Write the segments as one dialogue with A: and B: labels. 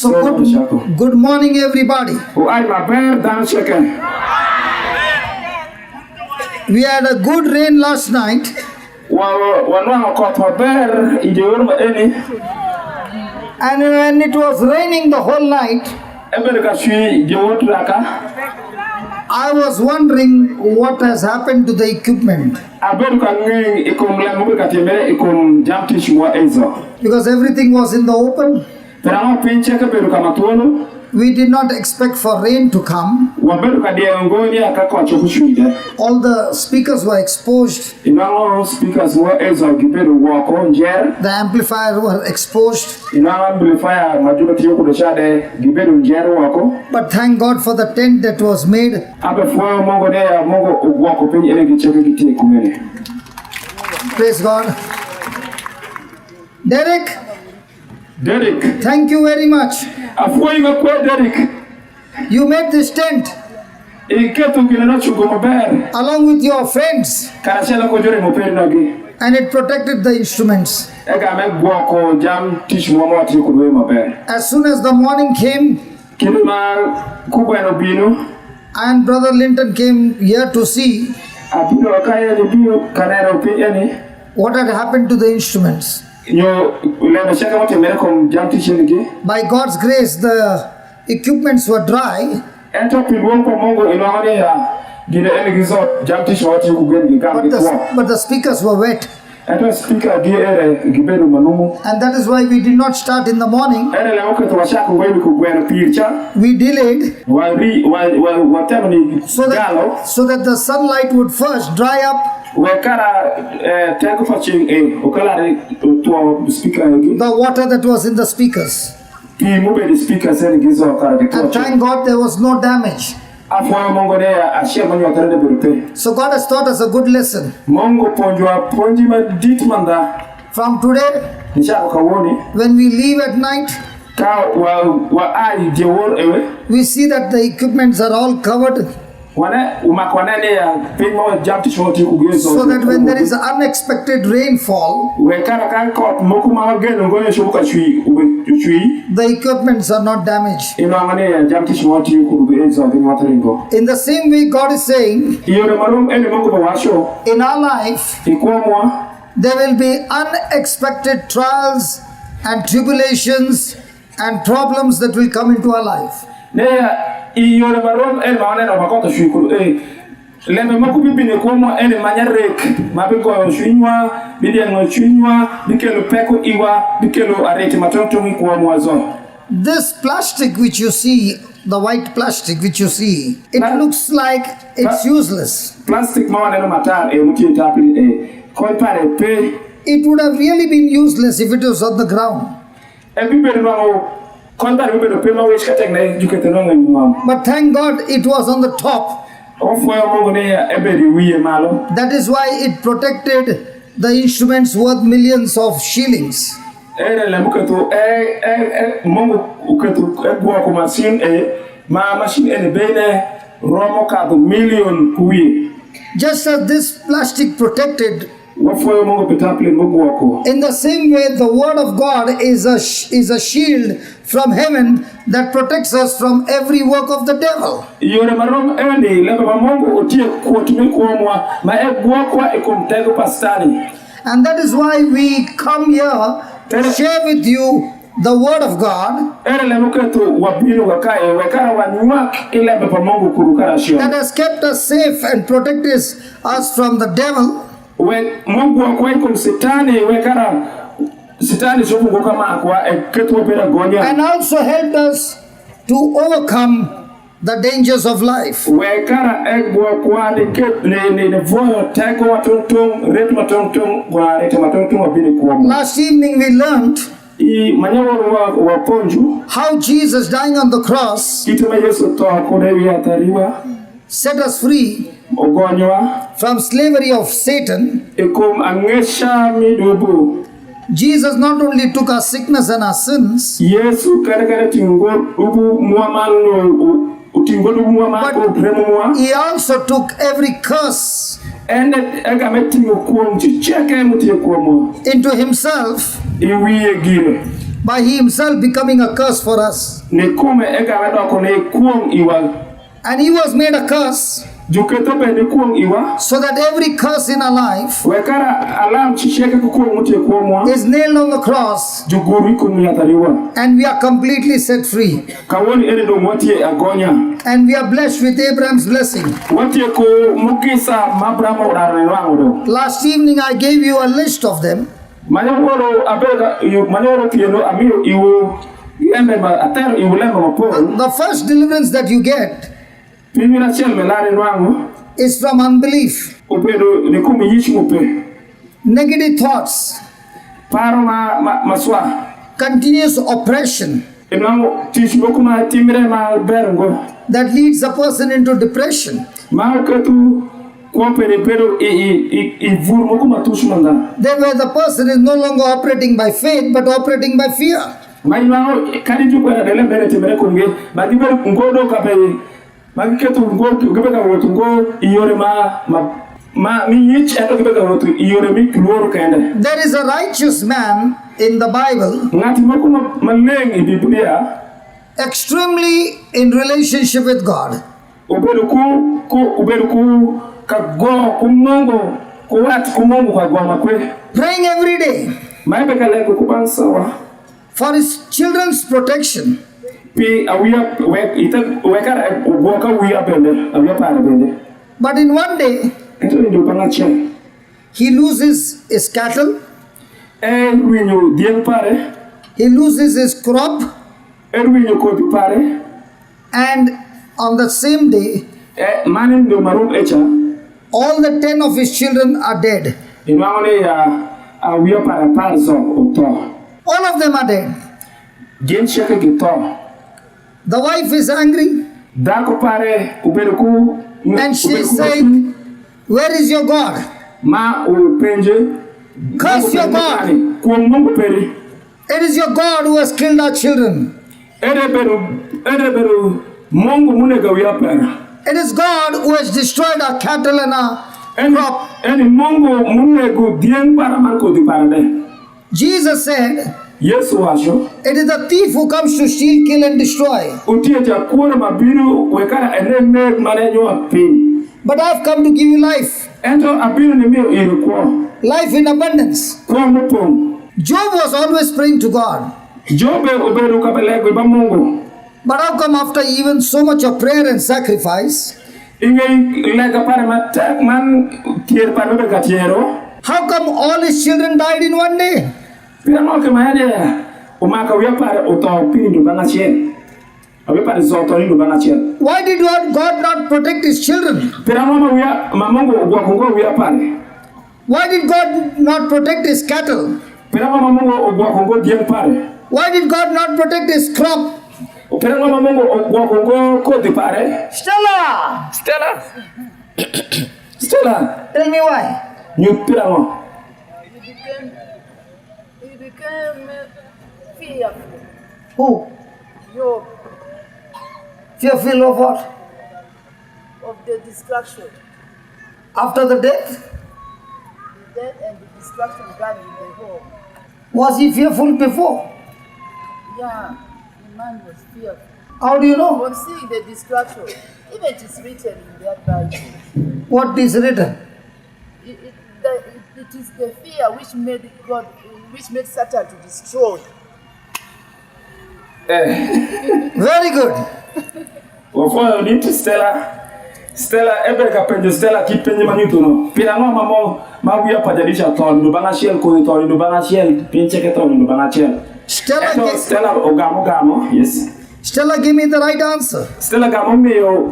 A: So good morning, everybody. We had a good rain last night. And when it was raining the whole night, I was wondering what has happened to the equipment. Because everything was in the open. We did not expect for rain to come. All the speakers were exposed. The amplifiers were exposed. But thank God for the tent that was made. Praise God. Derek, thank you very much. You made this tent along with your friends, and it protected the instruments. As soon as the morning came and Brother Linton came here to see what had happened to the instruments, by God's grace, the equipments were dry. But the speakers were wet. And that is why we did not start in the morning. We delayed so that the sunlight would first dry up the water that was in the speakers. And thank God there was no damage. So God has taught us a good lesson. From today, when we leave at night, we see that the equipments are all covered, so that when there is unexpected rainfall, the equipments are not damaged. In the same way, God is saying, in our life, there will be unexpected trials and tribulations and problems that will come into our life. This plastic which you see, the white plastic which you see, it looks like it's useless. It would have really been useless if it was on the ground. But thank God it was on the top. That is why it protected the instruments worth millions of shillings. Just as this plastic protected, in the same way, the word of God is a shield from heaven that protects us from every work of the devil. And that is why we come here to share with you the word of God that has kept us safe and protected us from the devil. And also helped us to overcome the dangers of life. Last evening we learned how Jesus dying on the cross set us free from slavery of Satan. Jesus not only took our sickness and our sins, but he also took every curse into himself by he himself becoming a curse for us. And he was made a curse so that every curse in our life is nailed on the cross and we are completely set free. And we are blessed with Abraham's blessing. Last evening I gave you a list of them. The first deliverance that you get is from unbelief, negative thoughts, continuous oppression that leads a person into depression. Then where the person is no longer operating by faith but operating by fear. There is a righteous man in the Bible, extremely in relationship with God. Praying every day for his children's protection. But in one day, he loses his cattle, he loses his crop, and on the same day, all the 10 of his children are dead. All of them are dead. The wife is angry and she is saying, where is your God? Curse your God. It is your God who has killed our children. It is God who has destroyed our cattle and our crop. Jesus said, it is the thief who comes to steal, kill, and destroy. But I have come to give you life. Life in abundance. Job was always praying to God. But how come after even so much of prayer and sacrifice, how come all his children died in one day? Why did God not protect his children? Why did God not protect his cattle? Why did God not protect his crop? Stella! Tell me why.
B: He became fearful.
A: Who?
B: Job.
A: Fearful of what?
B: Of the destruction.
A: After the death?
B: The death and the destruction God in the home.
A: Was he fearful before?
B: Yeah, the man was fearful.
A: How do you know?
B: On seeing the destruction, even it is written in that Bible.
A: What is written?
B: It is the fear which made Satan to destroy.
A: Very good.
C: Stella ebe ka penjo Stella ki penjo manyuto no. Pira no mamo ma buya pajadisha ton do banga shell ko to do banga shell pinche ke to do banga shell. Stella ogamo yes.
A: Stella, give me the right answer.
C: Stella gamo meo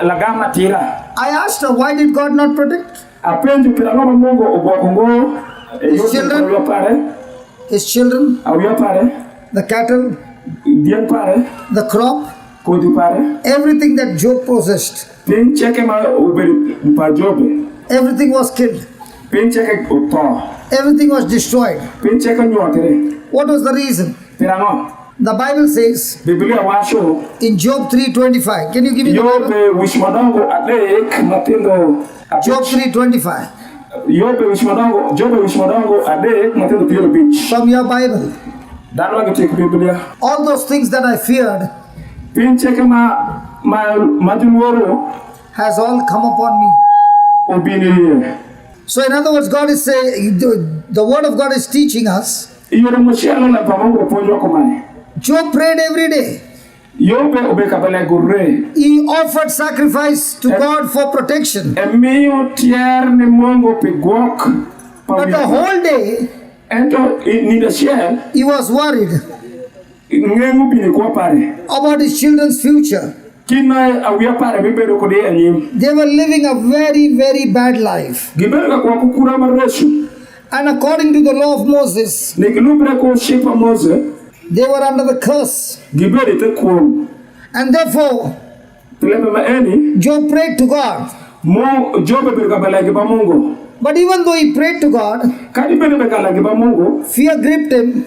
C: la gama tira.
A: I asked her, why did God not protect
C: apenjo pira no mongo obokongo
A: his children? His children? The cattle? The crop? Everything that Job possessed. Everything was killed. Everything was destroyed. What was the reason? The Bible says in Job 3:25. Can you give me the Bible? Job 3:25. From your Bible.
C: Dano ke Biblia.
A: All those things that I feared
C: Pin cheke majuoro
A: has all come upon me.
C: obini.
A: So in other words, God is saying, the word of God is teaching us.
C: Iyore mochielo na pamongo ponjo komane.
A: Job prayed every day.
C: Yobe obekabele gurre.
A: He offered sacrifice to God for protection.
C: Emiyo tier ni mongo pigwok.
A: But the whole day,
C: Ento ni the shell.
A: he was worried
C: Ngengu bini kwa pare.
A: about his children's future.
C: Kina awia pare bibero kode anyim.
A: They were living a very, very bad life.
C: Gibero kwa kukura mareshu.
A: And according to the law of Moses,
C: Nikilubre ko shepa Mose.
A: they were under the curse.
C: Gibero te kuom.
A: And therefore,
C: Tileme maeni.
A: Job prayed to God.
C: Mo Jobe bekabele giba mongo.
A: But even though he prayed to God,
C: Kadi bene bekala giba mongo.
A: fear gripped him,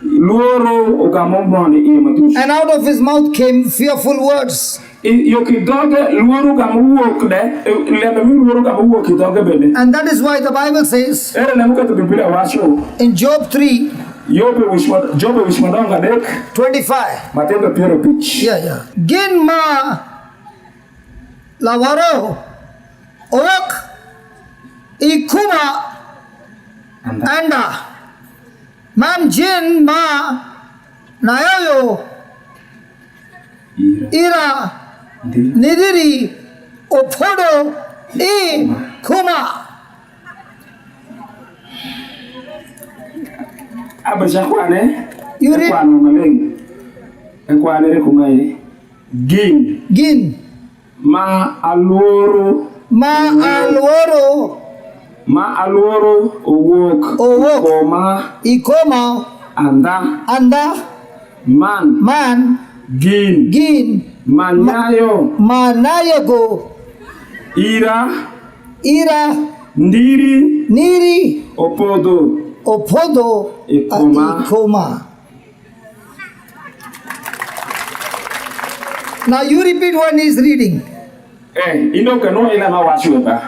C: Luoro ugamomboni imatu.
A: and out of his mouth came fearful words.
C: Yoki doge luoro gamuwok de. Leme mi luoro gamuwok doge bene.
A: And that is why the Bible says
C: Ere nemuka tu Biblia washo.
A: in Job 3
C: Jobe wishmadonga dek.
A: 25.
C: Matendo piero pitch.
A: Yeah. Gin ma lavaro ok ikuma anda man jin ma nayoyo ira nidiri opodo I kuma.
C: Abasha kwane.
A: You read-
C: Kwano maleng. Kwane re kumai. Gin. Ma alworo. Owok. Koma.
A: Ikoma. Anda. Man. Gin. Manayago.
C: Ira.
A: Niri.
C: Opodo.
A: Ikoma. Now you repeat when he's reading.
C: Ino kano ila ma washuba.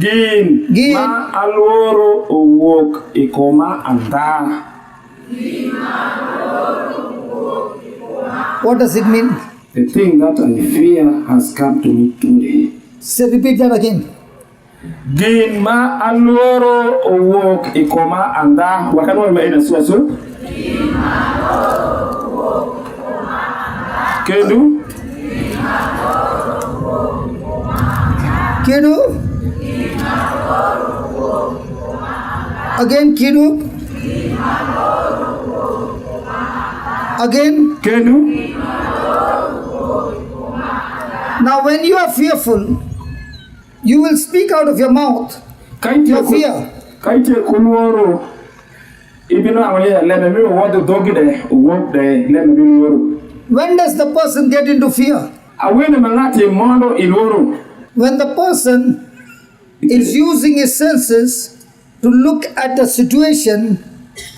C: Gin. Ma alworo owok ikoma anda.
A: What does it mean?
C: The thing that I fear has come to me today.
A: Say, repeat that again.
C: Gin ma alworo owok ikoma anda. Wakano ima ina suasu? Kedu?
A: Again, Kidu. Again.
C: Kedu?
A: Now, when you are fearful, you will speak out of your mouth your fear.
C: Kaite kulworo. Ibino amale leme mi wado dogide word de leme mi woro.
A: When does the person get into fear?
C: Awene mangati mondo ilworo.
A: When the person is using his senses to look at the situation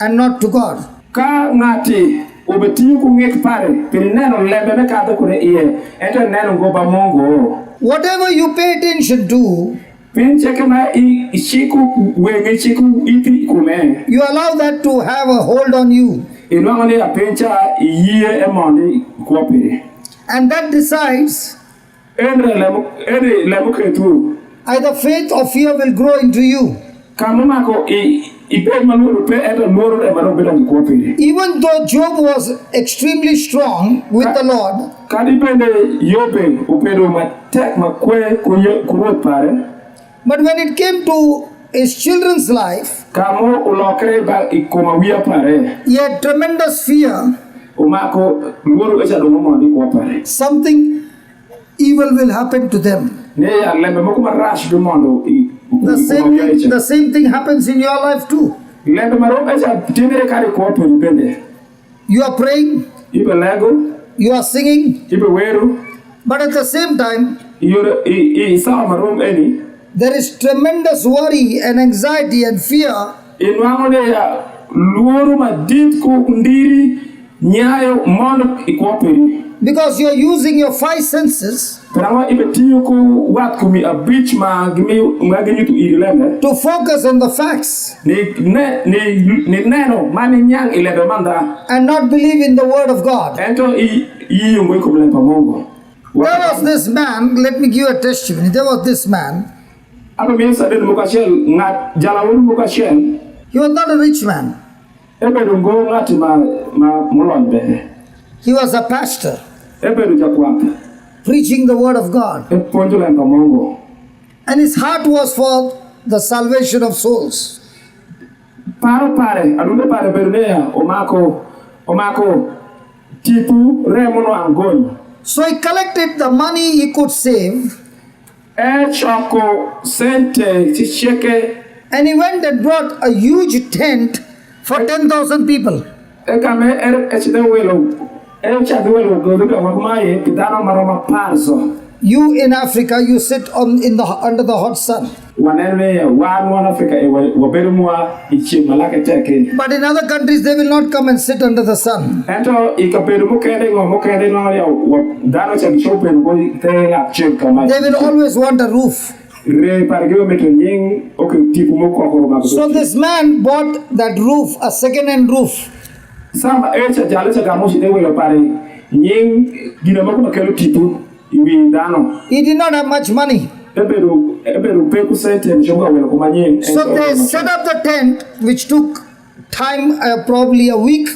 A: and not to God.
C: Ka ngati obetiyu ku ngek pare pineno leme me ka kure iye ento neno go ba mongo.
A: Whatever you pay attention to,
C: Pinche kama ishiku wenge chiku iti kume.
A: you allow that to have a hold on you.
C: Inwangone ya pincha iye emondi kuapire.
A: And that decides
C: Ere lemu ketu.
A: either faith or fear will grow into you.
C: Kamuma ko ipe manuru pe ere moro e maro bela kuapire.
A: Even though Job was extremely strong with the Lord,
C: Kadipende yobe upero matek makwe kuwe pare.
A: but when it came to his children's life,
C: Kamo ulokre ba ikoma wia pare.
A: he had tremendous fear.
C: Umako moro echa domo mondi kuapare.
A: Something evil will happen to them.
C: Ne ya lembe moko marash do mondo.
A: The same thing happens in your life too.
C: Lembe maro echa timere kare kuapire bende.
A: You are praying,
C: Ibe lego.
A: you are singing,
C: Ibe weru.
A: but at the same time,
C: Isa marum eni.
A: there is tremendous worry and anxiety and fear
C: Inwangone ya luoro madit ko ndiri nyayo mondo ikuapiri.
A: because you are using your five senses to focus on the facts and not believe in the word of God. There was this man, let me give you a testimony. There was this man. He was not a rich man. He was a pastor, preaching the word of God. And his heart was for the salvation of souls. So he collected the money he could save, and he went and brought a huge tent for 10,000 people. You in Africa, you sit under the hot sun. But in other countries, they will not come and sit under the sun. They will always want a roof. So this man bought that roof, a second-hand roof. He did not have much money. So they set up the tent, which took time, probably a week.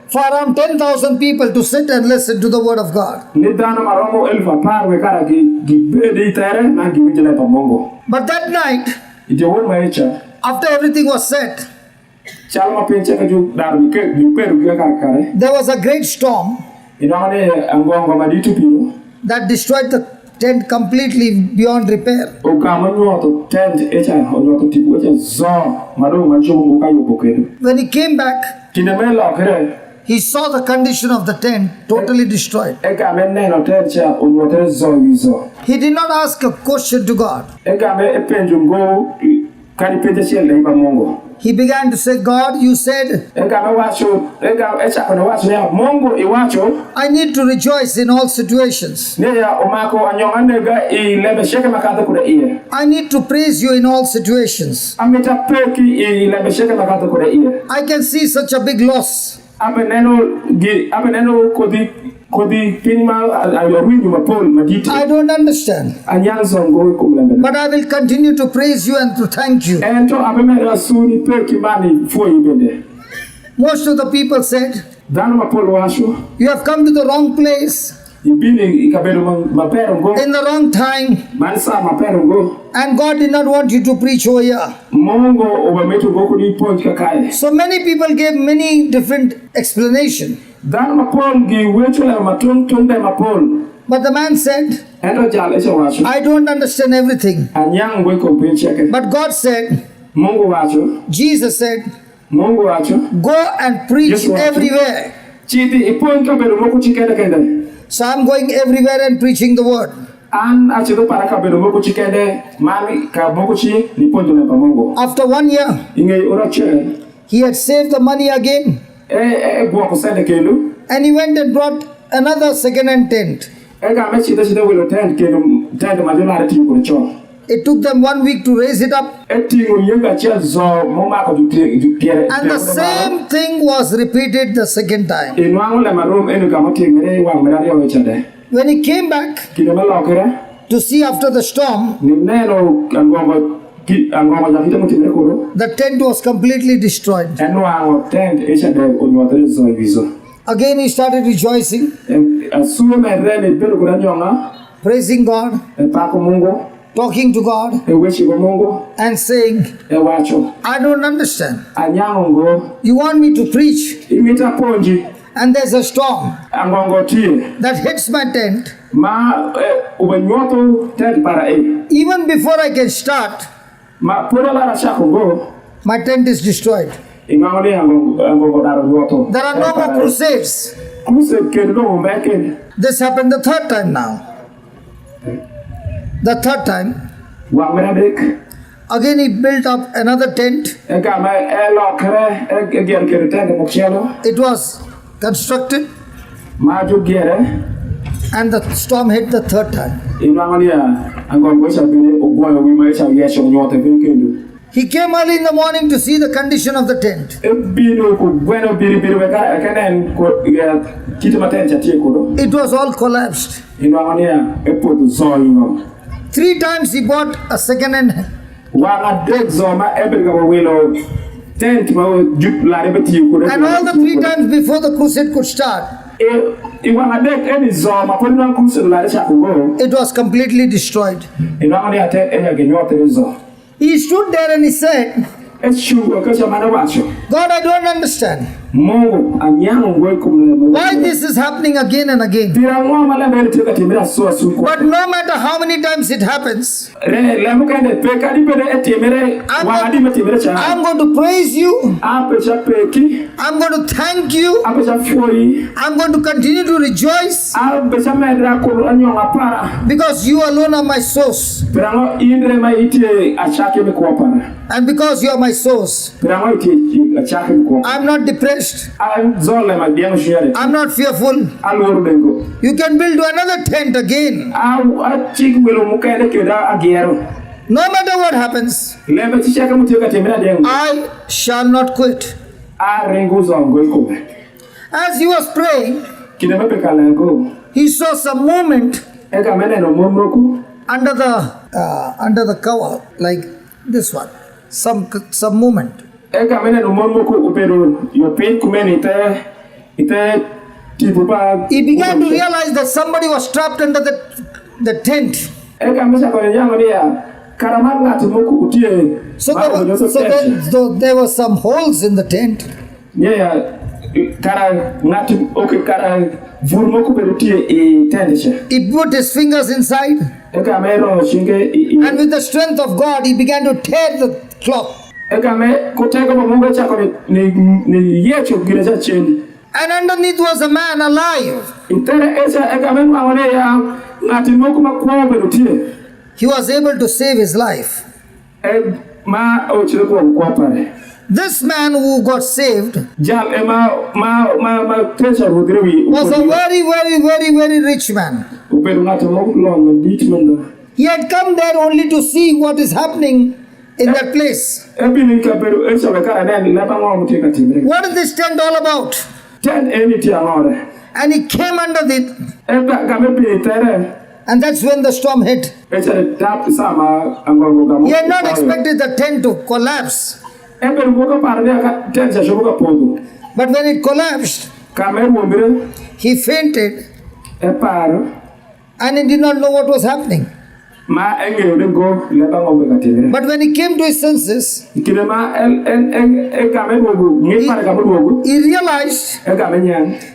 A: For around 10,000 people to sit and listen to the word of God. But that night, after everything was set, there was a great storm that destroyed the tent completely beyond repair. When he came back, he saw the condition of the tent totally destroyed. He did not ask a question to God. He began to say, God, you said, I need to rejoice in all situations. I need to praise you in all situations. I can see such a big loss. I don't understand. But I will continue to praise you and to thank you. Most of the people said, you have come to the wrong place, in the wrong time, and God did not want you to preach over here. So many people gave many different explanations. But the man said, I don't understand everything. But God said, Jesus said, go and preach everywhere. So I'm going everywhere and preaching the word. After 1 year, he had saved the money again. And he went and brought another second-hand tent. It took them 1 week to raise it up. And the same thing was repeated the second time. When he came back to see after the storm, the tent was completely destroyed. Again he started rejoicing, praising God, talking to God, and saying, I don't understand. You want me to preach, and there's a storm that hits my tent. Even before I can start, my tent is destroyed. There are no more crusades. This happened the third time now. The third time, Again he built up another tent. It was constructed and the storm hit the third time. He came early in the morning to see the condition of the tent. It was all collapsed. 3 times he bought a second hand. And all the 3 times before the crusade could start, it was completely destroyed. He stood there and he said, God, I don't understand why this is happening again and again. But no matter how many times it happens, I'm going to praise you. I'm going to thank you. I'm going to continue to rejoice because you alone are my source. And because you are my source, I'm not depressed. I'm not fearful. You can build another tent again. No matter what happens, I shall not quit. As he was praying, he saw some movement under the cover, like this one. Some movement. He began to realize that somebody was trapped under the tent. So there were some holes in the tent. He put his fingers inside, and with the strength of God, he began to tear the cloth. And underneath was a man alive. He was able to save his life. This man who got saved was a very, very, very, very rich man. He had come there only to see what is happening in that place. What is this tent all about? And he came under it, and that's when the storm hit. He had not expected the tent to collapse. But when it collapsed, he fainted and he did not know what was happening. But when he came to his senses, he realized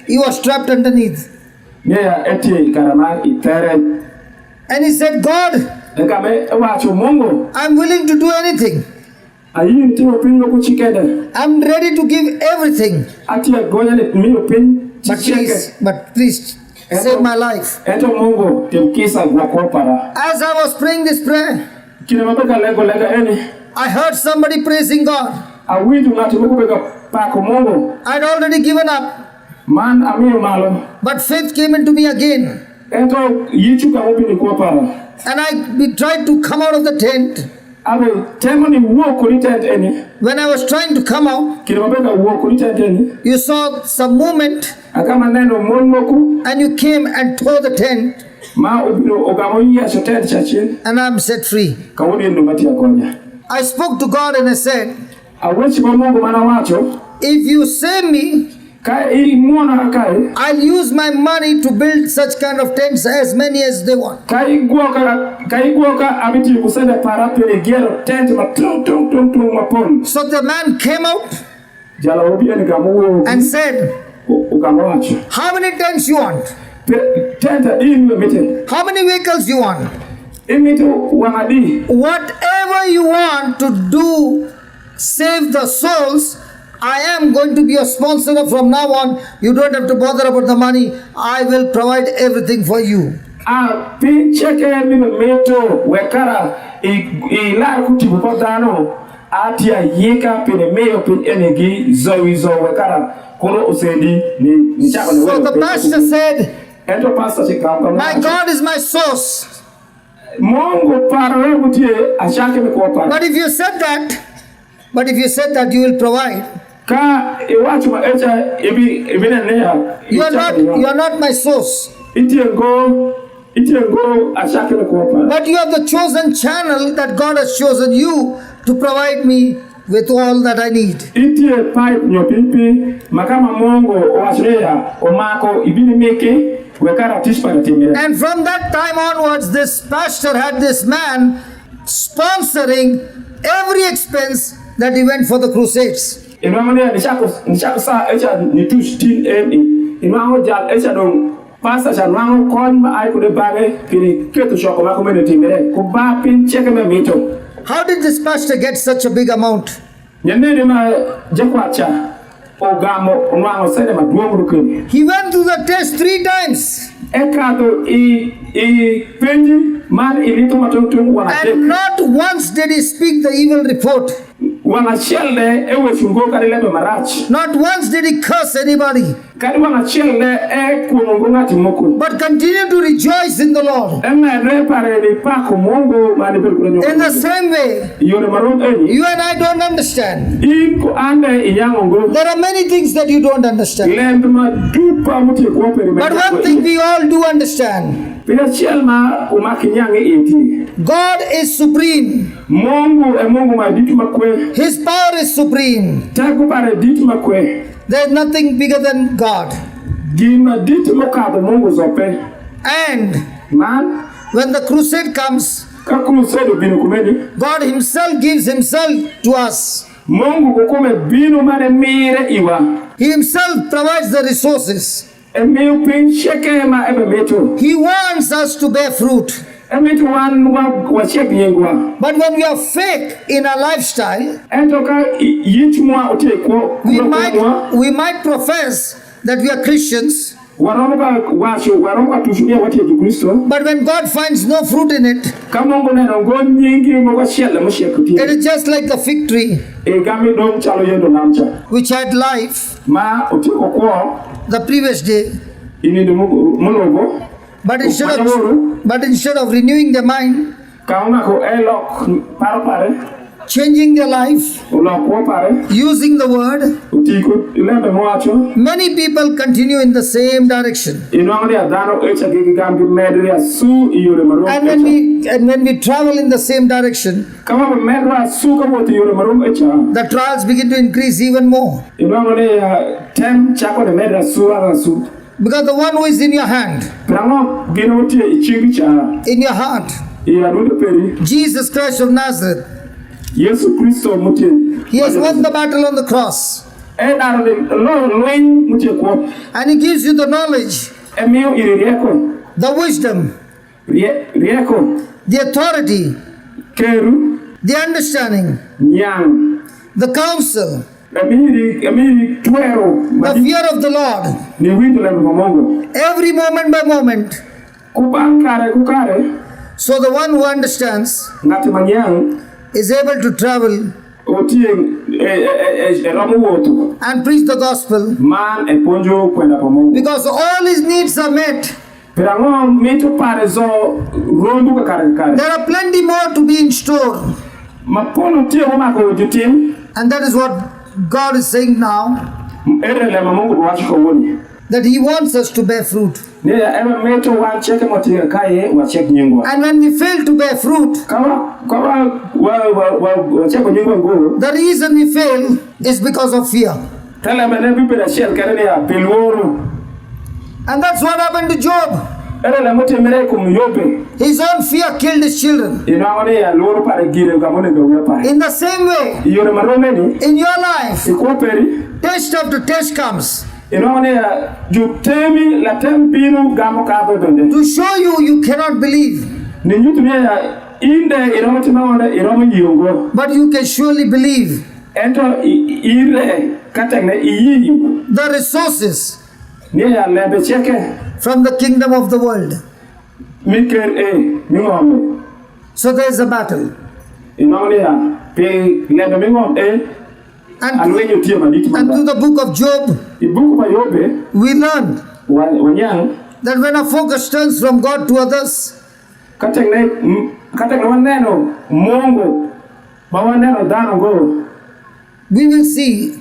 A: he was trapped underneath. And he said, God, I'm willing to do anything. I'm ready to give everything. But please save my life. As I was praying this prayer, I heard somebody praising God. I'd already given up, but faith came into me again. And I tried to come out of the tent. When I was trying to come out, you saw some movement, and you came and tore the tent, and I'm set free. I spoke to God and I said, if you save me, I'll use my money to build such kind of tents, as many as they want. So the man came out and said, how many tents you want? How many vehicles you want? Whatever you want to do, save the souls, I am going to be a sponsor from now on. You don't have to bother about the money. I will provide everything for you.
C: pin cheke mi meto wekara ila kutibu podano atia yeka pin meyo pin enegi zoizo wekara kono osedi ni chako ne.
A: So the pastor said,
C: ento pastor chekamba,
A: my God is my source.
C: Mungu parawe mutie ashake me ko para.
A: But if you said that you will provide,
C: Ka iwachu ma echa ibi na neya.
A: you are not my source.
C: Itiengo ashake me ko para.
A: But you are the chosen channel that God has chosen you to provide me with all that I need.
C: Itie pipe nyopipi makama Mungu oashreya omako ibini meke wekara tishpa timira.
A: And from that time onwards, this pastor had this man sponsoring every expense that he went for the crusades.
C: Inwamone nishako sa echa nitush tin inwango jal echa dong pastor chanwango kon ma ay kude bare kini ketu shoko mako mene timire kuba pin cheke me mito.
A: How did this pastor get such a big amount?
C: Nyende ma jakwacha ogamo onwango sene ma duomu rukeni.
A: He went through the test 3 times.
C: Ekato penji man ilito matungtung wana
A: And not once did he speak the evil report.
C: wana shelde ewe chungo kari lebe marach.
A: Not once did he curse anybody.
C: Kari wana shelde kumungu ngati moko.
A: But continued to rejoice in the Lord.
C: Ema repare ni pako mungu mani perukunyo.
A: In the same way,
C: Yone marom eni.
A: you and I don't understand.
C: Iko ande iyango ngo.
A: There are many things that you don't understand.
C: Lembe ma dupa muti kwa peri.
A: But one thing we all do understand.
C: Pina chelma umakinyange iti.
A: God is supreme.
C: Mungu ma ditu makwe.
A: His power is supreme.
C: Taku pare ditu makwe.
A: There is nothing bigger than God.
C: Gima ditu mokado mungu zope.
A: And
C: Man.
A: when the crusade comes,
C: Kakumusado binu kumeni.
A: God himself gives himself to us.
C: Mungu kukume binu mane mire iwa.
A: He himself provides the resources.
C: Emiu pin sheke ma ebe meto.
A: He wants us to bear fruit.
C: Emitu wa sheke yengwa.
A: But when we are fake in our lifestyle,
C: Entoka yichumwa oteko.
A: we might profess that we are Christians.
C: Waromuka tushumia wati ya Kristo.
A: But when God finds no fruit in it,
C: Kamungu neno ngo nyingi mwa shele mushekuti.
A: it is just like the fig tree,
C: Egami dom chalo yendo namcha.
A: which had life
C: Ma oteko kwa
A: the previous day.
C: inindi mulogo.
A: But instead of renewing their mind,
C: Kauna ko elok pare.
A: changing their life,
C: Ulok pare.
A: using the word,
C: Utiko ilembe mwacho.
A: many people continue in the same direction.
C: And
A: when we travel in the same direction, the trials begin to increase even more. Because the one who is in your hand, in your heart, Jesus Christ of Nazareth, he has won the battle on the cross. And he gives you the knowledge, the wisdom, the authority, the understanding, the counsel, the fear of the Lord. Every moment by moment. So the one who understands is able to travel and preach the gospel, because all his needs are met. There are plenty more to be in store. And that is what God is saying now, that he wants us to bear fruit. And when we fail to bear fruit, the reason we fail is because of fear. And that's what happened to Job. His own fear killed his children. In the same way, in your life, test after test comes to show you cannot believe, but you can surely believe. The resources from the kingdom of the world. So there is a battle. And through the book of Job, we learn that when our focus turns from God to others, we will see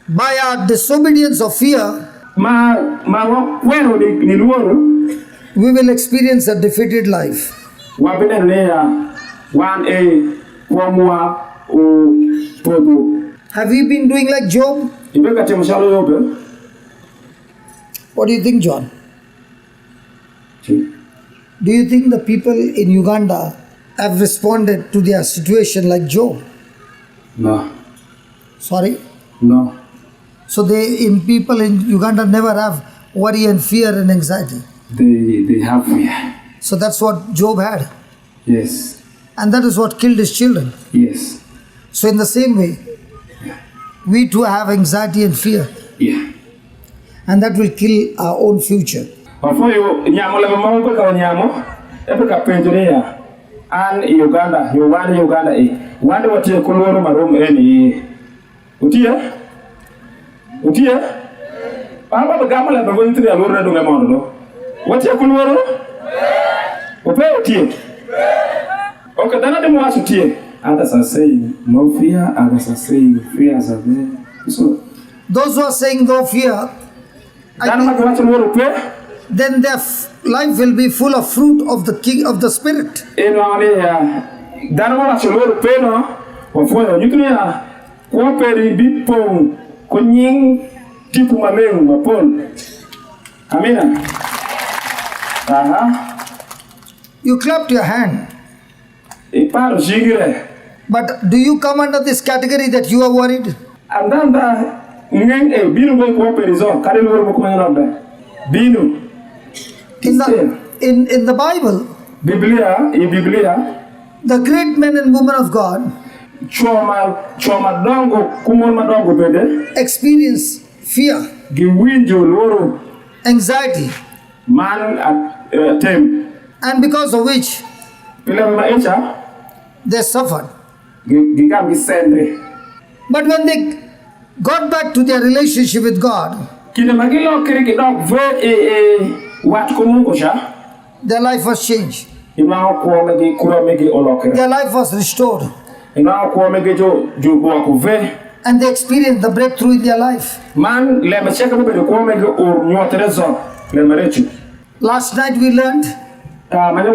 A: by our disobedience of fear, we will experience a defeated life. Have you been doing like Job? What do you think, John? Do you think the people in Uganda have responded to their situation like Job?
C: No.
A: Sorry?
C: No.
A: So people in Uganda never have worry and fear and anxiety.
C: They have fear.
A: So that's what Job had.
C: Yes.
A: And that is what killed his children.
C: Yes.
A: So in the same way, we too have anxiety and fear.
C: Yeah.
A: And that will kill our own future.
C: And Uganda, one what you call marum any. Utia? Papa the Gamma have went to the Lord of Gamondo. What you call Utia? Okay, then I don't want to tear. Others are saying no fear, others are saying fears are there. So
A: those who are saying no fear, then their life will be full of fruit of the King of the Spirit. You clapped your hand. But do you come under this category that you are worried? In the Bible, the great men and women of God experience fear, anxiety, and because of which they suffered. But when they got back to their relationship with God, their life was changed. Their life was restored. And they experienced the breakthrough in their life. Last night we learned when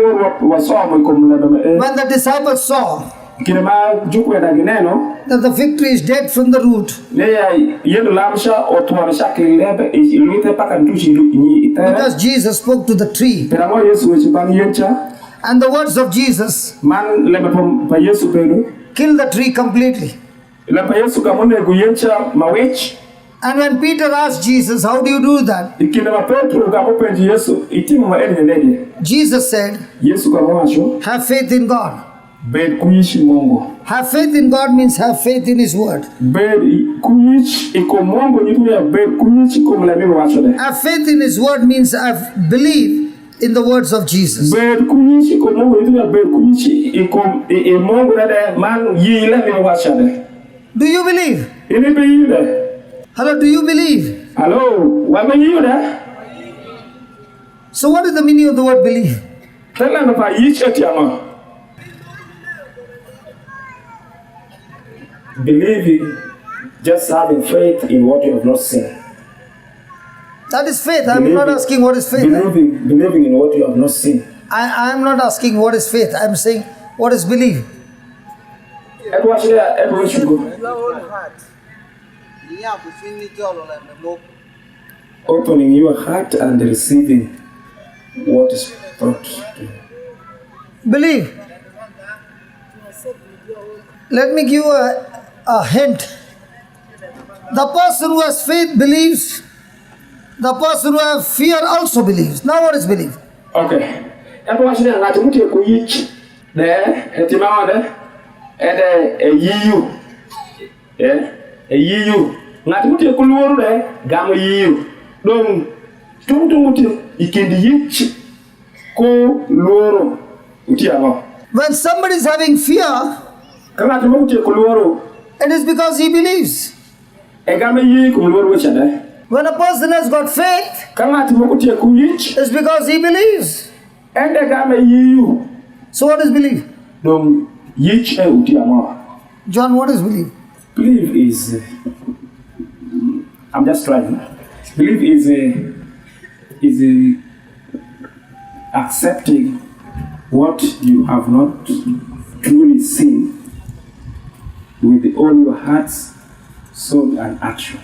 A: the disciples saw that the fig tree is dead from the root, because Jesus spoke to the tree, and the words of Jesus killed the tree completely. And when Peter asked Jesus, how do you do that? Jesus said, have faith in God. Have faith in God means have faith in His word. Have faith in His word means have believe in the words of Jesus. Do you believe? Hello, do you believe?
C: Hello, what are you there?
A: So what is the meaning of the word believe?
C: Tell them about each other. Believing, just having faith in what you have not seen.
A: That is faith. I am not asking what is faith.
C: Believing in what you have not seen.
A: I am not asking what is faith. I am saying what is belief.
C: Everyone should go. Opening your heart and receiving what is brought to you.
A: Believe. Let me give a hint. The person who has faith believes. The person who has fear also believes. Now what is belief?
C: Okay. Everyone should have to go each there. A yiyu. Ngati kuluru de gamu yiyu. Dong tung ikindi yichi. ko luoro utiago.
A: When somebody is having fear,
C: Kama tumo utie ko luoro.
A: it is because he believes.
C: Egame yi ko luoro wechade.
A: When a person has got faith,
C: Kama tumo utie ko yich.
A: it's because he believes.
C: And egame yi you.
A: So what is belief?
C: Dom yich e utiago.
A: John, what is belief?
C: Belief is I'm just trying. Belief is accepting what you have not truly seen with all your hearts, soul, and actions.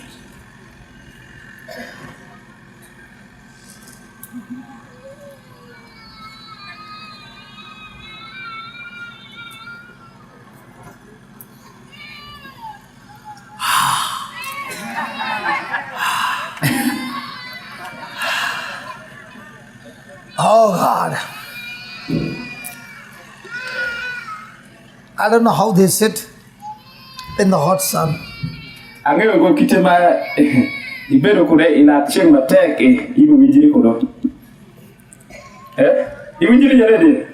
A: Oh God. I don't know how they sit in the hot sun.
C: Ang'eyo go kite ma ibedo kode ila chieng' matek ibo winjiri kodo. Iwinjiri nyarede?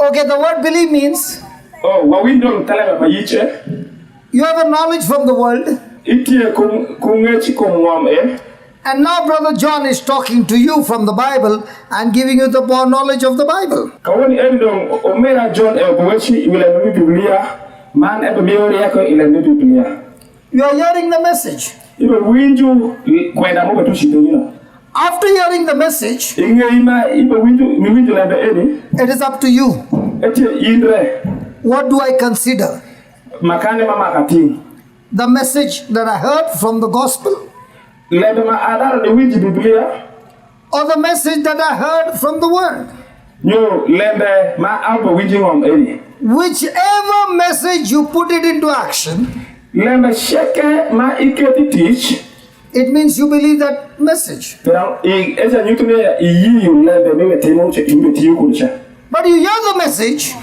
A: Okay, the word believe means
C: Oh, wawinjo talaba pa yiche.
A: you have a knowledge from the world.
C: Itie kung'echi kumwam
A: And now Brother John is talking to you from the Bible and giving you the more knowledge of the Bible.
C: Kawoni endong omera John bowechi ila mi Biblia man miori yako ila mi Biblia.
A: You are hearing the message.
C: Ibo winju kwenda mo betu shitonyina.
A: After hearing the message,
C: Ingeima ibo mi winju lambe eni.
A: it is up to you.
C: Etie indre
A: What do I consider?
C: makane mama kati.
A: The message that I heard from the gospel,
C: Lambe ma adaro ni winji Biblia.
A: or the message that I heard from the word?
C: Nyo lambe ma abo winji ngom eni.
A: Whichever message you put it into action,
C: Lambe sheke ma iketi tich.
A: it means you believe that message.
C: Pero esa nyutune ya iyiyu lambe mewe temo che imbeti yukulisha.
A: But you hear the message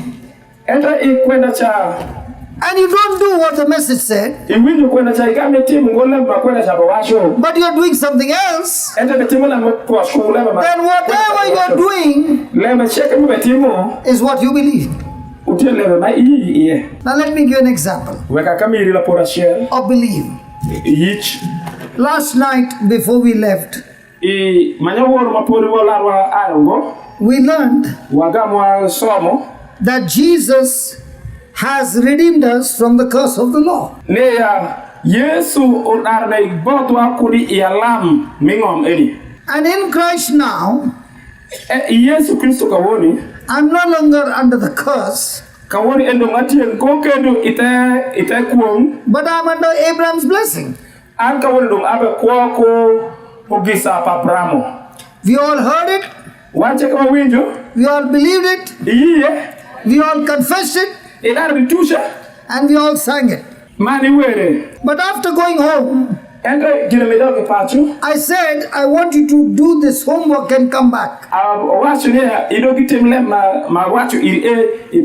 C: Enta ikwenda cha
A: and you don't do what the message said,
C: iwinjo kwenda cha ikame timu ngole makwenda cha bawasho.
A: but you are doing something else.
C: Enta betimu la kwa shule ma.
A: Then whatever you are doing
C: Lambe sheke mu betimu
A: is what you believe.
C: utie lambe ma iye.
A: Now let me give you an example
C: Weka kamiri la pora shell.
A: of believe.
C: Yich
A: Last night before we left,
C: manyaworo mapori walarwa ayongo
A: we learned
C: wagamwa somo
A: that Jesus has redeemed us from the curse of the law.
C: ne ya Yesu odarne bodwa kuri ialam mingom eni.
A: And in Christ now,
C: Yesu Kristo kawoni
A: I'm no longer under the curse,
C: kawoni endo matien kokendo ite kuom
A: but I'm under Abraham's blessing.
C: an kawoni dum abe kwoko ogisa papramo.
A: We all heard it,
C: Wache kama winjo
A: we all believed it,
C: iye
A: we all confessed it,
C: idar bitusha
A: and we all sang it.
C: mani were
A: But after going home,
C: endo ginemedo ke pacho
A: I said, I want you to do this homework and come back.
C: wacho ne ido gitemle ma wacho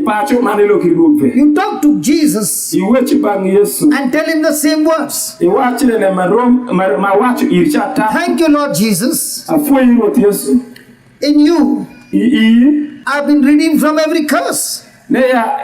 C: pacho mani lo kirugve.
A: You talk to Jesus
C: Iwechi bang Yesu.
A: and tell him the same words.
C: Iwachi ne ma wacho irchata.
A: Thank you, Lord Jesus.
C: Afwe irot Yesu.
A: In you,
C: I
A: I've been redeemed from every curse.
C: ne ya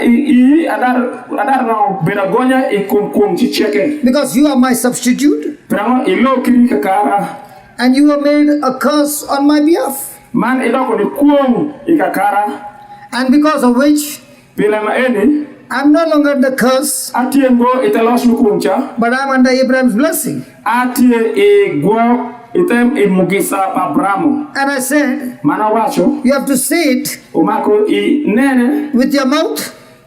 C: adar na bedagonya kum chicheke.
A: Because you are my substitute
C: Pramo ilo kiri kakara.
A: and you have made a curse on my behalf.
C: Man iloko ni kum ikakara.
A: And because of which,
C: Bila ma eni
A: I'm no longer under curse,
C: atiengo itelos lukumcha.
A: but I'm under Abraham's blessing.
C: Atie gwo item mugisa pa bramo.
A: And I said,
C: Mana wacho
A: you have to say it
C: umako nene
A: with your mouth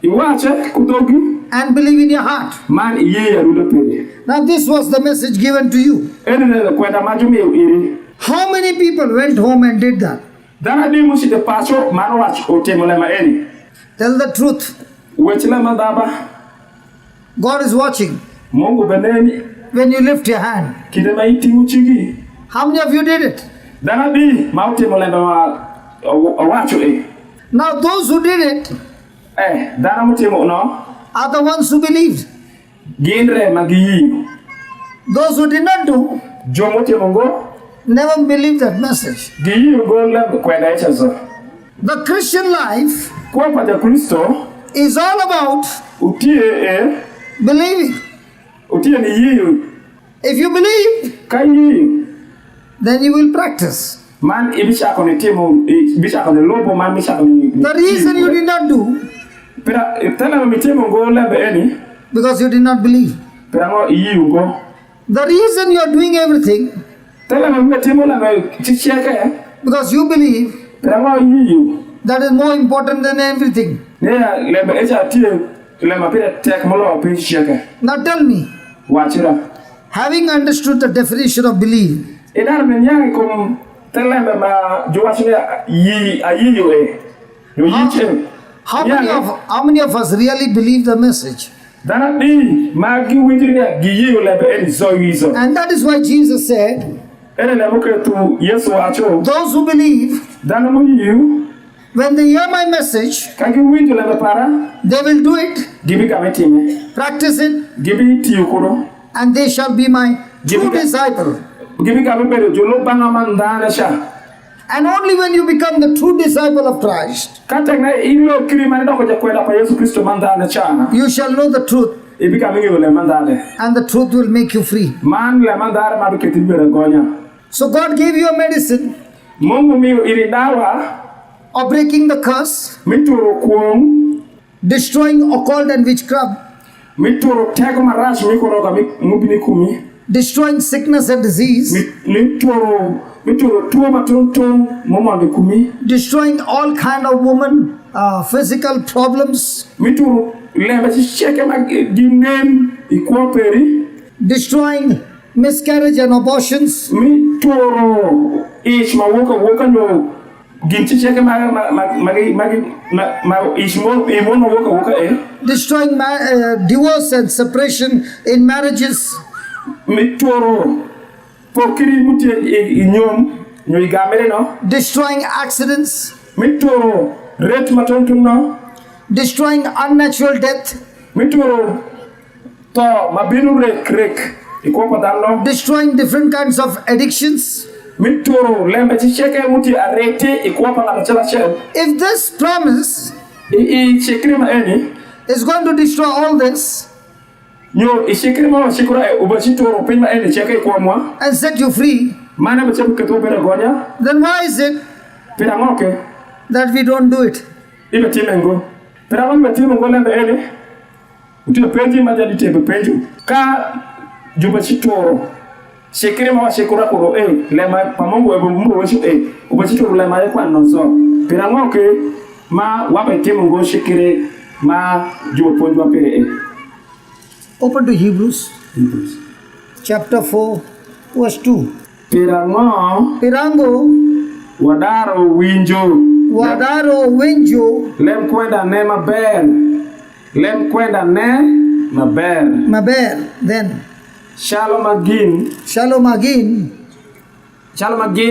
C: iwache kutogi
A: and believe in your heart.
C: man iye yarudo pele.
A: Now, this was the message given to you.
C: Ene kwenda majumi iri.
A: How many people went home and did that?
C: Dana di musi de pacho mano wacho otemole ma eni.
A: Tell the truth.
C: Wechile madaba
A: God is watching
C: Mungu beneni
A: when you lift your hand.
C: kide ma itimu chigi.
A: How many of you did it?
C: Dana di ma otemole ma wacho
A: Now, those who did it
C: dana mutimo no
A: are the ones who believed.
C: ginre magiyi.
A: Those who did not do
C: Jomo timo go
A: never believed that message.
C: giyi go le kwenda echazo.
A: The Christian life
C: Kwa paja Kristo
A: is all about
C: utie
A: believing.
C: utie ni yiyo.
A: If you believe,
C: Ka yiyo
A: then you will practice.
C: man ibisha kone timo ibisha kone lobo man ibisha kone.
A: The reason you did not do,
C: Pera tena mitimo go lebe eni
A: because you did not believe.
C: pera ngo yiyo go.
A: The reason you are doing everything,
C: Tena mitimo lebe chicheke
A: because you believe,
C: pera ngo yiyo.
A: that is more important than everything.
C: Neya lebe echa tie lema pera tek molo pe chicheke.
A: Now tell me,
C: Wachira.
A: having understood the definition of believe,
C: Idar menyangi kum telembe ma juwachine yi ayiyo e. Yo yiche.
A: how many of us really believe the message?
C: Dana di magi winjine giyiyo lebe eni zoizo.
A: And that is why Jesus said,
C: Ene lebo ke tu Yesu acho.
A: those who believe,
C: Dana mu yiyo
A: when they hear my message,
C: kagi winjo lebe para
A: they will do it,
C: gibi gametime.
A: practice it,
C: Gibi tiyo kuno.
A: and they shall be my true disciple.
C: Gibi gamebere jolo banga mandana sha.
A: And only when you become the true disciple of Christ,
C: Katengna ilo kirimani doko je kwenda pa Yesu Kristo mandana cha.
A: you shall know the truth,
C: Ibika mingi le mandane.
A: and the truth will make you free.
C: Man le mandare mabi ketibere gonya.
A: So God gave you a medicine
C: Mungu mi ili dawa
A: of breaking the curse,
C: mituro kuom
A: destroying occult and witchcraft,
C: mituro tego marash mikoro ka mubini kumi.
A: destroying sickness and disease,
C: Mituro tuo matuntung momondi kumi.
A: destroying all kind of woman physical problems,
C: Mituro lebe cheke maginen ikuoperi.
A: destroying miscarriage and abortions,
C: Mituro ish woka nyo ginchi cheke ish woka
A: destroying divorce and separation in marriages,
C: Mituro pokiri mutie inyom nyo igamere no.
A: destroying accidents,
C: Mituro ret matuntung no.
A: destroying unnatural death,
C: Mituro to mabinu rek ikuopa dano.
A: destroying different kinds of addictions.
C: Mituro lembe chicheke muti arete ikuopa na chala chel.
A: If this promise
C: Chikrima eni
A: is going to destroy all this
C: nyo chikrima chikura ubachituro pima eni cheke ikuomwa.
A: and set you free,
C: Mana bachepu ketu bere gonya.
A: then why is it
C: Pira ngoke
A: that we don't do it?
C: ibe timengo. Pira ngoke timengo lembe eni. Utile penji majadi tebe penju. Ka juba chitoro. Chikrima wa chikura kuro lema pamongo ebo mbo wechu ubachituro lema ye kwa nozo. Pira ngoke ma wabe timengo chikire ma juba ponjwa pere
A: Open to Hebrews chapter 4 verse 2.
C: Pirango
A: Pirango
C: wadaro winjo lem kwenda ne maber
A: then
C: shalom again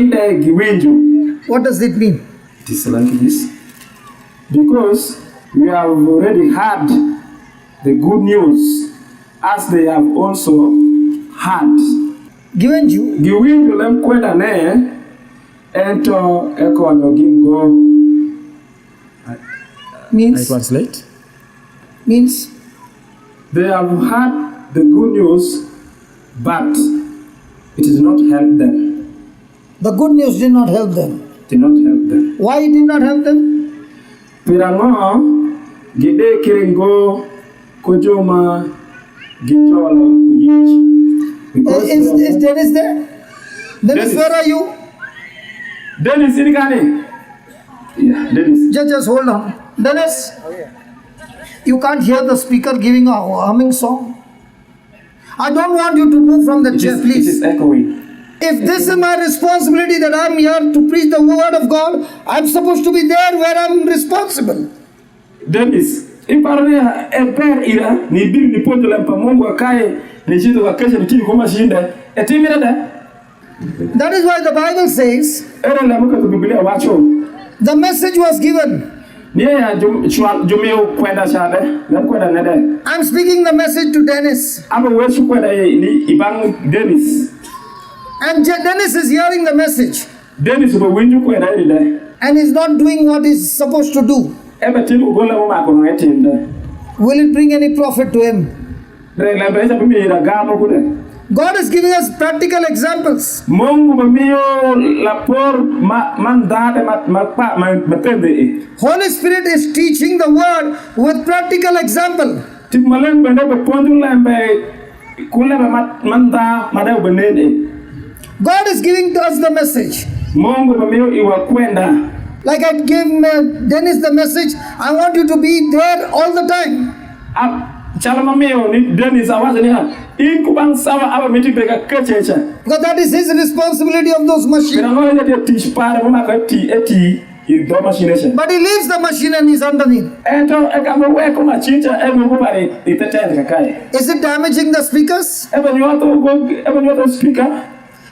C: de giwinjo.
A: what does it mean?
C: It is like this because we have already heard the good news as they have also heard. Giwinjo lem kwenda ne ento ekonyo gingo.
A: Means
C: translate.
A: Means
C: They have heard the good news, but it did not help them.
A: The good news did not help them.
C: Did not help them.
A: Why it did not help them?
C: Pirango gide kiringo kujoma gichola kuyich.
A: Is Dennis there? Dennis, where are you?
C: Dennis, Irigani. Yeah, Dennis.
A: Just hold on. Dennis, you can't hear the speaker giving a humming song. I don't want you to move from the chair, please.
C: It is echoing.
A: If this is my responsibility that I'm here to preach the word of God, I'm supposed to be there where I'm responsible.
C: Dennis, imparonia eper ira ni bibi ni pondo la Mungu akae ni chizo kakesha bitini koma shinda. Etimira da.
A: That is why the Bible says
C: Era la muka tu Biblia wacho.
A: the message was given.
C: I'm
A: speaking the message to Dennis.
C: Dennis.
A: And Dennis is hearing the message.
C: Dennis
A: and is not doing what he's supposed to do,
C: ebe timo gola mo mako no etimde
A: will it bring any profit to him?
C: rela beza bimira gamo kude
A: God is giving us practical examples.
C: Mungu bamio la por mandade matende
A: Holy Spirit is teaching the word with practical example.
C: timalen bende be pondu lembe kulebe manda made benene
A: God is giving to us the message.
C: Mungu bamio iwa kwenda
A: Like I gave Dennis the message, I want you to be there all the time.
C: chalama meo ni Dennis awaza ni inkubang sawa aba mitibeka kechecha
A: Because that is his responsibility of those machines.
C: pero no ya tish pare mo maka eti do machine.
A: But he leaves the machine and he's underneath.
C: Ento ekamo weko machincha ebe ko pare itetende kakai.
A: Is it damaging the speakers?
C: Ebe nyoto speaker.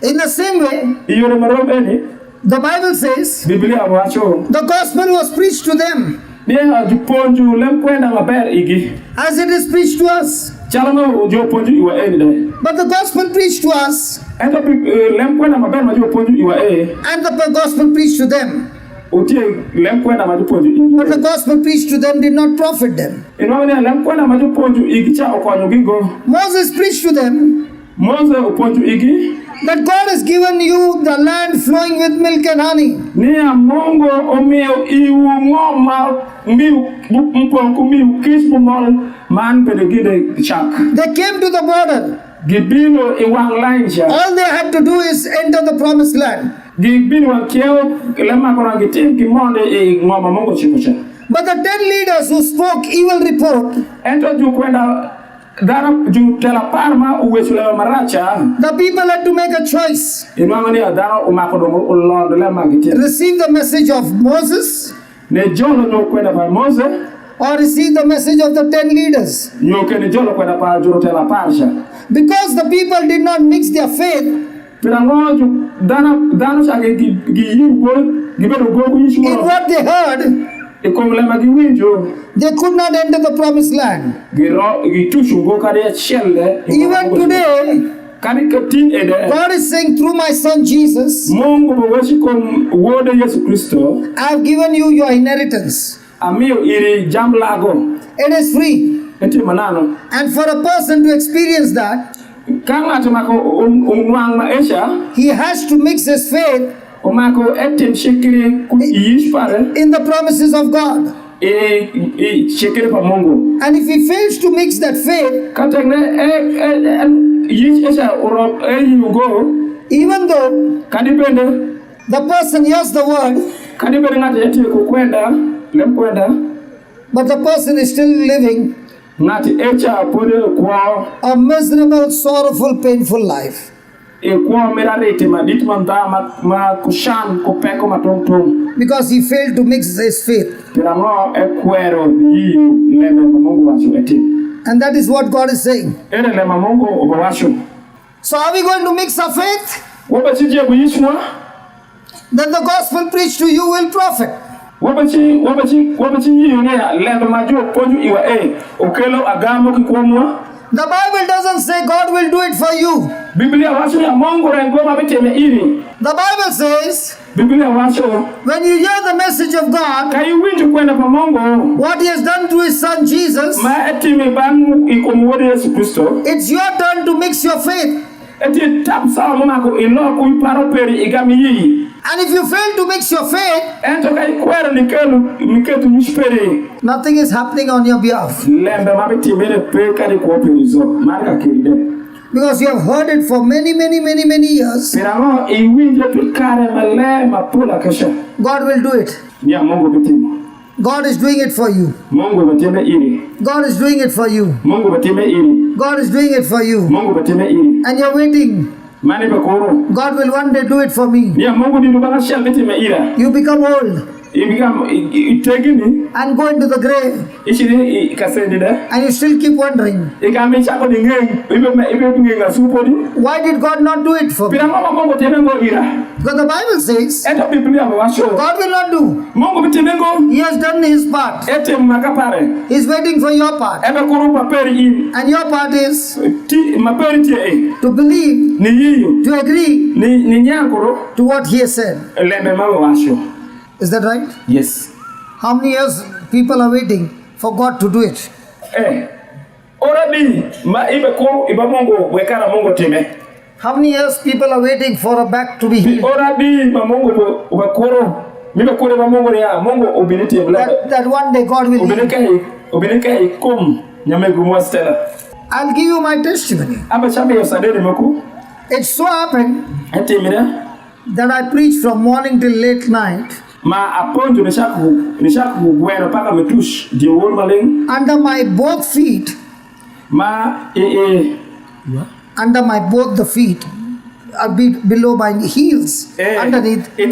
A: In the same way,
C: Iyore marobeni
A: the Bible says
C: Biblia wacho
A: the gospel was preached to them
C: dia juponju lemkwenda maber igi
A: as it is preached to us.
C: chalano juponju iwa ende
A: But the gospel preached to us
C: ento lemkwenda maber ma juponju iwa
A: and the gospel preached to them.
C: utie lemkwenda ma juponju
A: But the gospel preached to them did not profit them.
C: inwani lemkwenda ma juponju igi cha okonyo gigo
A: Moses preached to them
C: Moses uponju igi
A: that God has given you the land flowing with milk and honey.
C: ni amongo omio iwu ngoma miu mponku miu kismu mol man pedegide chak
A: They came to the border.
C: gibino iwang lanja
A: All they had to do is enter the promised land.
C: gibino wakieo lema kona gitim kimonde ngoma mongo chikucha
A: But the 10 leaders who spoke evil report,
C: ento jukwenda dara ju tela parma uwesule maracha
A: the people had to make a choice.
C: inwangani dara umakodo ulond lema gitim
A: Receive the message of Moses
C: ne jolo no kwenda pa Moses
A: or receive the message of the 10 leaders.
C: nyoke ne jolo kwenda pa juro tela parsha
A: Because the people did not mix their faith,
C: Pirangoju dana shage giyigo gibedo gogu
A: in
C: yishmo
A: what they heard,
C: ikomlema giwinjo
A: they could not enter the promised land.
C: giro gitushu go kare shelle
A: Even today,
C: kani katin ede
A: God is saying through my son Jesus,
C: Mungu mweshi kom wode Yesu Kristo
A: I have given you your inheritance.
C: amio iri jamlago
A: It is free.
C: eti manano
A: And for a person to experience that,
C: kanga tumako unwang maisha
A: he has to mix his faith
C: umako etim shikiri ku yishpare
A: in the promises of God.
C: shikiri pa Mungu
A: And if he fails to mix that faith,
C: kategne yish esha uro yugo
A: even though
C: kadipende
A: the person hears the word,
C: kadipende ngati eti kukwenda lemkwenda
A: but the person is still living
C: ngati echa pode kwa
A: a miserable, sorrowful, painful life.
C: kwa merarete madit manda ma kushan kopeko matongtong
A: Because he failed to mix his faith.
C: piramo ekwero yi leme Mungu wacho eti
A: And that is what God is saying.
C: ene lema Mungu obawasho
A: So are we going to mix our faith?
C: wabachije buyishwa
A: Then the gospel preached to you will profit.
C: wabachi yi ne lema majo ponju iwa okelo agamo kikwamwa.
A: The Bible doesn't say God will do it for you.
C: Biblia wacho ya Mungu rengoma beteme iri.
A: The Bible says
C: Biblia wacho
A: when you hear the message of God,
C: kaiwinju kwenda pa Mungu
A: what he has done through his son Jesus,
C: ma etime banu ikomuwode Yesu Kristo
A: it's your turn to mix your faith.
C: eti tapsa mako ilo ku paro peri igami yi.
A: And if you fail to mix your faith,
C: Ento kai kwero niketu nyishpere
A: nothing is happening on your behalf.
C: lembe mabetime pe kari ko perizo marka kiride.
A: Because you have heard it for many years.
C: Piramo iwinje pikare male mapula kesha.
A: God will do it.
C: Ya Mungu betime.
A: God is doing it for you.
C: Mungu betime iri.
A: God is doing it for you.
C: Mungu betime iri.
A: God is doing it for you.
C: Mungu betime iri.
A: And you're waiting.
C: Mani bakoro.
A: God will one day do it for me.
C: Ya Mungu ni ndubanga shall betime ira.
A: You become old
C: itegini
A: and go into the grave.
C: Ishiri kasendida.
A: And you still keep wondering,
C: Ikami chako dingeng. Ibe ngenga supodi.
A: why did God not do it for me?
C: Piramo Mungu temengo ira.
A: Because the Bible says
C: Ento Biblia washo.
A: God will not do.
C: Mungu bitemengo.
A: He has done his part.
C: Ete makapare.
A: He's waiting for your part.
C: Ebe kuru paperi in.
A: And your part is
C: Ti maperi tie
A: to believe,
C: ni yiyo
A: to agree
C: ni nyakuro
A: to what he has said.
C: lembe mawe washo.
A: Is that right?
C: Yes.
A: How many years people are waiting for God to do it?
C: Already, Mungu wekana Mungu time.
A: How many years people are waiting for a back to be healed?
C: Already, Mungu wakoro.
A: That one day God will heal. I'll give you my testimony. It so happened that I preached from morning till late night. Under my both feet. Under my both the feet. Below my heels, underneath, there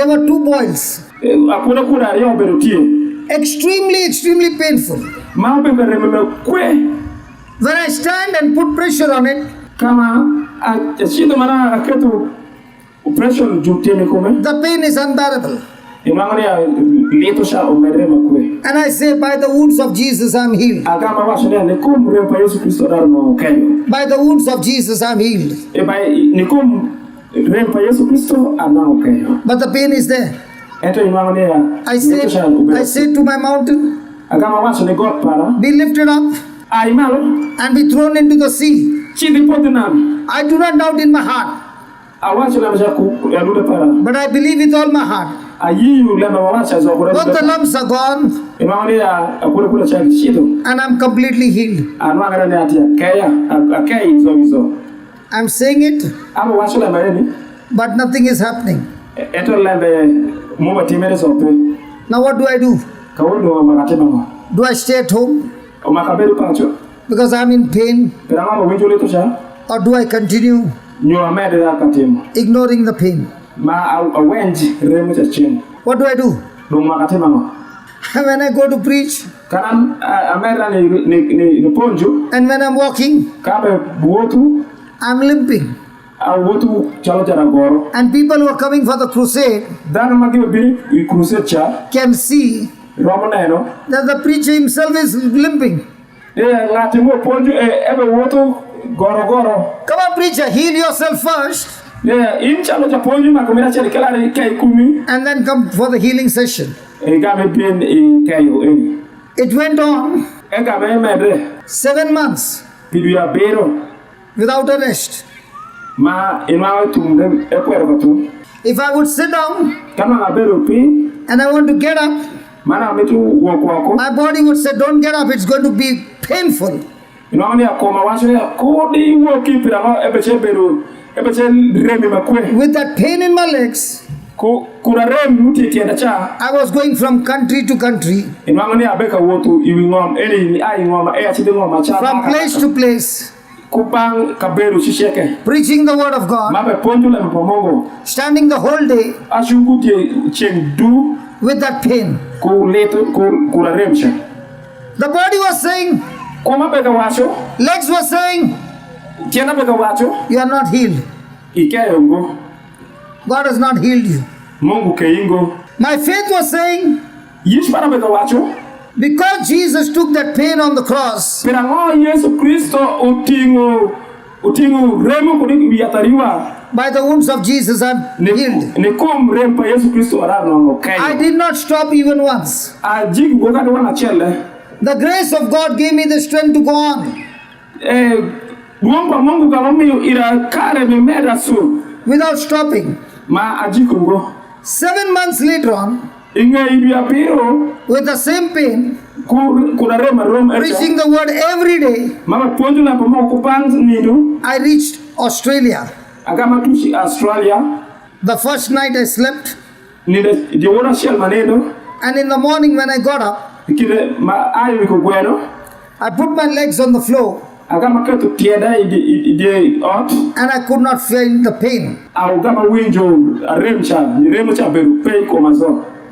A: were two boils. Extremely painful. When I stand and put pressure on it, the pain is unbearable. And I say, by the wounds of Jesus, I'm healed. By the wounds of Jesus, I'm healed. But the pain is there. I say to my mountain, be lifted up and be thrown into the sea. I do not doubt in my heart, but I believe with all my heart. Both the lumps are gone, and I'm completely healed. I'm saying it, but nothing is happening. Now what do I do? Do I stay at home because I'm in pain, or do I continue ignoring the pain? What do I do? When I go to preach, and when I'm walking, I'm limping. And people who are coming for the crusade can see that the preacher himself is limping. Come on, preacher, heal yourself first, and then come for the healing session. It went on 7 months without a rest. If I would sit down and I want to get up, my body would say, don't get up, it's going to be painful. With that pain in my legs, I was going from country to country, from place to place, preaching the word of God, standing the whole day with that pain. The body was saying, legs were saying, you are not healed. God has not healed you. My faith was saying, because Jesus took that pain on the cross, by the wounds of Jesus I'm healed. I did not stop even once. The grace of God gave me the strength to go on. Without stopping. 7 months later on, with the same pain, preaching the word every day, I reached Australia. The first night I slept, and in the morning when I got up, I put my legs on the floor, and I could not feel the pain.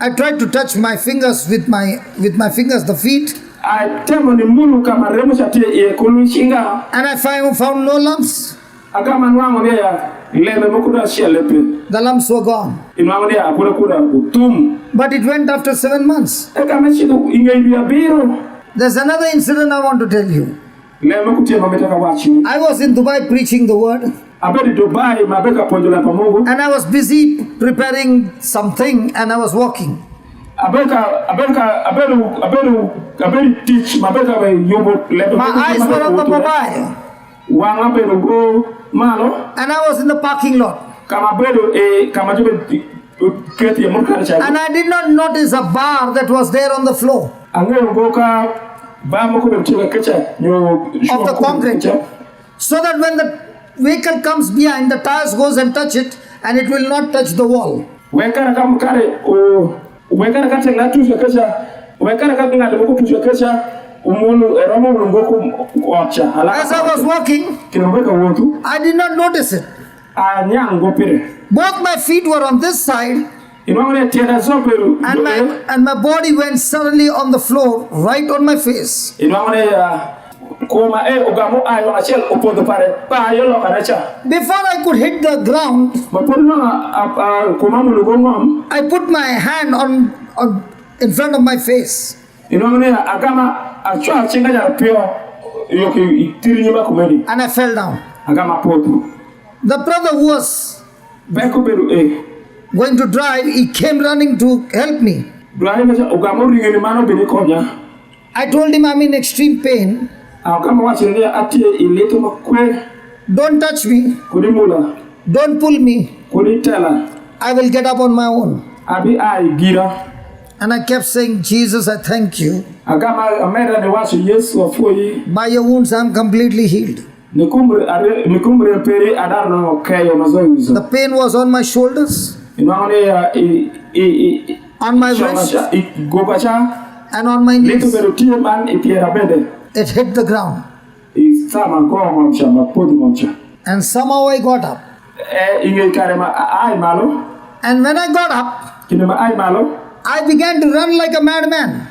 A: I tried to touch my fingers with my fingers, the feet, and I found no lumps. The lumps were gone. But it went after 7 months. There's another incident I want to tell you. I was in Dubai preaching the word. And I was busy preparing something and I was walking. My eyes were on the mobile. And I was in the parking lot. And I did not notice a bar that was there on the floor of the concrete. So that when the vehicle comes behind, the tires goes and touch it and it will not touch the wall. As I was walking, I did not notice it. Both my feet were on this side and my body went suddenly on the floor, right on my face. Before I could hit the ground, I put my hand on in front of my face. And I fell down. The brother who was going to drive, he came running to help me. I told him I'm in extreme pain. Don't touch me. Don't pull me. I will get up on my own. And I kept saying, Jesus, I thank you. By your wounds, I'm completely healed. The pain was on my shoulders, on my wrist, and on my knees. It hit the ground. And somehow I got up. And when I got up, I began to run like a madman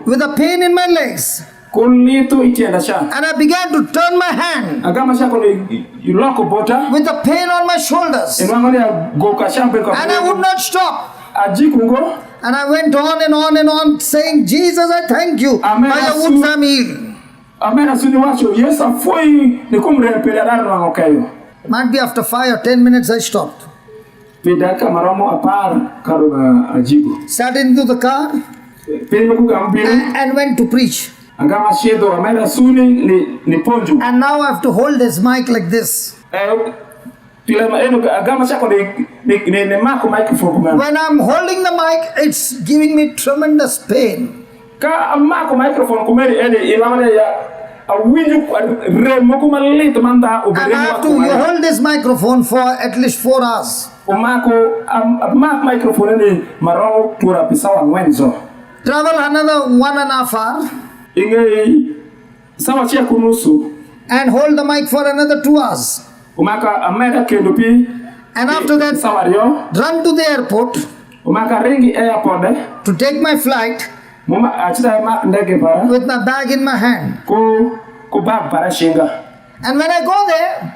A: with a pain in my legs. And I began to turn my hand with the pain on my shoulders. And I would not stop. And I went on and on and on saying, Jesus, I thank you. By your wounds I'm healed. Might be after 5 or 10 minutes I stopped. Sat into the car and went to preach. And now I have to hold this mic like this. When I'm holding the mic, it's giving me tremendous pain. And I have to hold this microphone for at least 4 hours. Travel another 1.5 hours. And hold the mic for another 2 hours. And after that, run to the airport to take my flight with my bag in my hand. And when I go there,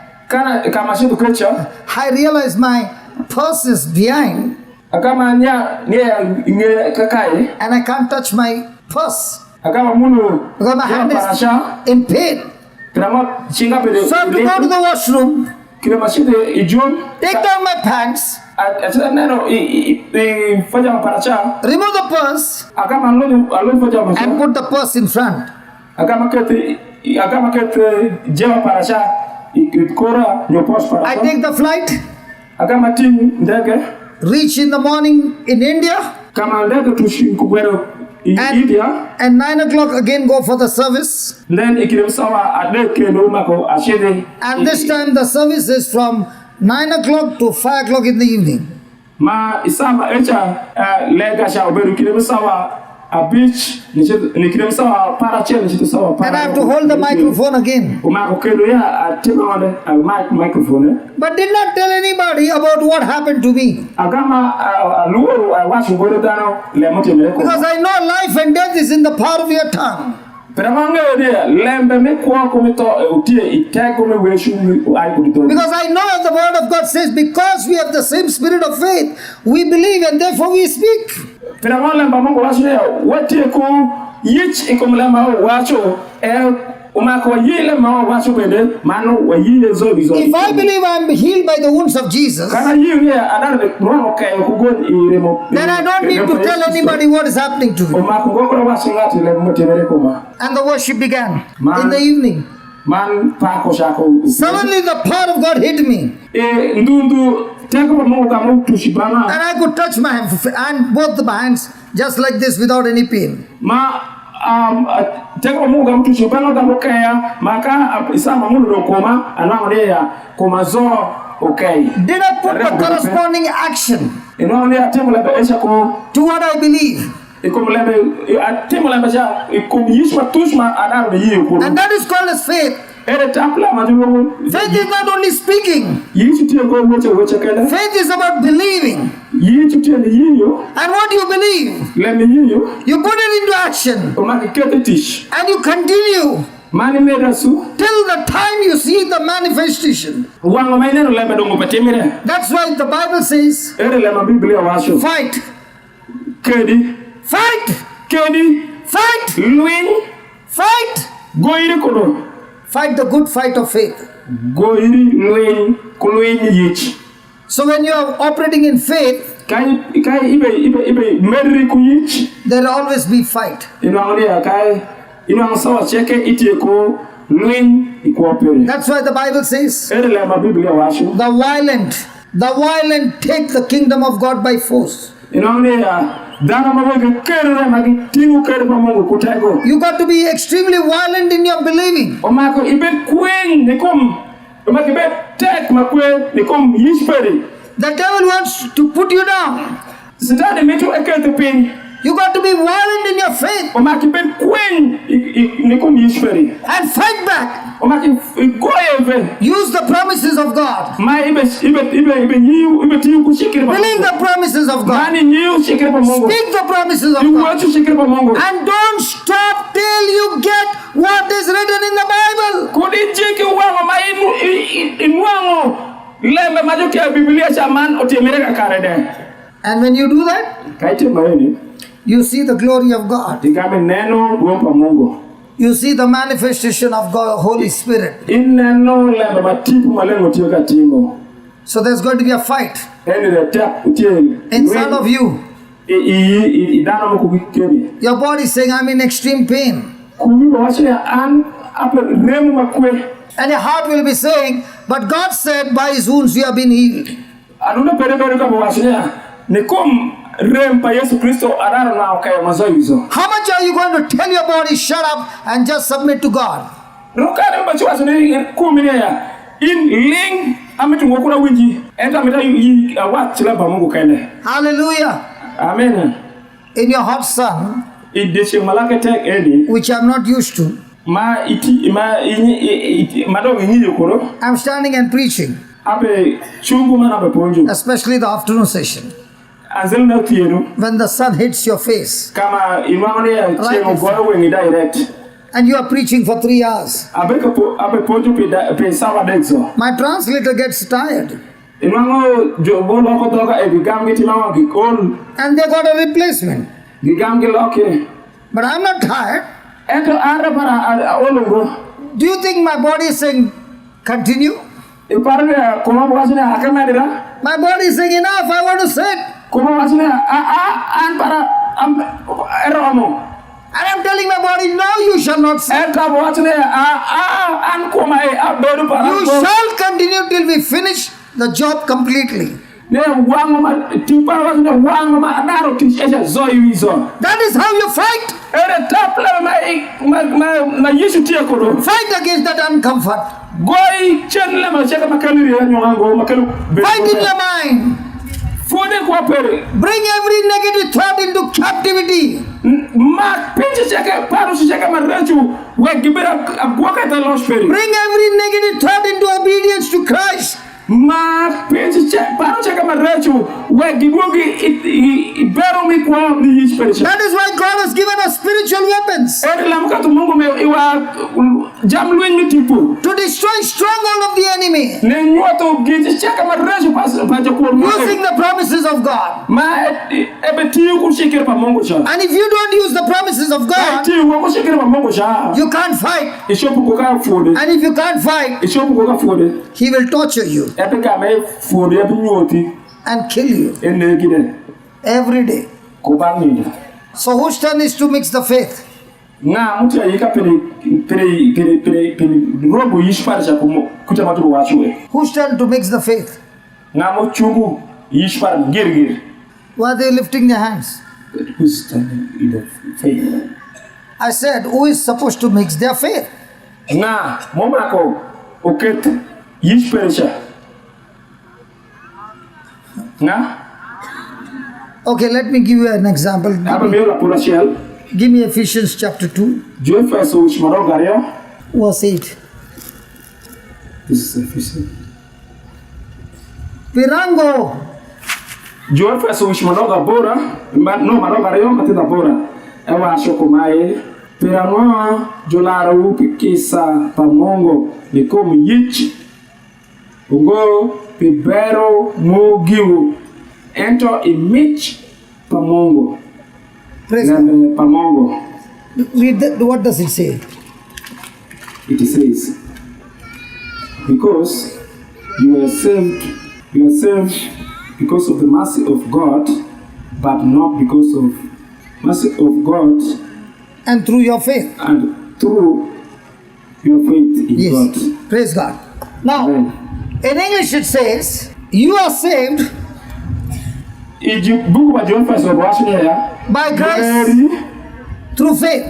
A: I realize my purse is behind and I can't touch my purse because my hand is in pain. So I have to go to the washroom, take down my pants, remove the purse and put the purse in front. I take the flight, reach in the morning in India, and 9 o'clock again go for the service. And this time the service is from 9 o'clock to 5 o'clock in the evening. And I have to hold the microphone again. But did not tell anybody about what happened to me. Because I know life and death is in the power of your tongue. Because I know the word of God says, because we have the same spirit of faith, we believe and therefore we speak.
C: yich ikomlema wacho umako yile ma wacho bende mano wayile zobizo.
A: If I believe I am healed by the wounds of Jesus, then I don't need to tell anybody what is happening to me. And the worship began in the evening. Suddenly the power of God hit me. And I could touch my hand, both the hands, just like this without any pain.
C: Tego Mungu mtu bano tamokea maka isama mundu dokoma anaonea komazo okay.
A: Did I put the corresponding action
C: inaonea temo la besha ko
A: to what I believe?
C: Temo la besha ikumyishwa tushma adaro yiyo.
A: And that is called as faith. Faith is not only speaking. Faith is about believing. And what you believe, you put it into action. And you continue till the time you see the manifestation. That's why the Bible says, fight. Fight. Fight. Fight the good fight of faith. So when you are operating in faith, there will always be fight. That's why the Bible says, the violent take the kingdom of God by force. You got to be extremely violent in your believing. The devil wants to put you down. You got to be violent in your faith and fight back. Use the promises of God. Believe the promises of God. Speak the promises of God. And don't stop till you get what is written in the Bible. And when you do that, you see the glory of God. You see the manifestation of God, Holy Spirit. So there's going to be a fight inside of you. Your body is saying, I'm in extreme pain. And your heart will be saying, but God said, by His wounds you have been healed. How much are you going to tell your body, shut up and just submit to God? Hallelujah.
C: Amen.
A: In your hot sun, which I'm not used to, I'm standing and preaching, especially the afternoon session. When the sun hits your face, right, and you are preaching for 3 hours, my translator gets tired. And they got a replacement. But I'm not tired. Do you think my body is saying, continue? My body is saying, enough, I want to sit. And I'm telling my body, no, you shall not sit. You shall continue till we finish the job completely. That is how you fight. Fight against that uncomfort. Fight in your mind. Bring every negative thought into captivity. Bring every negative thought into obedience to Christ. That is why God has given us spiritual weapons to destroy stronghold of the enemy using the promises of God. And if you don't use the promises of God, you can't fight. And if you can't fight, He will torture you and kill you every day. So whose turn is to mix the faith? Whose turn to mix the faith? Why are they lifting their hands?
C: Who's standing in the faith?
A: I said, who is supposed to mix their faith? Okay, let me give you an example. Give me Ephesians chapter 2, verse 8.
C: This is Ephesians.
A: Pirango.
C: Piranoa jolara upikisa pamongo nikomu yichi ugo pibero mugiu ento imich pamongo.
A: Praise God.
C: Pamongo.
A: Read that. What does it say?
C: It says, because you are saved because of the mercy of God, but not because of mercy of God.
A: And through your faith.
C: And through your faith in God.
A: Praise God. Now, in English it says, you are saved by grace through faith.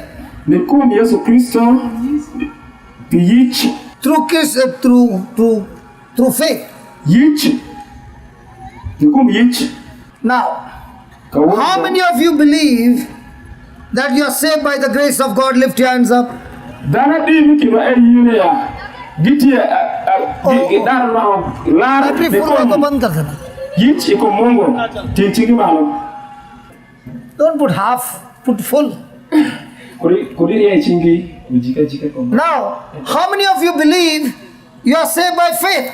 A: Through faith. Now, how many of you believe that you are saved by the grace of God? Lift your hands up. Don't put half, put full. Now, how many of you believe you are saved by faith?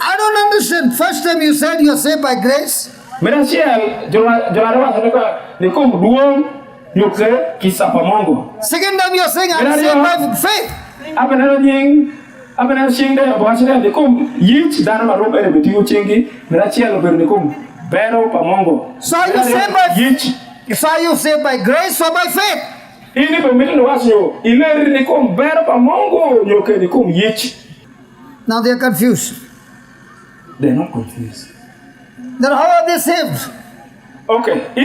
A: I don't understand. First time you said you are saved by grace. Second time you are saying I am saved by faith. So are you saved by grace or by faith? Now they are confused.
C: They're not confused.
A: Then how are they saved?
C: Okay.
A: Are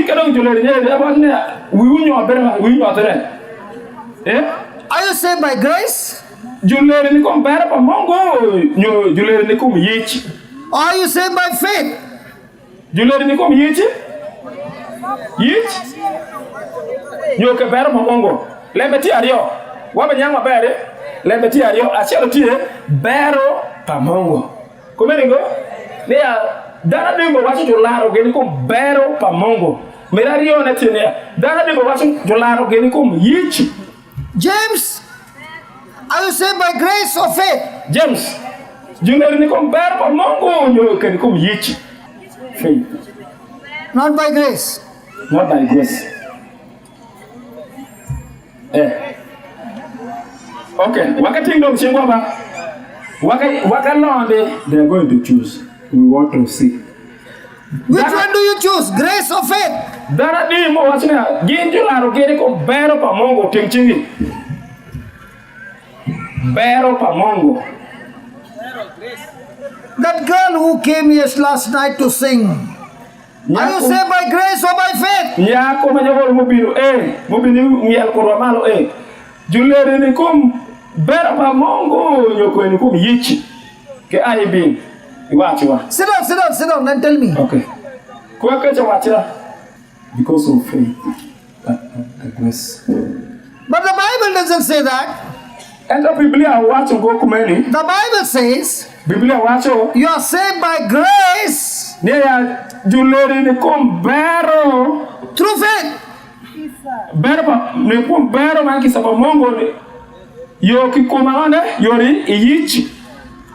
A: you saved by grace? Or are you saved by faith?
C: Dana dimbo wacho jolaro geni kom bero pamongo. Merario na tine. Dana dimbo wacho jolaro geni kom yichi.
A: James, are you saved by grace or faith?
C: James, jungeri ni kom bero pamongo nyo geni kom yichi. Faith.
A: Not by grace.
C: Not by grace. Okay, wakati ndo mshengwa ba. Wakalonde, they are going to choose. We want to see.
A: Which one do you choose? Grace or faith?
C: Daradi mo wasina ginjularo gene ko bero pamongo tingchingi. Bero pamongo.
A: That girl who came here last night to sing. Are you saved by grace or by faith?
C: Nyako manyagol mubinu miel korwamalo Julere ni kum bero pamongo nyoko ni kum yichi. Ke aibin.
A: Sit down and tell me.
C: Okay. Because of faith.
A: But the Bible doesn't say that.
C: Ento Biblia wacho go kumeni.
A: The Bible says
C: Biblia wacho
A: you are saved by grace
C: ne ya juleri ni kom bero
A: through faith.
C: berba ne kom bero man ki saba mongo ne yo ki komande yori yichi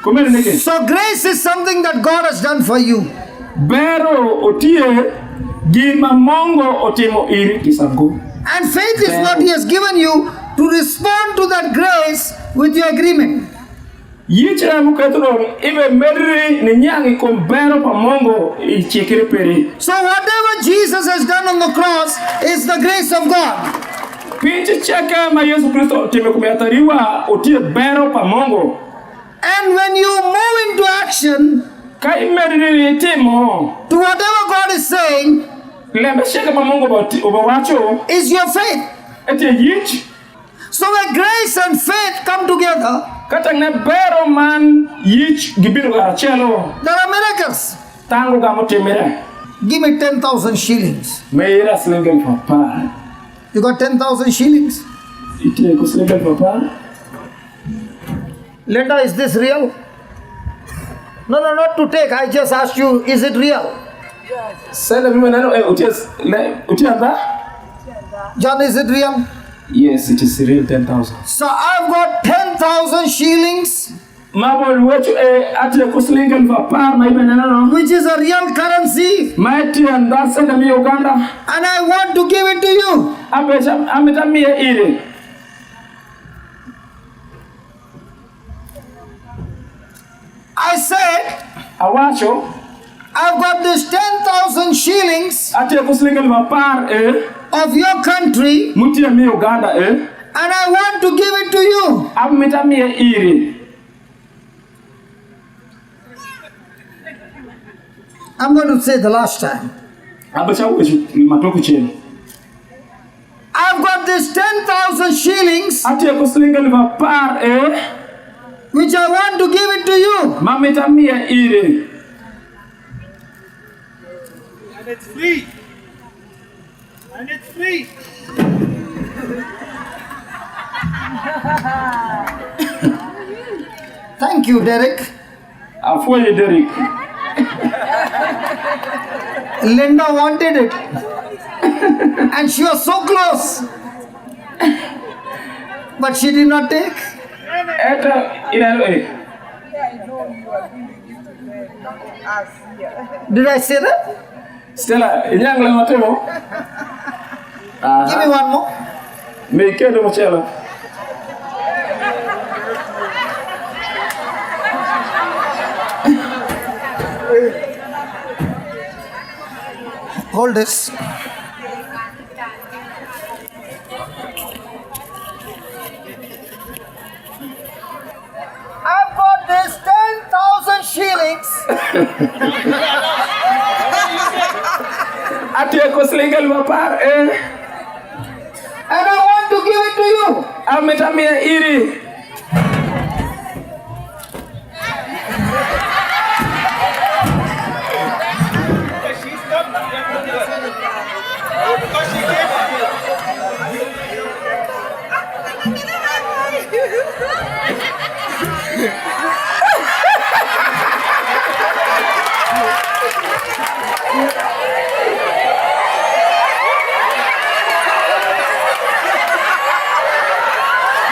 C: kumeni neke.
A: So grace is something that God has done for you.
C: Bero otie gima mongo otimo iri kisango.
A: And faith is what He has given you to respond to that grace with your agreement.
C: Yichira mukatro ibe medri ni nyangi kom bero pa mongo ichikiri peri.
A: So whatever Jesus has done on the cross is the grace of God.
C: Pinche cheke ma Yesu Kristo time kumiatariwa otie bero pa mongo.
A: And when you move into action
C: Kai medri timo
A: to whatever God is saying,
C: lembe sheke pa mongo obawacho
A: is your faith.
C: ete yich.
A: So when grace and faith come together,
C: Kata ne bero man yich gibiru garachelo
A: there are miracles.
C: tangu gamutemere.
A: Give me 10,000 shillings.
C: Meira slingel papa.
A: You got 10,000 shillings.
C: Ite ko slingel papa.
A: Linda, is this real? No, not to take. I just asked you, is it real?
C: Sele mimi nano utianda?
A: John, is it real?
C: Yes, it is real 10,000.
A: So I've got 10,000 shillings,
C: Mabo wetu ati ko slingel papa na ibe nano.
A: which is a real currency,
C: Maiti anda senda mi Uganda.
A: and I want to give it to you.
C: Abeja ametamia ile.
A: I said,
C: Awacho
A: I've got this 10,000 shillings
C: ati ko slingel papa
A: of your country,
C: mutia mi Uganda
A: and I want to give it to you.
C: ametamia ile.
A: I'm going to say the last time.
C: Abeja wetu matoku cheni.
A: I've got this 10,000 shillings,
C: Ati ko slingel papa
A: which I want to give it to you.
C: mametamia ile.
D: And it's free. And it's free.
A: Thank you, Derek.
C: Afoye Derek.
A: Linda wanted it. And she was so close. But she did not take.
C: Eta inalo
B: I know you are giving it to them, not to us here.
A: Did I say that?
C: Stella, inyang lang matemo.
A: Give me one more.
C: Me kedo machelo.
A: Hold this. I've got this 10,000 shillings.
C: Ati ko slingel papa
A: And I want to give it to you.
C: ametamia iri.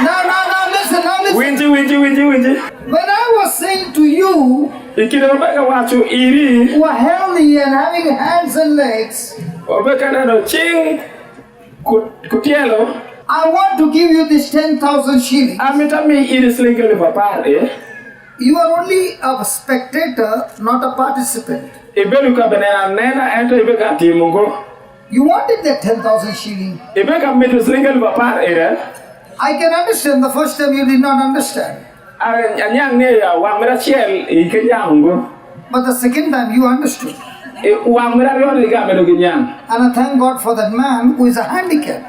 A: Now listen.
C: Winji.
A: When I was saying to you
C: Ikile mabaka wacho iri.
A: who are healthy and having hands and legs,
C: Obeka nano ching kutielo.
A: I want to give you this 10,000 shillings.
C: Ametamia iri slingel papa
A: You are only a spectator, not a participant.
C: Ibelu ka benena nena ento ibeka timungo.
A: You wanted that 10,000 shilling.
C: Ibeka metu slingel papa
A: I can understand the first time you did not understand.
C: Anyang ne ya wamera chiel ikenyango.
A: But the second time you understood.
C: Wamera yon liga medo kenyang.
A: And I thank God for that man who is a handicap.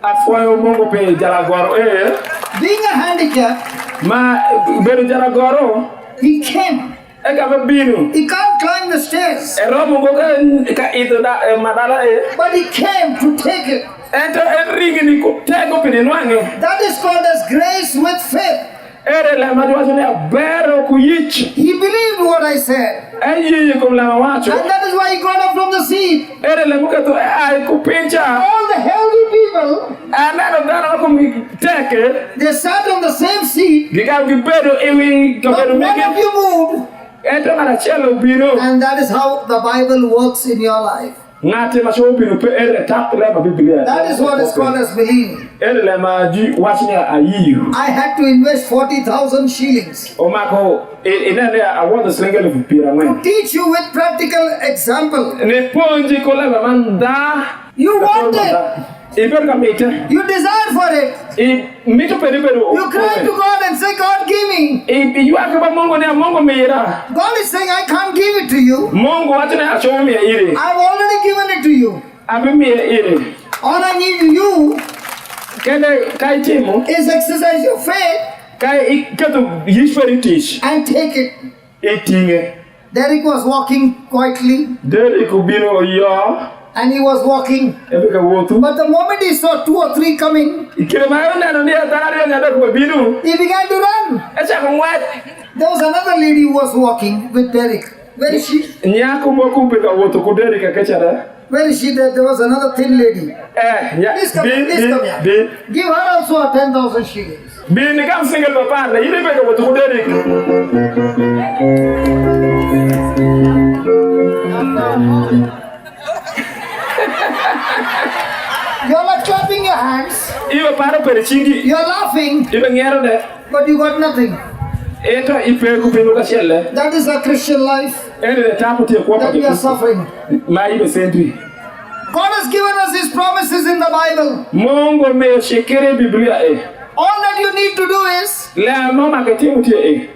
C: Afoyo mungu pe jalagoro
A: Being a handicap,
C: ma beru jalagoro
A: he came He can't climb the stairs. But he came to take it. That is called as grace with faith. He believed what I said. And that is why he got up from the seat. All the healthy people, they sat on the same seat. But one of you moved. And that is how the Bible works in your life. That is what is called as believing. I had to invest 40,000 shillings to teach you with practical example. You want it. You desire for it. You cry to God and say, God, give me. God is saying, I can't give it to you. I've already given it to you. All I need you is exercise your faith and take it. Derek was walking quietly. And he was walking. But the moment he saw 2 or 3 coming, he began to run. There was another lady who was walking with Derek. Where is she? Where is she? There was another thin lady. Please come here. Give her also a 10,000 shillings. You're not clapping your hands. You're laughing. But you got nothing. That is a Christian life that we are suffering. God has given us His promises in the Bible. All that you need to do is,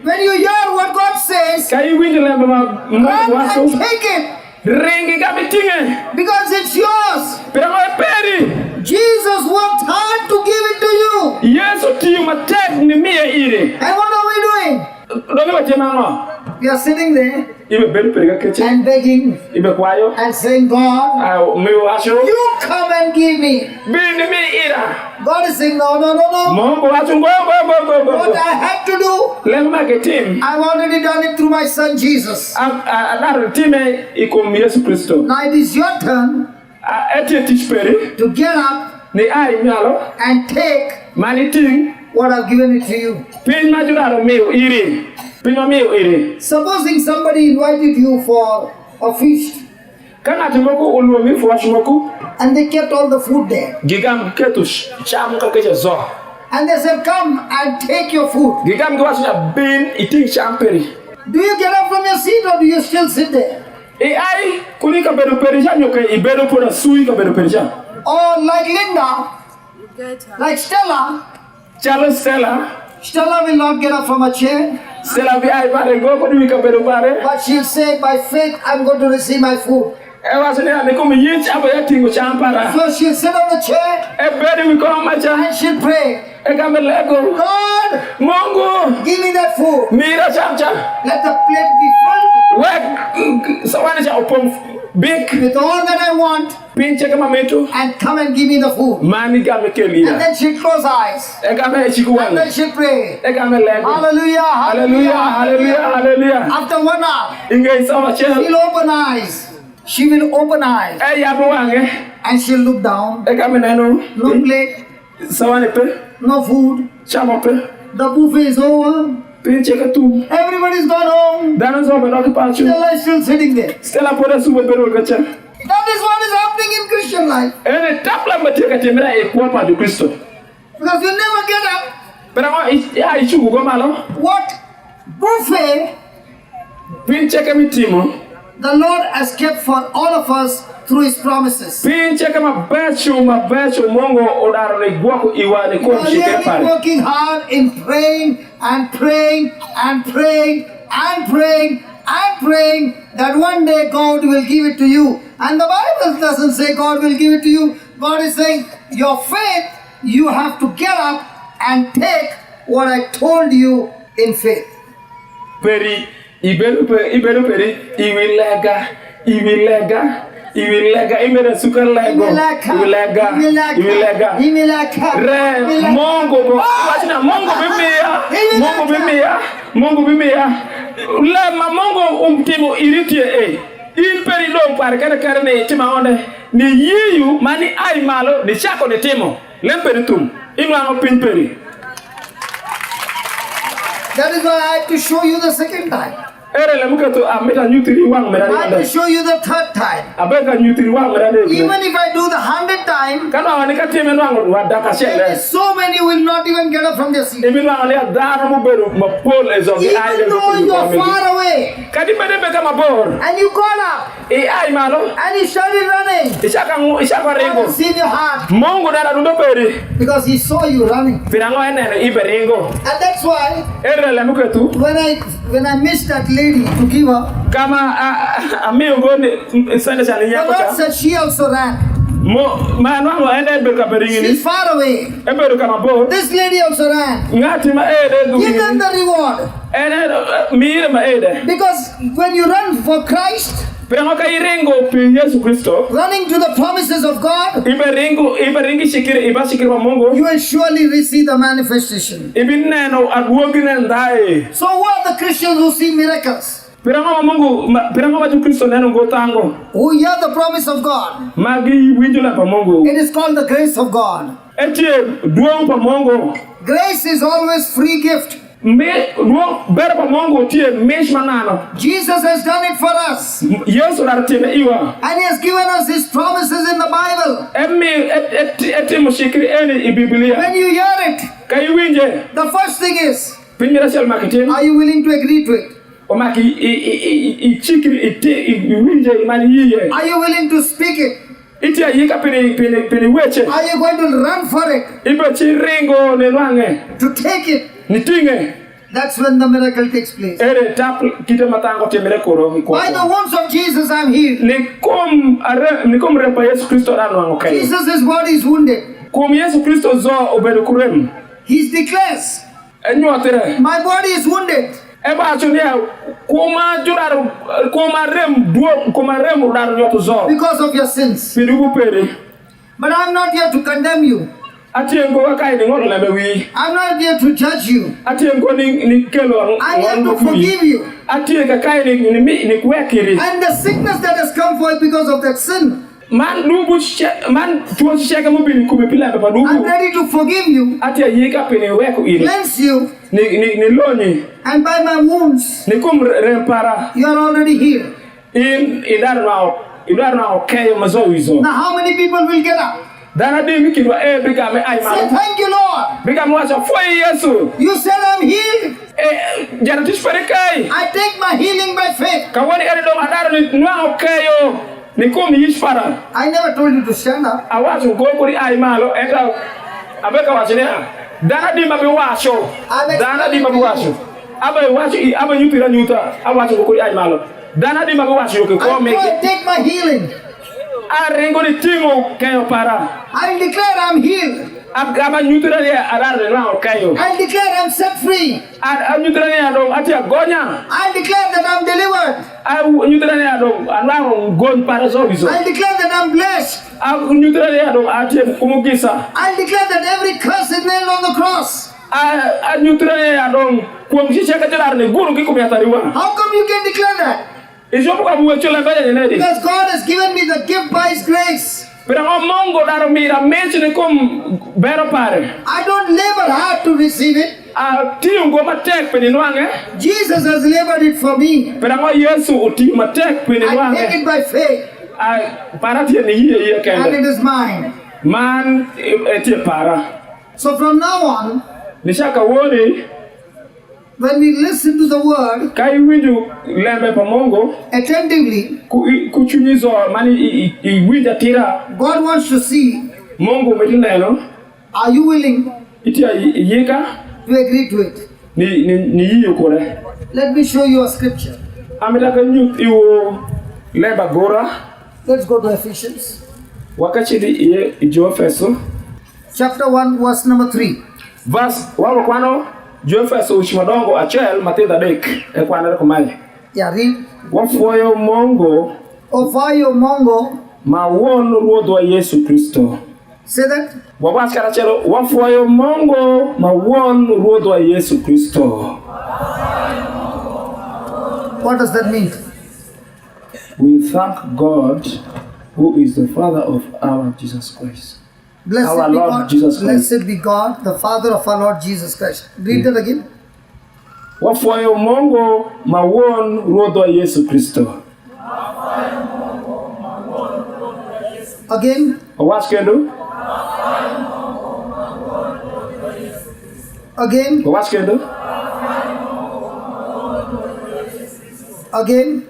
A: when you hear what God says, run and take it. Because it's yours. Jesus worked hard to give it to you. And what are we doing? We are sitting there and begging and saying, God, you come and give me. God is saying, no. What I had to do, I've already done it through my son Jesus. Now it is your turn to get up and take what I've given it to you. Supposing somebody invited you for a feast and they kept all the food there. And they said, come and take your food. Do you get up from your seat or do you still sit there? Or like Linda, like Stella will not get up from a chair. But she'll say, by faith, I'm going to receive my food. So she'll sit on the chair and she'll pray. God, give me that food. Let the plate be full with all that I want, and come and give me the food. And then she'll close eyes and then she'll pray. Hallelujah, hallelujah, hallelujah. After 1 hour, she'll open eyes. She will open eyes and she'll look down. No plate, no food. The buffet is over. Everybody's gone home. Stella is still sitting there. That is what is happening in Christian life. Because you never get up. What buffet the Lord has kept for all of us through His promises. We are really working hard in praying and praying and praying and praying and praying that one day God will give it to you. And the Bible doesn't say God will give it to you. God is saying your faith, you have to get up and take what I told you in faith.
C: Iberu peri iwilega imere suka lego iwilega re mongo bo wachina mongo bimia le ma mongo umtimo iritie in peri do par kare ne tima onde ni yiyu mani ai malo ni chako ne timo lemperi tum inwango pin peri.
A: That is why I had to show you the second time. I
C: had
A: to show you the third time. Even if I do the 100th time, so many will not even get up from their seat. Even though you are far away, and you got up, and you started running, God has seen your heart, because He saw you running. And that's why, when I missed that lady to give her, the Lord said she also ran. She's far away. This lady also ran. Give them the reward. Because when you run for Christ, running to the promises of God, you will surely receive the manifestation. So who are the Christians who see miracles? Who hear the promise of God? It is called the grace of God. Grace is always free gift. Jesus has done it for us. And He has given us His promises in the Bible. When you hear it, the first thing is, are you willing to agree to it? Are you willing to speak it? Are you going to run for it? To take it? That's when the miracle takes place. By the wounds of Jesus I am healed. Jesus' body is wounded. He declares, my body is wounded. Because of your sins. But I am not here to condemn you. I'm not here to judge you. I'm here to forgive you. And the sickness that has come forth because of that sin, I'm ready to forgive you, cleanse you, and by my wounds, you are already healed. Now how many people will get up? Say thank you, Lord. You said I'm healed. I take my healing by faith. I never told you to stand up. I take my healing. I declare I'm healed. I declare I'm set free. I declare that I'm delivered. I declare that I'm blessed. I declare that every curse is nailed on the cross. How come you can declare that? Because God has given me the gift by His grace. I don't labor hard to receive it. Jesus has labored it for me. I take it by faith. And it is mine. So from now on, when we listen to the word attentively, God wants to see, are you willing to agree to it? Let me show you a scripture. Let's go to Ephesians. Chapter 1, verse number 3. Yeah, read.
C: Wafuayo mongo
A: Ofayo mongo.
C: ma wuon ruodhwa Yesu Kristo.
A: Say that.
C: Wawach karachielo, wafuayo mongo ma wuon ruodhwa Yesu Kristo.
A: What does that mean?
C: We thank God, who is the Father of our Jesus Christ.
A: Blessed
C: Our
A: be
C: Lord
A: God.
C: Jesus Christ.
A: Blessed be God, the Father of our Lord Jesus Christ. Read that again.
C: Wafuayo mongo ma wuon ruodhwa Yesu Kristo.
A: Again.
C: Wawach kendo.
A: Again.
C: Wawach kendo.
A: Again.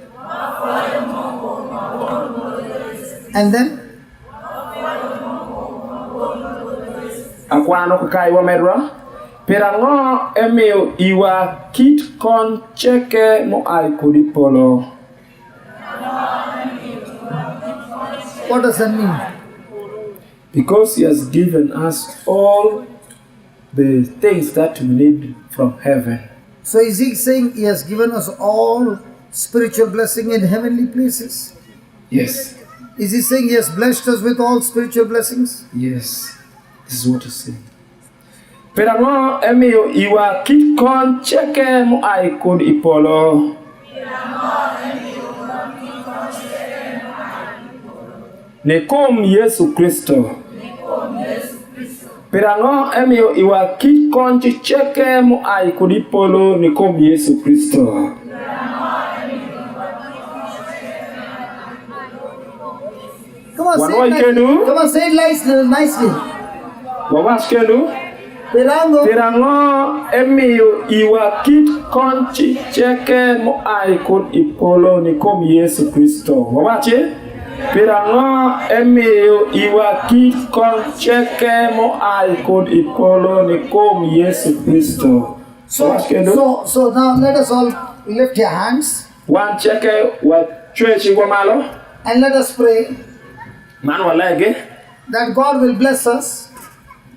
A: And then.
C: Akwano kaka iwa medwa. Pirang'o emiyo iwa kit kon cheke moai kodi polo.
A: What does that mean?
C: Because he has given us all the things that we need from heaven.
A: So is he saying he has given us all spiritual blessing in heavenly places?
C: Yes.
A: Is he saying he has blessed us with all spiritual blessings?
C: Yes. This is what he's saying. Pirang'o emiyo iwa kit kon cheke moai kodi polo. Ne kom Yesu Kristo. Pirang'o emiyo iwa kit kon cheke moai kodi polo ne kom Yesu Kristo.
A: Come on,
C: What
A: say
C: do I
A: it
C: can do?
A: nicely. Come on, say it nicely.
C: Wawach kendo.
A: Pirango.
C: Pirang'o emiyo iwa kit kon cheke moai kodi polo ne kom Yesu Kristo. Wawache. Pirang'o emiyo iwa kit kon cheke moai kodi polo ne kom Yesu Kristo.
A: So now let us all lift your hands
C: Wan cheke wa chwe chingwa malo.
A: and let us pray
C: Man walege.
A: that God will bless us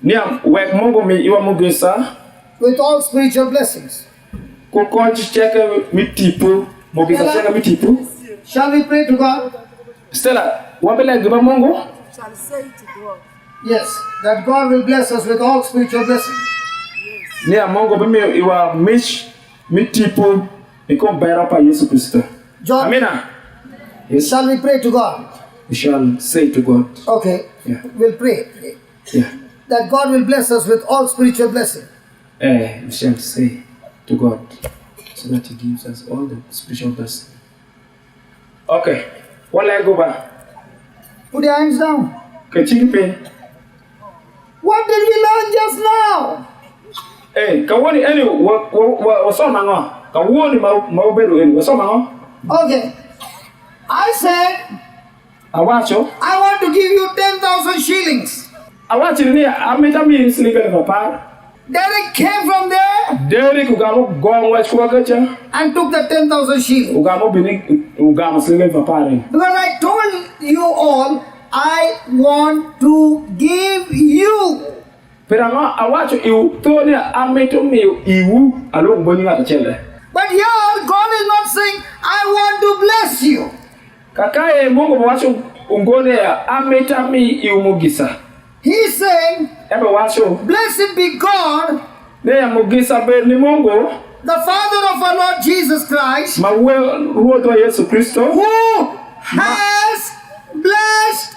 C: Niam wek Mungu mi iwa mugisa.
A: with all spiritual blessings.
C: Ku kon cheke mitipu. Mugisa cheke mitipu.
A: Shall we pray to God?
C: Stella, wabelege ba Mungu?
B: Shall say to God.
A: Yes, that God will bless us with all spiritual blessings.
C: Niam Mungu bimi iwa mitipu. Iko bera pa Yesu Kristo.
A: John,
C: Amina. Yes.
A: shall we pray to God?
C: We shall say to God.
A: Okay,
C: Yeah.
A: we'll pray
C: Yeah.
A: that God will bless us with all spiritual blessings.
C: We shall say to God so that He gives us all the spiritual blessings. Okay. What I go back?
A: Put your hands down.
C: Okay, chicken pin.
A: What did we learn just now?
C: Hey, kawani any waso mango. Kawani mauberu any waso mango.
A: Okay, I said
C: Awacho.
A: I want to give you 10,000 shillings.
C: Awacho ni ameta mi sliga papa.
A: Derek came from there
C: Derek ugamo gong wa chwa kacha.
A: and took the 10,000 shillings.
C: Ugamo bini ugamo sliga papa ni.
A: Because I told you all, I want to give you.
C: Pero awacho iu to ni ameto mi iwu alo mboni ngata chele.
A: But here, God is not saying, I want to bless you.
C: Kakaye Mungu mwacho ungone ya ameta mi iumugisa.
A: He's saying,
C: Ebe wacho
A: blessed be God,
C: ne ya mugisa be ni Mungu
A: the Father of our Lord Jesus Christ,
C: mawe ruodhwa Yesu Kristo
A: who has blessed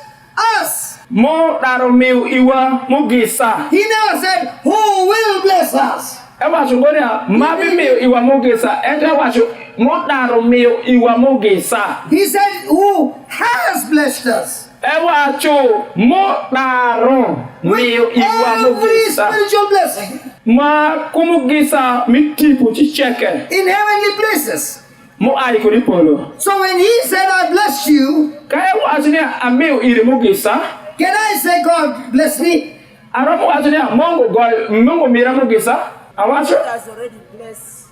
A: us.
C: mo daro miu iwa mugisa.
A: He never said, who will bless us.
C: Ebe wacho ngone ya mabi miu iwa mugisa. Ebe wacho mo daro miu iwa mugisa.
A: He said, who has blessed us.
C: Ewacho mo daro miu iwa
A: Every
C: mugisa.
A: spiritual blessing
C: Ma kumugisa mitipu chicheke.
A: in heavenly places.
C: Mo ai kuri polo.
A: So when he said, I bless you,
C: Kaya wacho ni amiu iri mugisa.
A: can I say, God bless me?
C: Aramu wacho ni Mungu mira mugisa. Awacho.
B: God has already blessed.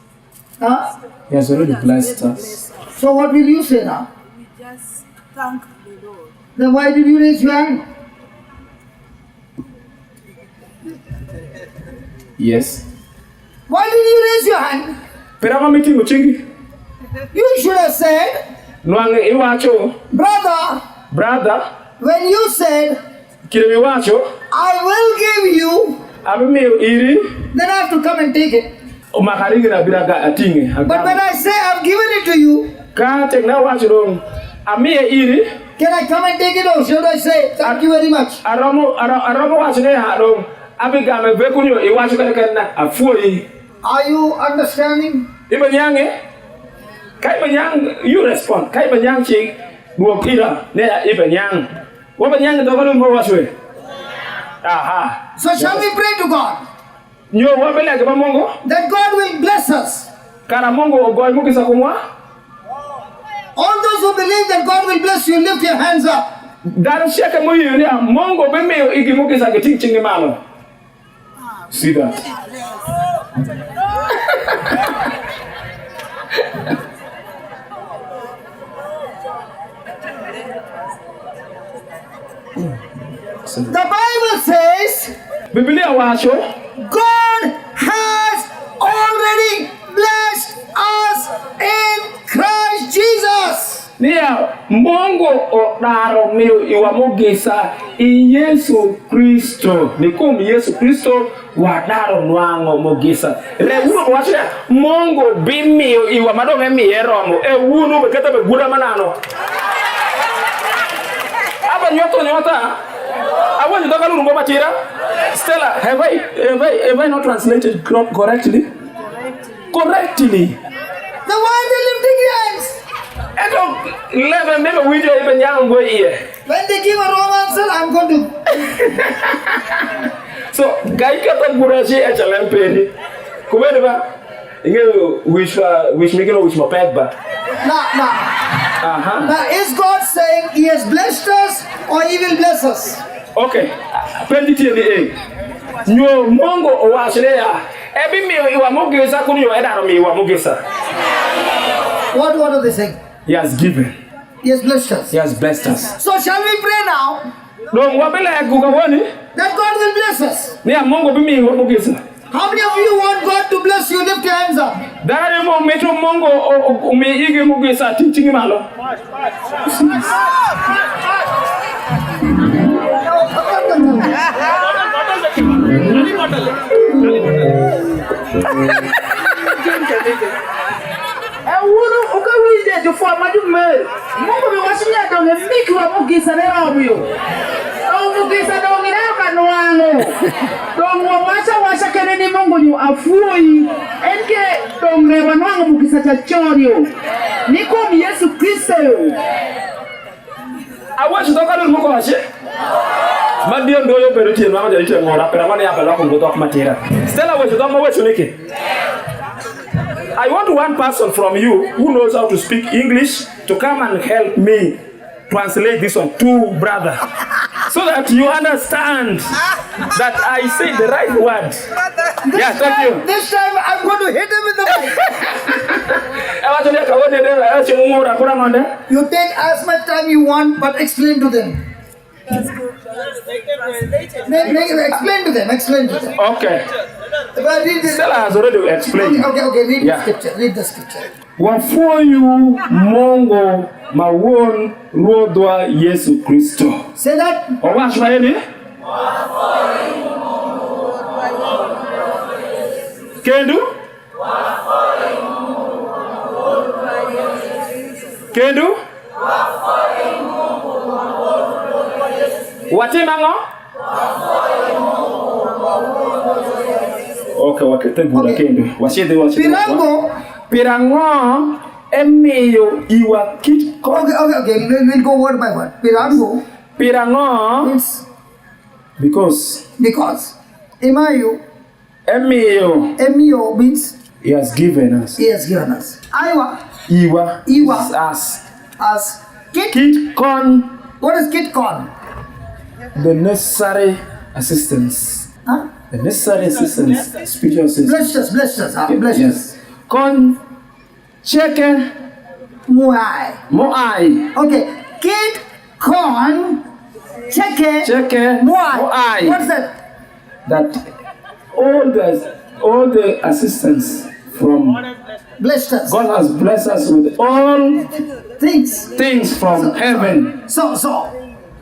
A: Huh?
C: He has already
B: God has
C: blessed
B: already
C: us.
B: blessed us.
A: So what will you say now?
B: We just thank the Lord.
A: Then why did you raise your hand?
C: Yes.
A: Why did you raise your hand?
C: Pero kami tingo chingi.
A: You should have said,
C: Nwang iwacho,
A: brother, when you said,
C: kile iwacho,
A: I will give you,
C: abimiyo iri,
A: then I have to come and take it.
C: Makaringi na biraga atinge.
A: But when I say I've given it to you,
C: Ka tek na wacho dong, amiye iri,
A: can I come and take it, or should I say thank you very much?
C: aromo wacho ne ha dong, abigame vekunyo iwacho kana afuoi.
A: Are you understanding?
C: Ibanyange, kai banyang you respond. Kai banyang chik duok ira ne ibanyang. Wa banyang do balun mo waswe. Aha.
A: So shall we pray to God
C: Nyo wa bele ke Mungu?
A: that God will bless us?
C: Kana Mungu ogoy mo kisa kumwa?
A: All those who believe that God will bless you, lift your hands up.
C: Daru shaka mo yun ya Mungu beme igi mo kisa ke ting malo. See that?
A: The Bible says
C: Biblia wacho
A: God has already blessed us in Christ Jesus.
C: Nia Mungu odaro miyo iwa mogisa i Yesu Kristo. Nikum Yesu Kristo wadaro nwango mogisa. Rewuno wacho Mungu bimiyo iwa madome miyeromo. Wunu bekata begura manano. Aba nyota. I want you to talk about Matira. Stella, have I not translated correctly? Correctly.
A: The one they lifting hands.
C: I don't maybe we do even young boy here.
A: When they give a wrong answer, I'm going to.
C: So, guy kata burashi HLM pedi. Kumeba, you wish make it wish my pet ba.
A: Now, now, is God saying He has blessed us or He will bless us?
C: Okay, pendi tieni Nyo Mungu owashire ya. Ebi mi iwa mogesa kuni yo edaro mi iwa mogesa.
A: What are they saying?
C: He has given.
A: He has blessed us.
C: He has blessed us.
A: So shall we pray now
C: Don't wabele gugawani.
A: that God will bless us?
C: Ni Mungu bimi iwa mogesa.
A: How many of you want God to bless you? Lift your hands up.
C: Dari mo meto Mungu umi ige mogesa tingi malo.
B: Wunu ukawije jufua madume. Mungu biwashinya donge miki wa mugisa leo abuyo. Mugisa donge leo kanuano. Donge washa keneni Mungu nyu afuoi. Enke donge wanwango mugisa chachorio. Niko Yesu Kristo.
C: Awashi toka lu muko washe. Madio ndoyo peruti mama jadi ngora pera mana ya pela kungoto matira. Stella wewe ndo wewe chunike. I want one person from you who knows how to speak English to come and help me translate this one to brother. So that you understand that I say the right word. Thank you.
A: This time I'm going to hit him with the mic. You take as much time you want, but explain to them. Explain to them.
C: Okay.
A: Read this.
C: Stella has already explained.
A: Okay. Read the scripture.
C: Wafuoyu Mungu mawon rodwa Yesu Kristo.
A: Say that.
C: Owash mayeni? Kendu? Watimango? Okay, tegula kendu. Washede. Pirango emiyo iwa kitko.
A: Okay. We'll go word by word.
C: Pirango
A: means
C: because.
A: Emiyo means
C: He has given us. Iwa
A: is
C: us.
A: As
C: Kitkon.
A: What is kitkon?
C: The necessary assistance.
A: Huh?
C: The necessary assistance. Spiritual assistance.
A: Blessed us.
C: Yes. Kon cheke moai.
A: Okay. Kitkon cheke moai. What's that?
C: That all the assistance from
A: blessed us.
C: God has blessed us with all
A: Things.
C: from heaven.
A: So.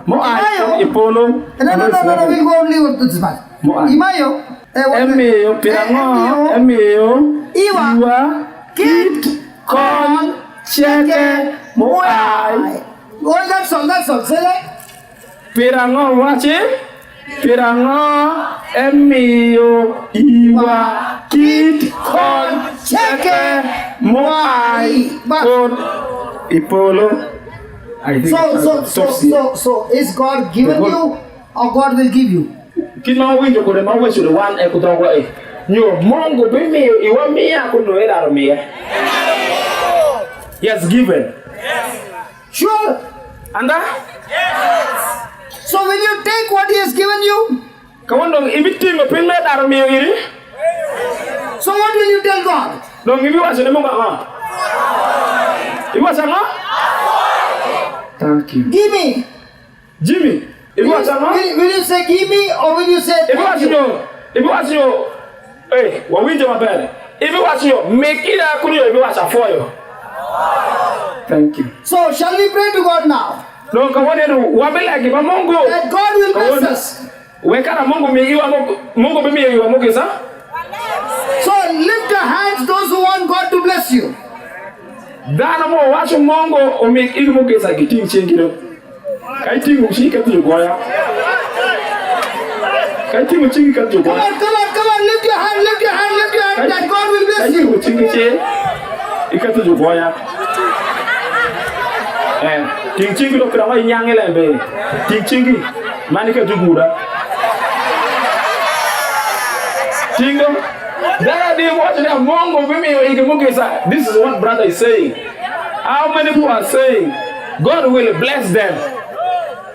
C: Mo ay ipolo.
A: No. We'll go only with this man. Imayo.
C: Emeo pirango. Emeo. Iwa. Kit. Kon. Cheke. Mo ay.
A: Oh, that's all. Say that.
C: Pirango wache. Pirango. Emeo. Iwa. Kit. Kon. Cheke. Mo ay. Kon. Ipolo.
A: So is God given you or God will give you?
C: Kino winjo kore ma wecho wan e kutongo e. Nyo Mungu bimi iwa mia kuno era mia. He has given.
A: Sure.
C: Anda?
A: Yes. So when you take what he has given you,
C: kawondo ibitingo pinme daro mia iri.
A: So what will you tell God?
C: Dong ibi wase ne Mungu ah. Ibi wase nga? Thank you.
A: Give me.
C: Jimmy.
A: Will you say give me or will you say
C: if you watch you, hey, what we do my bed. If you watch you, make it a cool, if you watch a for you. Thank you.
A: So shall we pray to God now?
C: No, come on, what be like if a mongo
A: that God will bless us.
C: Where can a mongo me? You are mongo be me, you are mongo, sir?
A: So lift your hands, those who want God to bless you.
C: Dana mo watch mongo or make it mongo is like a team changing. I think she can do Goya. I think she can do
A: Come on, lift your hand, that God will bless you.
C: You can do Goya. Ting Chingy look at my young Lambe. Ting Chingy, Manica Jugura. Tingo, that I didn't watch a mongo women in the Mugisa. This is what brother is saying. How many people are saying God will bless them?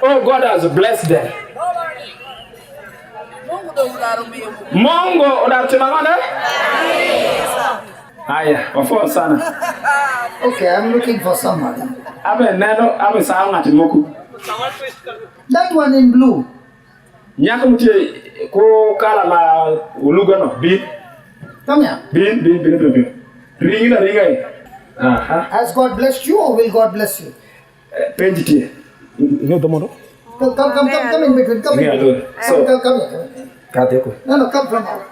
C: Oh, God has blessed them. Mongo oder tunamana? Aya, before sana.
A: Okay, I'm looking for somebody.
C: Abe saanga timoku.
A: That one in blue.
C: Nyaka mutie ko kala na uluga no bi.
A: Come here.
C: Bi. Ringa. Aha.
A: Has God blessed you or will God bless you?
C: Penjiti. No tomorrow.
A: Come in between. Come in between.
C: So,
A: come here. No, come from out.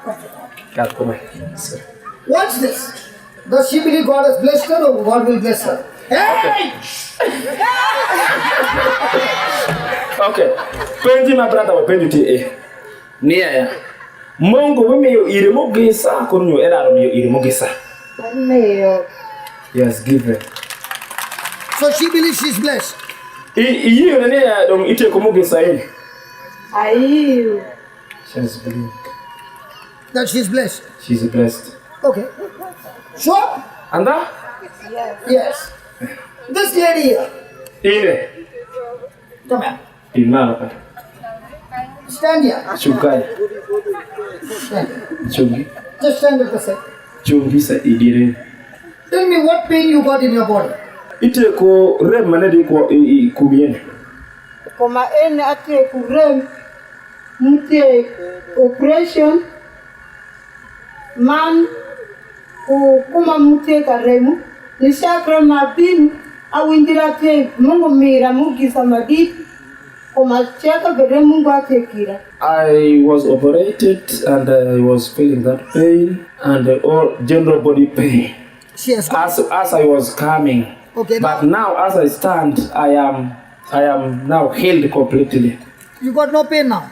C: Come here.
A: Watch this. Does she believe God has blessed her or God will bless her? Hey!
C: Okay. Penji my brother penjiti Nia ya. Mungu wime yo irimugisa kunyo eraro yo irimugisa. He has given.
A: So she believes she's blessed.
C: Iyo nene ya dong ite kumugisa
A: Ayu.
C: She has believed.
A: That she's blessed.
C: She's blessed.
A: Okay. Sure?
C: Anda?
A: Yes. This lady here.
C: Ine.
A: Come here.
C: Imala.
A: Stand here.
C: Chugai.
A: Stand.
C: Chugi.
A: Just stand at the side.
C: Chugi sa idire.
A: Tell me what pain you got in your body.
C: Ite ko rem manedi ko kumiene.
E: Koma ene ate ku rem mute operation man kuma mute ka remu ni shakra mabin awindira te mungu mira mugisa madit koma cheka bere mungu atekira.
C: I was operated and I was feeling that pain and all general body pain.
A: Yes.
C: As I was coming.
A: Okay.
C: But now as I stand, I am now healed completely.
A: You got no pain now.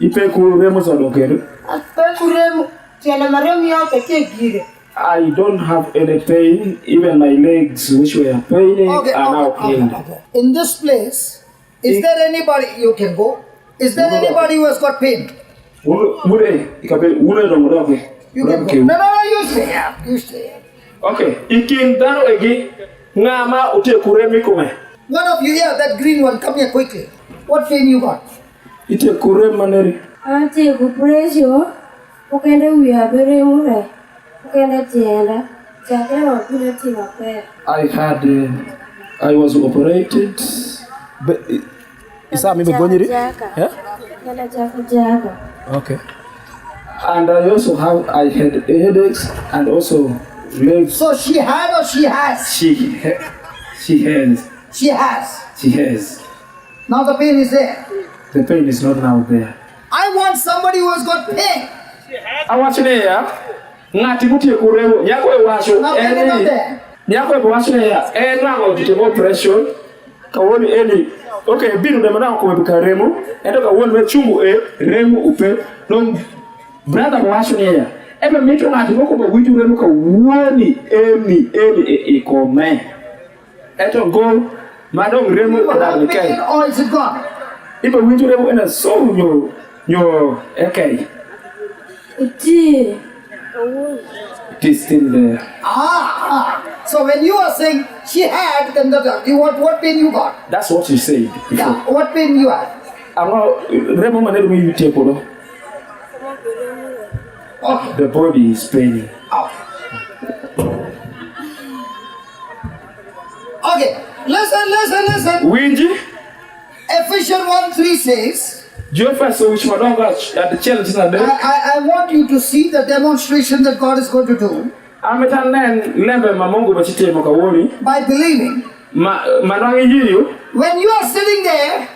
C: Ipe ku remu zodokeru.
E: Ape ku remu tiana maremu yote tekire.
C: I don't have any pain, even my legs which were paining are now healed.
A: Okay. In this place, is there anybody you can go? Is there anybody who has got pain? You can go. No, you stay here. You stay here.
C: Okay. Ikin dano egi ngama utie kuremi kume.
A: One of you here, that green one, come here quickly. What pain you got?
C: Itie kurem maneri.
F: Ante kupresyo ukende uyabere mure. Ukende tienda. Chakera wakule tiwa pe.
C: I was operated. Isa mi begonyiri?
F: Yeah? Kenda jaka.
C: Okay. And I had headaches and also legs.
A: So she had or she has?
C: She has.
A: She has.
C: She has.
A: Now the pain is there.
C: The pain is not now there.
A: I want somebody who has got pain.
C: I want you there. Ngati muti kuremo nyako e washo
A: Now pain is not there.
C: nyako e washo ya nango kitemo pressure kawoni eni okay binu de mana ko be karemo endo ka won me chungu e remo upe no brother washo ya ebe mito ngati ko ba witu remo ka woni eni e ko me eto go madong remo da ni kai
A: Or is it gone?
C: ibe witu remo ena so nyo okay
F: Uti.
C: it is still there.
A: So when you are saying she had, then what pain you got?
C: That's what you said before.
A: Yeah, what pain you had?
C: Remo manero you take over.
A: Okay.
C: The body is paining.
A: Okay. Listen.
C: Winji,
A: Ephesians 1:3 says,
C: at the challenge na de.
A: I want you to see the demonstration that God is going to do
C: Lembe mamongo bachite mokawoni.
A: by believing.
C: Manwangi yiyo.
A: When you are sitting there,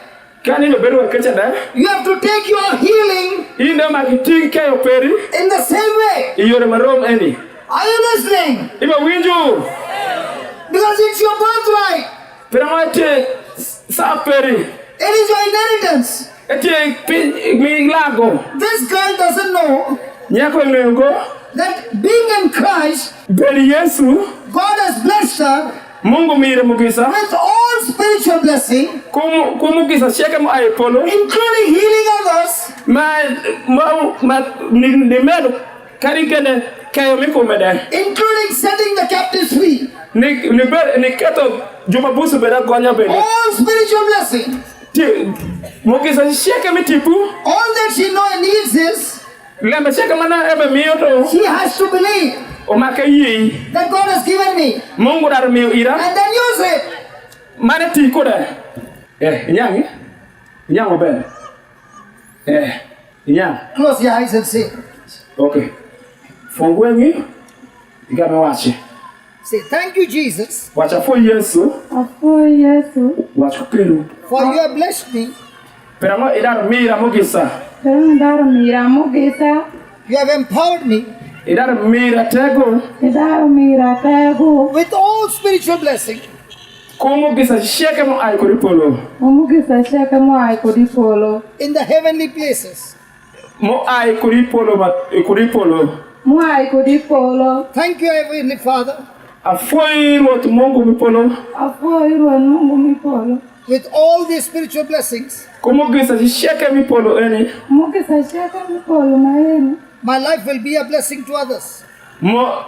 C: Kani no beru kecha da.
A: you have to take your healing
C: Inde makiting kayo peri.
A: in the same way.
C: Iyore marom eni.
A: Are you listening?
C: Iba winju.
A: Because it's your birthright.
C: Piramate sa peri.
A: It is your inheritance.
C: Eti mi lago.
A: This girl doesn't know
C: Nyako lengo.
A: that being in Christ,
C: Beri Yesu.
A: God has blessed her
C: Mungu mire mugisa.
A: with all spiritual blessing,
C: Kumugisa sheke mo ay polo.
A: including healing others,
C: Ni medo karikene kayo miko mede.
A: including setting the captives free.
C: Ni keto juma busu beda gonya bede.
A: All spiritual blessing.
C: Mugisa sheke mi tipu.
A: All that she needs is
C: Lembe sheke mana ebe miyoto.
A: she has to believe
C: Omaka yi.
A: that God has given me
C: Mungu dar miyo ira.
A: and then use it.
C: Mane ti ko da. Nyangi. Nyango ben. Nyang.
A: Close your eyes and say,
C: Okay. Fongwengi. Igame wache.
A: say, thank you, Jesus,
C: Wacha fo Yesu.
F: Apo Yesu.
C: Wacha pelu.
A: for you have blessed me.
C: Pero mo idar mira mugisa.
F: Dar mira mugisa.
A: You have empowered me
C: Idar mira tego.
F: Dar mira tego.
A: with all spiritual blessing
C: Kumugisa sheke mo ay kuripolo.
F: Mugisa shaka mo ay kodipolo.
A: in the heavenly places.
C: Mo ay kuripolo kuripolo.
F: Mo ay kodipolo.
A: Thank you, Heavenly Father,
C: Afoi rot Mungu mipolo.
F: Apo iruan Mungu mipolo.
A: with all these spiritual blessings.
C: Kumugisa sheke mipolo eni.
F: Mugisa shaka mipolo maeni.
A: My life will be a blessing to others.
C: Mo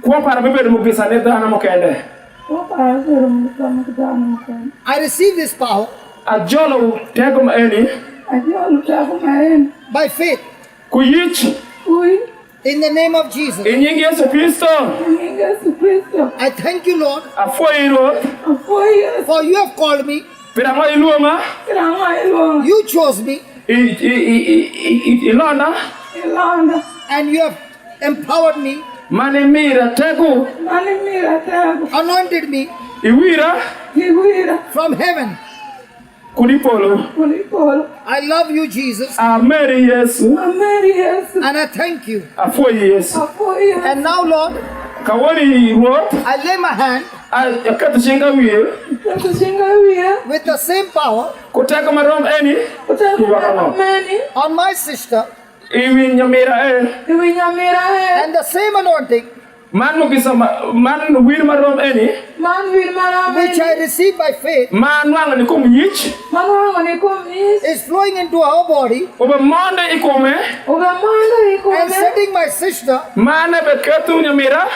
C: kwa para bebe mugisa ne dana mo kende.
F: Opa azuru mugisa mugisa.
A: I receive this power
C: Ajolo tego mo eni.
F: Ajo lutago maeni.
A: by faith
C: Kuyich
F: Ui.
A: in the name of Jesus.
C: inyingi Yesu Kristo.
F: Yesu Kristo.
A: I thank you, Lord,
C: Afoi rot.
F: Apo Yesu.
A: for you have called me,
C: Pira mo iluonga.
F: Kirama iluan.
A: you chose me,
C: Ilona.
F: Ilanda.
A: and you have empowered me,
C: Mane mira tego.
F: Mani mira tego.
A: anointed me
C: Iwira.
F: Iwira.
A: from heaven.
C: Kuripolo.
F: Kodipolo.
A: I love you, Jesus,
C: Ameri Yesu.
F: Ameri Yesu.
A: and I thank you.
C: Afoi Yesu.
F: Apo Yesu.
A: And now, Lord,
C: Kawani rot.
A: I lay my hand
C: Akata shinga wiye.
F: Kushinga wira.
A: with the same power
C: Kuteka marom eni.
F: Kutaka meni.
A: on my sister
C: Iwi nyamira
F: Iwinya mira he.
A: and the same anointing
C: Man mugisa man wir marom eni.
F: Man wir mara
A: which I
F: meni.
A: received by faith
C: Man wanga ni kum yich.
F: Man wango ni kumis.
A: is flowing into her body
C: Oba monde ikome.
F: Uga manda
A: and
F: ikume.
A: setting my sister
C: Man beketu nyamira.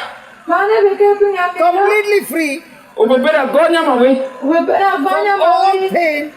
F: Mane beke punya mira.
A: completely free
C: Oba bera gonya mawe.
F: Uga bera banya
A: from all
F: mawi.
A: pain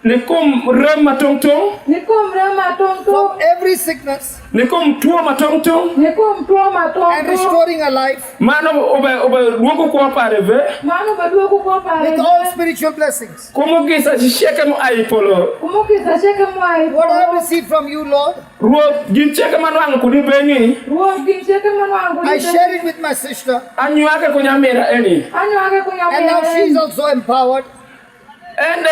C: Nikum rem matong-tong.
F: Nikum rema tong
A: from
F: tong.
A: every sickness
C: Nikum tuo matong-tong.
F: Nikum tuo ma tong
A: and
F: tong.
A: restoring a life
C: Mano obe ruoko kwa pareve.
F: Manu badua kuko pare.
A: with all spiritual blessings.
C: Kumugisa shisheke mo aipolo.
F: Kumuki sa sheke mwai.
A: What I have received from you, Lord,
C: Ruo gincheke mano ang kudi bengi.
F: Ruo gincheke manu angu.
A: I share it with my sister,
C: Anyu ake kunyamira eni.
F: Anyo ake kunya
A: and now she is also empowered.
C: Ende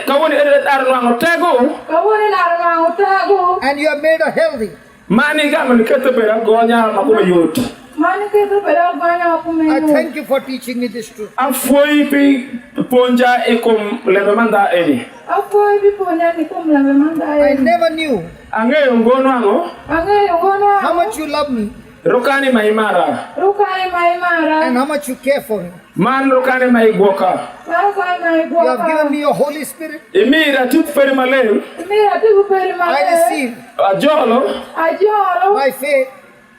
C: kawoni arwango tego.
F: Kawone na ranga utago.
A: And you have made her healthy.
C: Mani gama nikete bera gonya makume yot.
F: Mani ke to pera banya kume.
A: I thank you for teaching me this truth.
C: Afoi pi ponja ekom lebemanda eni.
F: Afo ibi ponya nikum la memanda.
A: I never knew
C: Ange ngono ango.
F: Ange ngono.
A: how much you love me
C: Rokani maimara.
F: Rukane mai mara.
A: and how much you care for me.
C: Man rokani maigoka.
F: Rukane mai
A: You have given
F: gwa.
A: me your Holy Spirit.
C: Emira tup feri maleu.
F: Mira tu peri mai.
A: I receive
C: Ajolo.
F: Ajoro.
A: by faith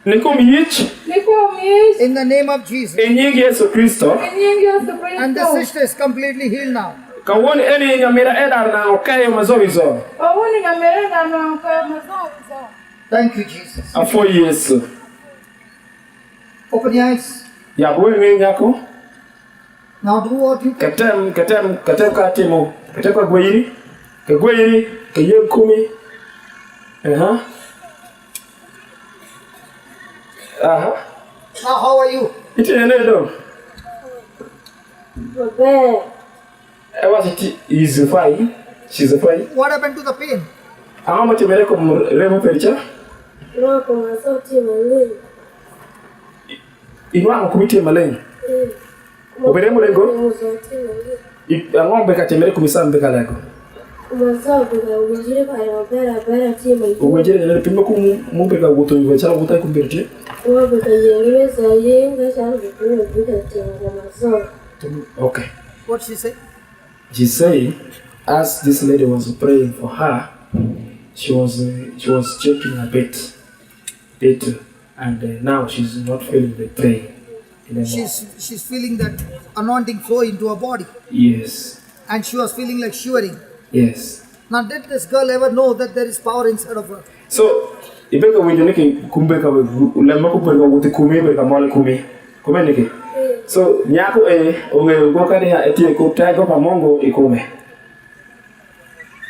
C: Nikum yich.
F: Nikum is.
A: in the name of Jesus.
C: Enyigi Yesu Kristo.
F: Nyingi Yesu
A: And the
F: Kristo.
A: sister is completely healed now.
C: Kawoni eni nyamira edar na okaye mazoizo.
F: Kawone nyamere na nka mazo.
A: Thank you, Jesus.
C: Afo Yesu.
A: Open your eyes.
C: Ya bwe nyako.
A: Now do what you can.
C: Katem katimo. Katem kwa gweyiri. Ke gweyiri. Ke yekumi. Aha. Aha.
A: Now, how are you?
C: Iti enedo.
F: Bebe.
C: Ewa siti is fine. She's fine.
A: What happened to the pain?
C: Ama matemere ko remo pericha.
F: Roko masauti mali.
C: Inwa ngumiti maleng. Obere mulengo.
F: Masauti mali.
C: Ngombe katemere kumisambe kalako.
F: Masauti ga ujire pa ya bera ti mali.
C: Owejere nere pimo ku mumbe ka wuto yiwe chala wuta ku berje.
F: Wa beta yere sa yenga shan ku buta ti masauti.
C: Okay.
A: What she say?
C: She say, as this lady was praying for her, she was checking a bit, and now she's not feeling the pain anymore.
A: She's feeling that anointing flow into her body,
C: Yes,
A: and she was feeling like shivering.
C: yes.
A: Now, did this girl ever know that there is power inside of her?
C: So, ibeka wenye niki kumbeka ulemba kumbeka wuti kumi beka mole kumi niki. So nyako onge goka ni eti ko tago pa mongo ikume.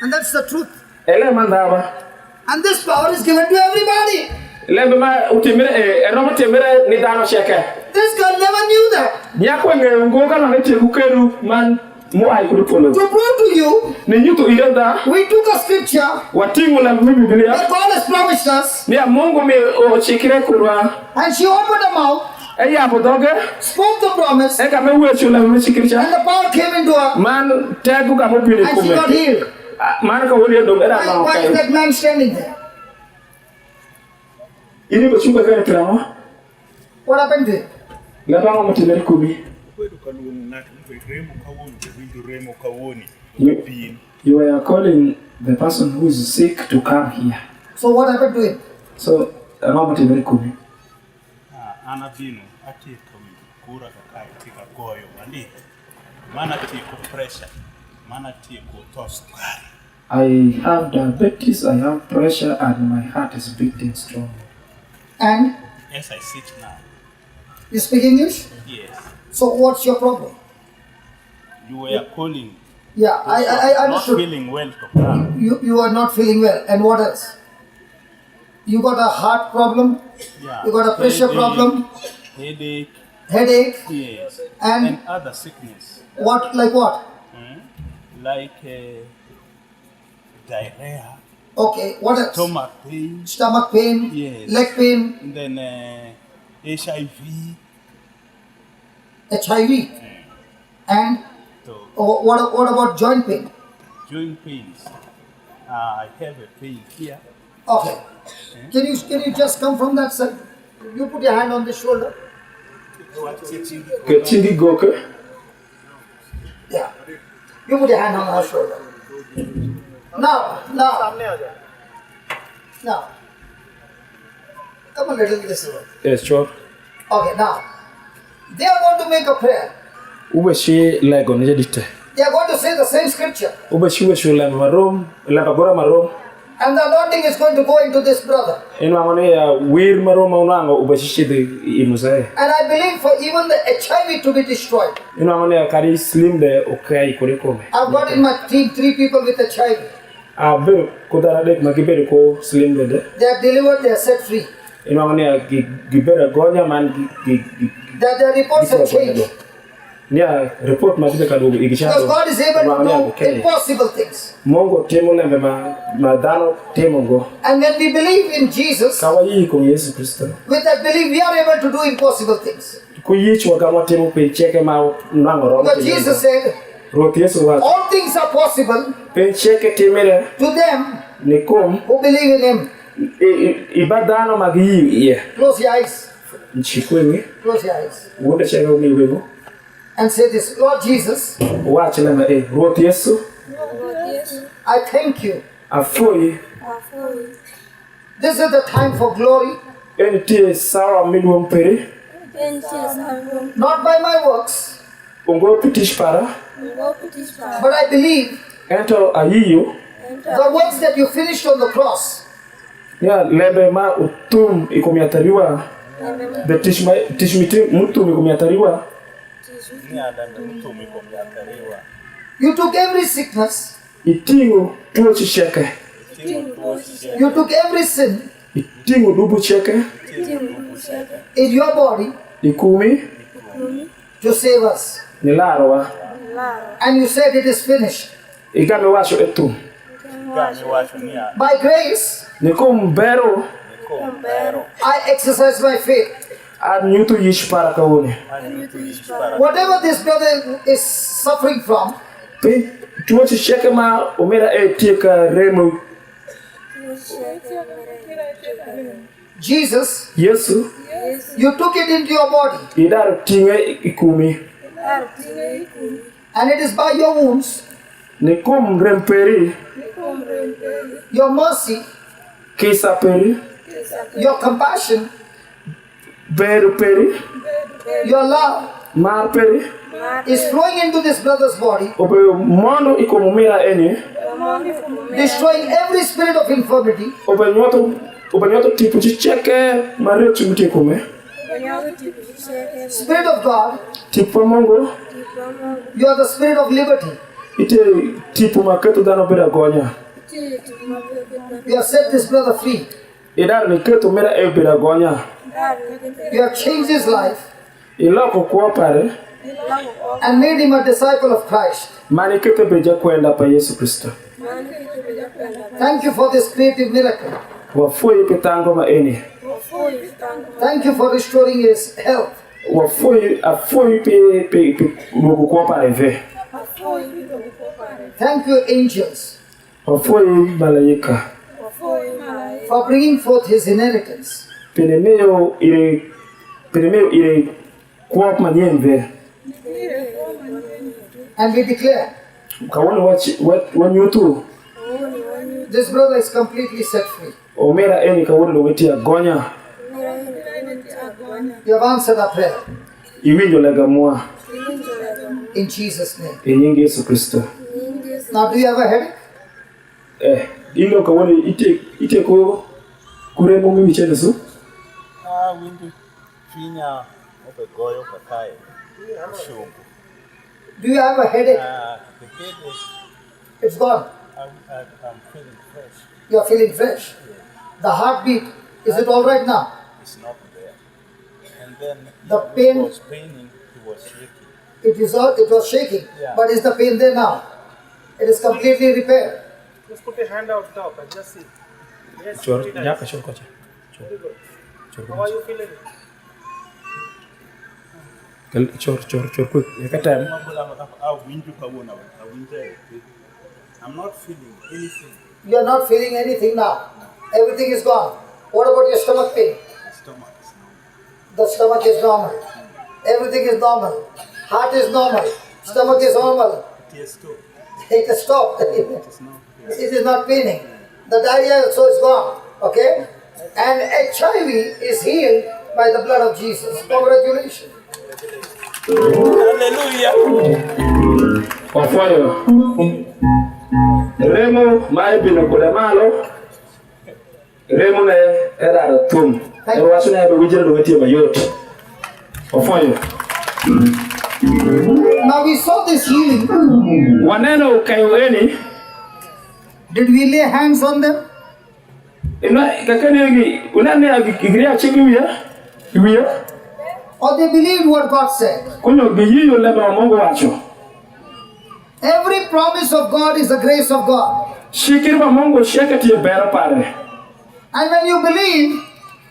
A: And that's the truth.
C: Ele mandaba.
A: And this power is given to everybody.
C: Lembe ma utimire romo timire ni dano sheke.
A: This girl never knew that.
C: Nyako nge goka na eti kukeru man mo ai kudupolo.
A: To prove to you,
C: Ni nyuto irenda
A: we took a scripture
C: watingu la Biblia.
A: that God has promised us,
C: Ni Mungu me o chikire kurwa.
A: and she opened her mouth,
C: Eya bodoge.
A: spoke the promise, and
C: Eka me wechu la chikircha.
A: the power came into her,
C: Man tagu ka mo bile
A: and she got
C: kume.
A: healed.
C: Man ka wori ndo era na
A: Why is
C: okay.
A: that man standing there?
C: Ini bachunga kaya trama.
A: What happened to him?
C: La bango mtimere kumi.
D: Kwedu kalungu nati mpe remo kawoni, windu remo kawoni.
C: You, you are calling the person who is sick to come here.
A: So what happened to him?
C: So, mama mtimere kumi.
D: Ana binu, ati kura kakai tika goyo mandi. Mana tiko pressure, mana tiko toast.
C: I have diabetes, I have pressure, and my heart is beating strong.
A: And
D: Yes, I sit now.
A: you speak English?
D: Yes.
A: So what's your problem?
D: You were calling.
A: Yeah, I
D: Not
A: understood.
D: feeling well to come.
A: You are not feeling well. And what else? You got a heart problem,
D: Yeah.
A: you got a pressure problem,
D: Headache.
A: headache,
D: Yes.
A: and
D: And other sickness.
A: what, like what?
D: Like diarrhea,
A: Okay, what else?
D: stomach pain,
A: Stomach pain,
D: Yes.
A: leg pain,
D: and then HIV.
A: HIV, and
D: So
A: what about joint pain?
D: joint pains. I have a pain here.
A: Okay, can you just come from that side? You put your hand on the shoulder.
C: Ketindi goke.
A: Yeah, you put your hand on her shoulder. Now, come a little this way.
C: Yes, sure.
A: Okay, now they are going to make a prayer.
C: Uwe shi lego nije dite.
A: They are going to say the same scripture.
C: Ubashiwe shule marom, lamba gora marom.
A: And the anointing is going to go into this brother.
C: Inu amane ya wir marom unango ubashishi de imusae.
A: And I believe for even the HIV to be destroyed.
C: Inu amane ya kari slim de okai kurikome.
A: I've got in my team 3 people with HIV.
C: Abe kudara dek magibere ko slim de.
A: They are delivered, they are set free.
C: Inu amane ya gibere gonya man
A: That their reports have changed.
C: Nia report mazibe kadogo igisha.
A: Because God is able to do impossible things.
C: Mongo temo lembe madano temongo.
A: And when we believe in Jesus,
C: Kawaii ko Yesu Kristo.
A: with that belief we are able to do impossible things.
C: Kuyichi wakama temo pe cheke ma nango ro.
A: Because Jesus said,
C: Roti Yesu wa.
A: all things are possible
C: Pe cheke temere
A: to them
C: nikom
A: who believe in Him.
C: Ibadano magi ye.
A: Close your eyes.
C: Nchikwenye.
A: Close your eyes.
C: Wonde cheke umiwego.
A: And say this, Lord Jesus,
C: Watch lema Roti Yesu.
A: I thank you.
C: Afoyi.
A: This is the time for glory,
C: Enti sawa milwon pere.
A: not by my works,
C: Ungo pitish para.
A: but I believe
C: Ento ayiyo.
A: the works that you finished on the cross.
C: Ya lebe ma utum ikomiatariwa. The tishmiti mutum ikomiatariwa.
A: You took every sickness.
C: Itingo tuo chisheke.
A: You took every sin
C: Itingo dubu cheke.
A: in your body
C: Ikumi.
A: to save us.
C: Nilarwa.
A: And you said it is finished.
C: Igame washo etum.
A: By grace,
C: Nikum bero.
A: I exercise my faith.
C: Ad nyutu yish para kaone.
A: Whatever this brother is suffering from,
C: Pe tuo chisheke ma omera tieka remo.
A: Jesus,
C: Yesu.
A: you took it into your body.
C: Idaro tinge ikumi.
A: And it is by your wounds,
C: Nikum remperi.
A: your mercy,
C: Kisa peri.
A: your compassion,
C: Beru peri.
A: your love
C: Mar peri.
A: is flowing into this brother's body,
C: Obe mono ikomumira eni.
A: destroying every spirit of infirmity,
C: Obe nyoto tipu chicheke mario chumuti kume.
A: Spirit of God,
C: Tipu mongo.
A: you are the spirit of liberty.
C: Ite tipu maketo dano bera gonya.
A: You have set this brother free.
C: Idaro ni keto mera bera gonya.
A: You have changed his life
C: Iloko kuwa pare.
A: and made him a disciple of Christ.
C: Mani kete beja kwenda pa Yesu Kristo.
A: Thank you for this creative miracle.
C: Wafui petango ma eni.
A: Thank you for restoring his health.
C: Afui pe lugu kuwa pare ve.
A: Thank you, angels,
C: Wafui malaika.
A: for bringing forth his inheritance.
C: Penemeo ile kuwa manyembe.
A: And we declare,
C: Kawani wanyutu.
A: this brother is completely set free.
C: Omera eni kawani loweti ya gonya.
A: You have answered our prayer.
C: Iwinjo lega mwa.
A: In Jesus' name.
C: Enyingi Yesu Kristo.
A: Now, do you have a headache?
C: Ilo kawani ite ko kuremo mi wichele su.
D: Windu finya ope goyo kakae. Ushungu.
A: Do you have a headache?
D: The headache,
A: It's gone.
D: I'm feeling fresh.
A: You are feeling fresh. The heartbeat, is it all right now?
D: It's not there. And then
A: The
D: he
A: pain-
D: was paining, he was shaking.
A: It was shaking.
D: Yeah.
A: But is the pain there now? It is completely repaired.
G: Just put your hand out top and just see. Yes,
C: Chor,
G: very nice.
C: nyaka chor kocha.
G: Very good. How are you feeling?
C: Chor quick. Yakatam.
D: I'm not feeling anything.
A: You are not feeling anything now. Everything is gone. What about your stomach pain?
D: My stomach is numb.
A: The stomach is normal. Everything is normal. Heart is normal. Stomach is normal.
D: It has stopped.
A: It has stopped.
D: It is not.
A: It is not paining. The diarrhea also is gone. Okay? And HIV is healed by the blood of Jesus. Congratulations.
D: Hallelujah.
C: Ofoyo. Remo mai bino koda malo. Remo ne era tum. E wasu na be wujere do wetie bayot. Ofoyo.
A: Now we saw this healing.
C: Waneno kayo eni.
A: Did we lay hands on them?
C: Ina kakani unane agigria cheki wiya.
A: Or they believed what God said?
C: Kunyo giyiyo leba Mungu wacho.
A: Every promise of God is the grace of God.
C: Shikiri ba Mungu shekati bera pare.
A: And when you believe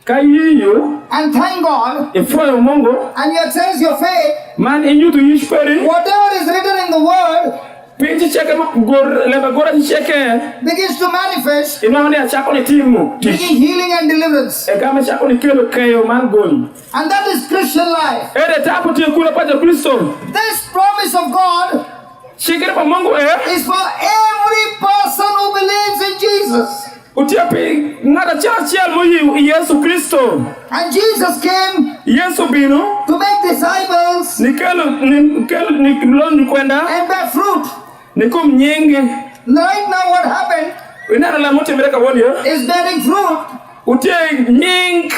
C: Kayiyo
A: and thank God
C: ifoyo Mungu
A: and you exercise your faith,
C: man inyu to yishperi
A: whatever is written in the word
C: pinji cheke gor leba gora cheke
A: begins to manifest,
C: inaone achako ni timu
A: bringing healing and deliverance.
C: e kama chako ni kelo kayo man gol
A: And that is Christian life.
C: ere tapo tie kula paja Kristo.
A: This promise of God
C: Shikiri ba Mungu
A: is for every person who believes in Jesus.
C: utiapi ngada chachial mo Yesu Kristo.
A: And Jesus came
C: Yesu bino
A: to make disciples
C: nikelo ni kwenda
A: and bear fruit.
C: nikum nyingi.
A: Right now what happened
C: Inara la mote mereka wonyo
A: is bearing fruit
C: utie nying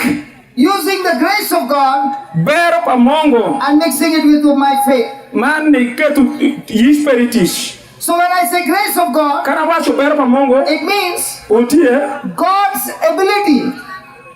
A: using the grace of God
C: bero pa Mungu
A: and mixing it with my faith.
C: man ni ketu yispiritish.
A: So when I say grace of God,
C: Kana wacho bero pa Mungu
A: it means
C: utie
A: God's ability,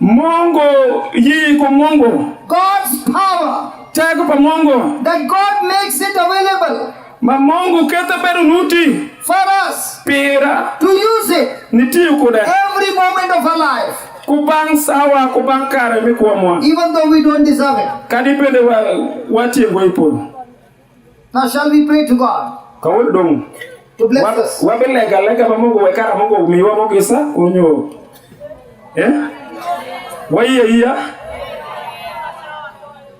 C: Mungu yi ko Mungu
A: God's power,
C: tego pa Mungu
A: that God makes it available
C: ma Mungu kete beru nuti
A: for us
C: pira
A: to use it
C: niti kuda
A: every moment of our life,
C: kubang sawa kubang kare mi kwa mwa
A: even though we don't deserve it.
C: kadi pende wati ngoipo.
A: Now shall we pray to God
C: Kawo dong
A: to bless us?
C: wabelega lega pa Mungu wekara Mungu miwa Mungu isa unyo waiya.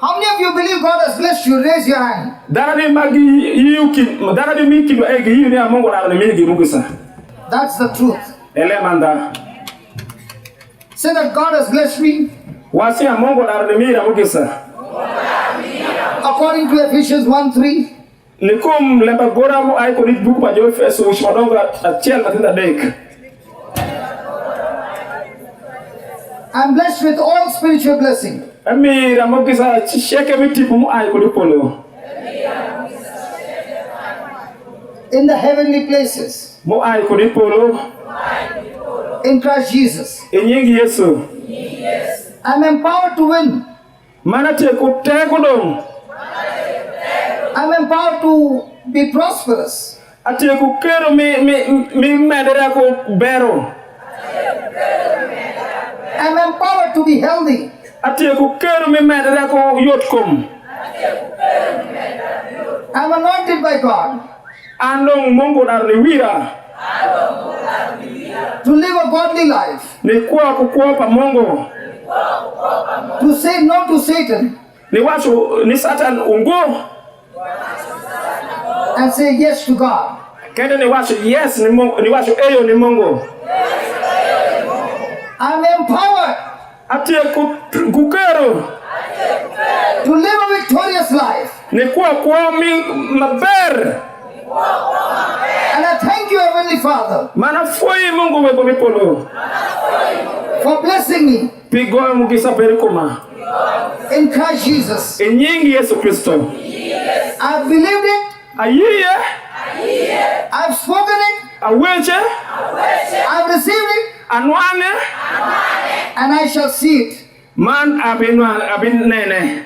A: How many of you believe God has blessed you? Raise your hand.
C: Darani magi yuki darani miki do egi yuni ya Mungu na migi Mungu isa.
A: That's the truth.
C: Elemanda
A: Say that God has blessed me
C: wasi ya Mungu na migi Mungu isa.
A: according to Ephesians 1:3.
C: Nikum leba gora mo ay ko nit buku pa jo feso shmadonga atiel matinda dek.
A: I'm blessed with all spiritual blessing
C: Ami Mungu isa chisheke mitipu mo ay ko dipolo.
A: in the heavenly places
C: Mo ay ko dipolo
A: in Christ Jesus.
C: enyingi Yesu.
A: I'm empowered to win.
C: Mana te ko tego dong.
A: I'm empowered to be prosperous.
C: Ate ko kero mi medera ko bero.
A: I'm empowered to be healthy.
C: Ate ko kero mi medera ko yotkom.
A: I'm anointed by God
C: Andong Mungu na riwira
A: to live a godly life,
C: ni kwa pa Mungu
A: to say no to Satan
C: ni wacho ni Satan ungo
A: and say yes to God.
C: kende ni wacho yes ni Mungu ni wacho eyo ni Mungu.
A: I'm empowered
C: Ate kukero
A: to live a victorious life.
C: ni kwa mi maber.
A: And I thank you, Heavenly Father,
C: Mana foi Mungu webo mipolo
A: for blessing me
C: pigo mugisa perikoma
A: in Christ Jesus.
C: enyingi Yesu Kristo.
A: I've believed it,
C: Ayiye
A: I've spoken it,
C: aweche
A: I've received it,
C: anwane
A: and I shall see it
C: man abinene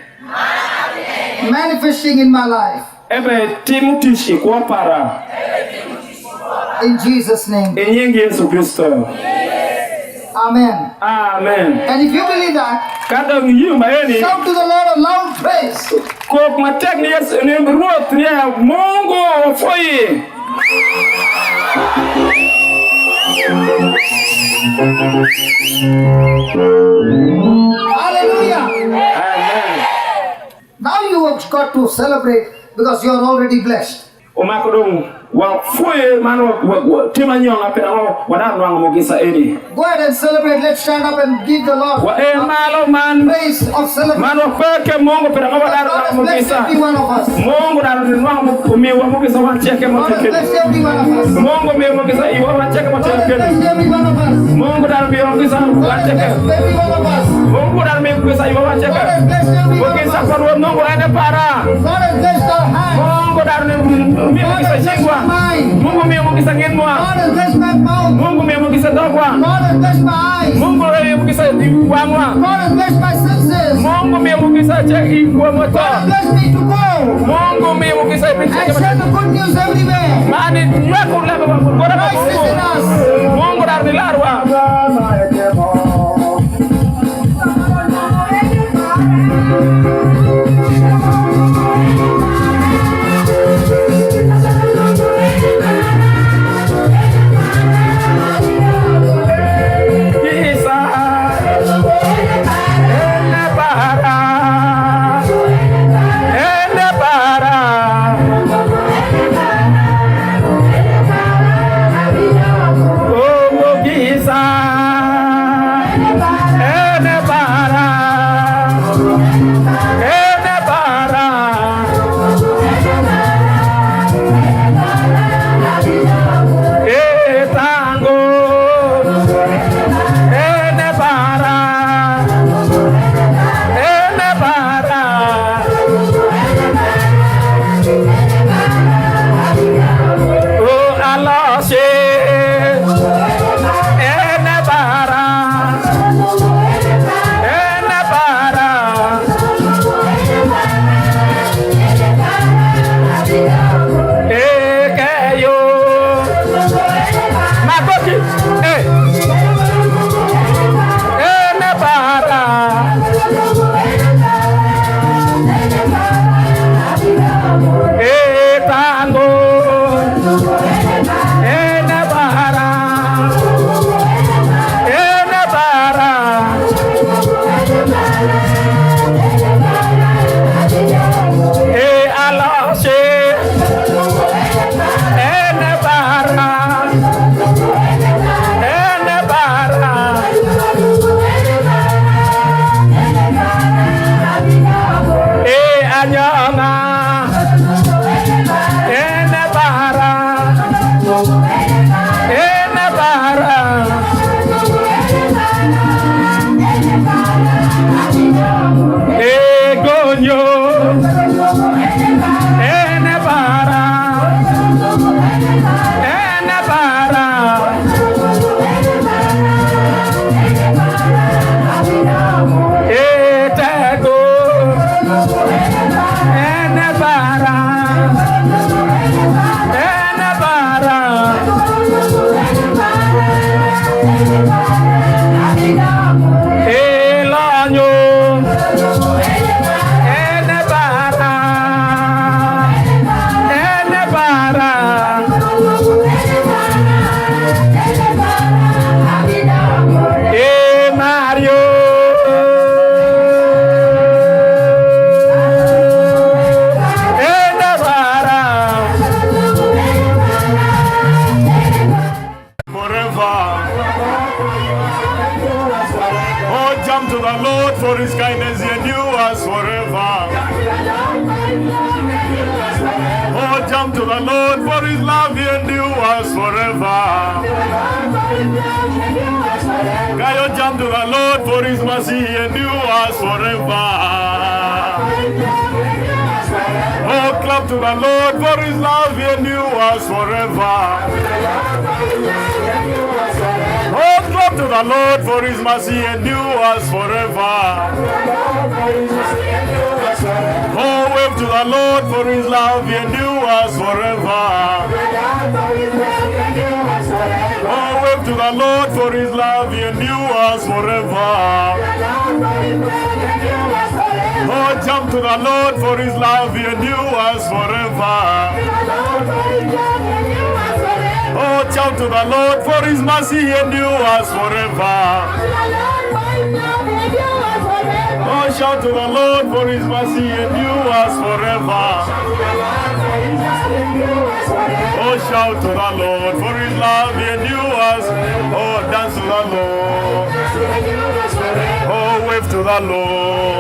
A: manifesting in my life.
C: ebe timutishi kwa para
A: In Jesus' name.
C: enyingi Yesu Kristo.
A: Amen.
C: Amen.
A: And if you believe that,
C: Kada ngiyu maeni
A: shout to the Lord a loud praise.
C: kok matek ni Yesu ni ruoth ni ya Mungu foi.
A: Hallelujah.
C: Amen.
A: Now you have got to celebrate because you are already blessed.
C: Omako dong
A: Go ahead and celebrate. Let's stand up and give the Lord praise of celebration. God has blessed every one of us. God has blessed every one of us. God has blessed every one of us. God has blessed every one of us. God has blessed every one of us. God has blessed every one of us. God has blessed our hands. God has blessed my mind. God has blessed my mouth. God has blessed my eyes. God has blessed my senses. God has blessed me to go and share the good news everywhere. Christ is in us.
H: To the Lord for his love he knew us forever. Oh, clap to the Lord for his mercy he knew us forever. Oh, wave to the Lord for his love he knew us forever. Oh, wave to the Lord for his love he knew us forever. Oh, jump to the Lord for his love he knew us forever. Oh, shout to the Lord for his mercy he knew us forever. Oh, shout to the Lord for his mercy endures forever. Oh, shout to the Lord for his love endures. Oh, dance to the Lord. Oh, wave to the Lord.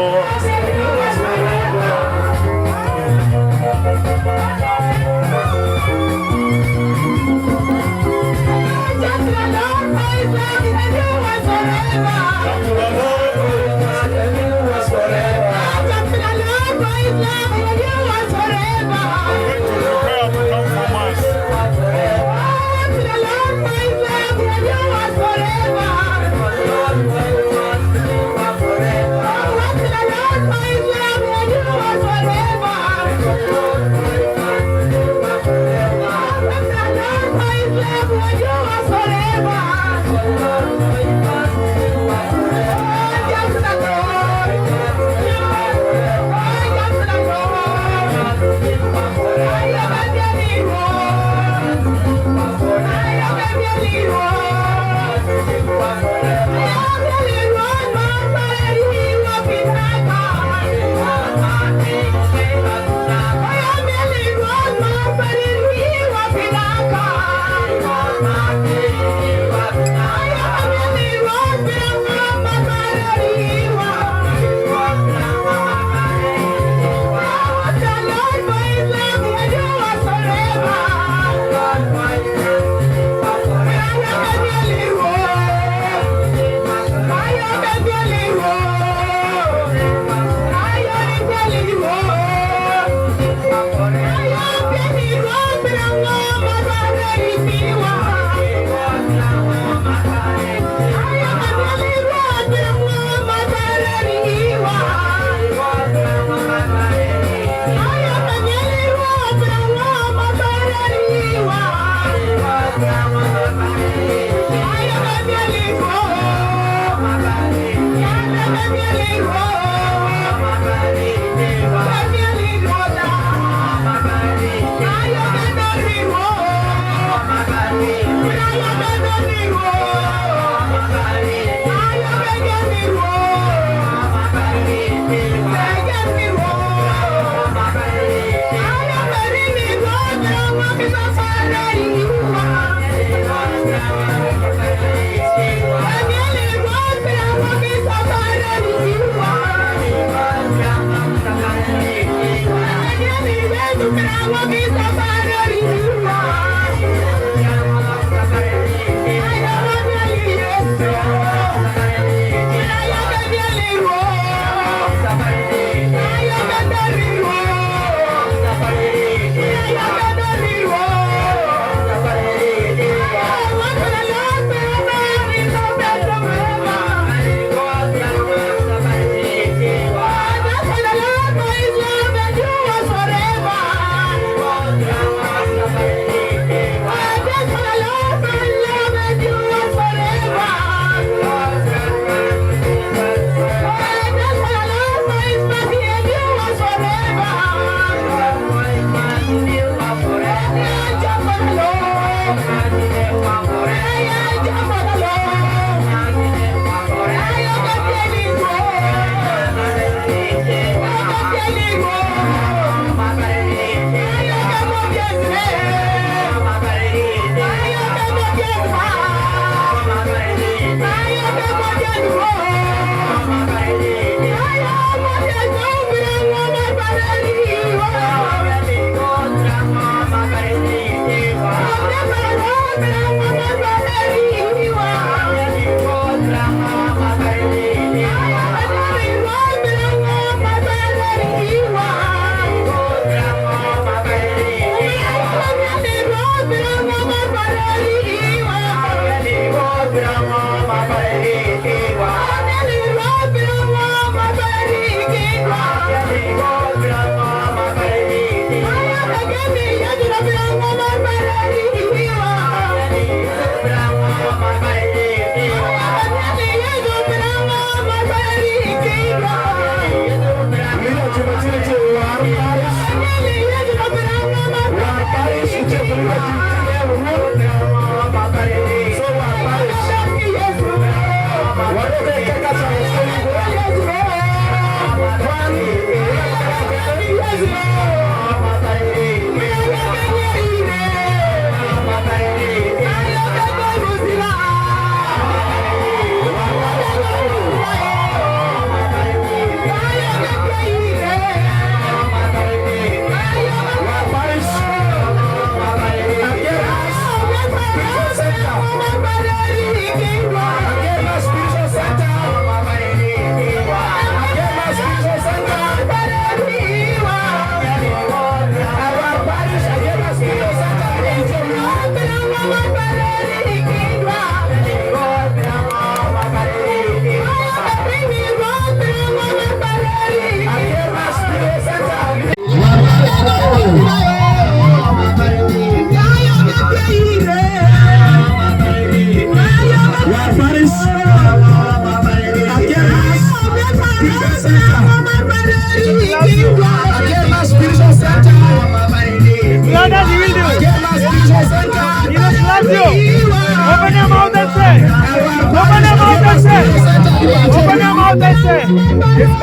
G: mouth and say,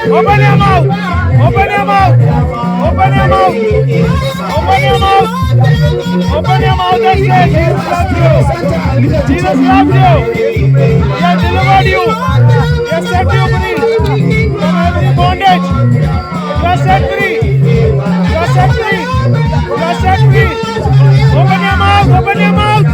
G: open your mouth, open your mouth, open your mouth, open your mouth, open your mouth and say, Jesus loves you. Jesus loves you. He has delivered you. He has set you free from every bondage. You are set free. You are set free. You are set free. Open your mouth. Open your mouth.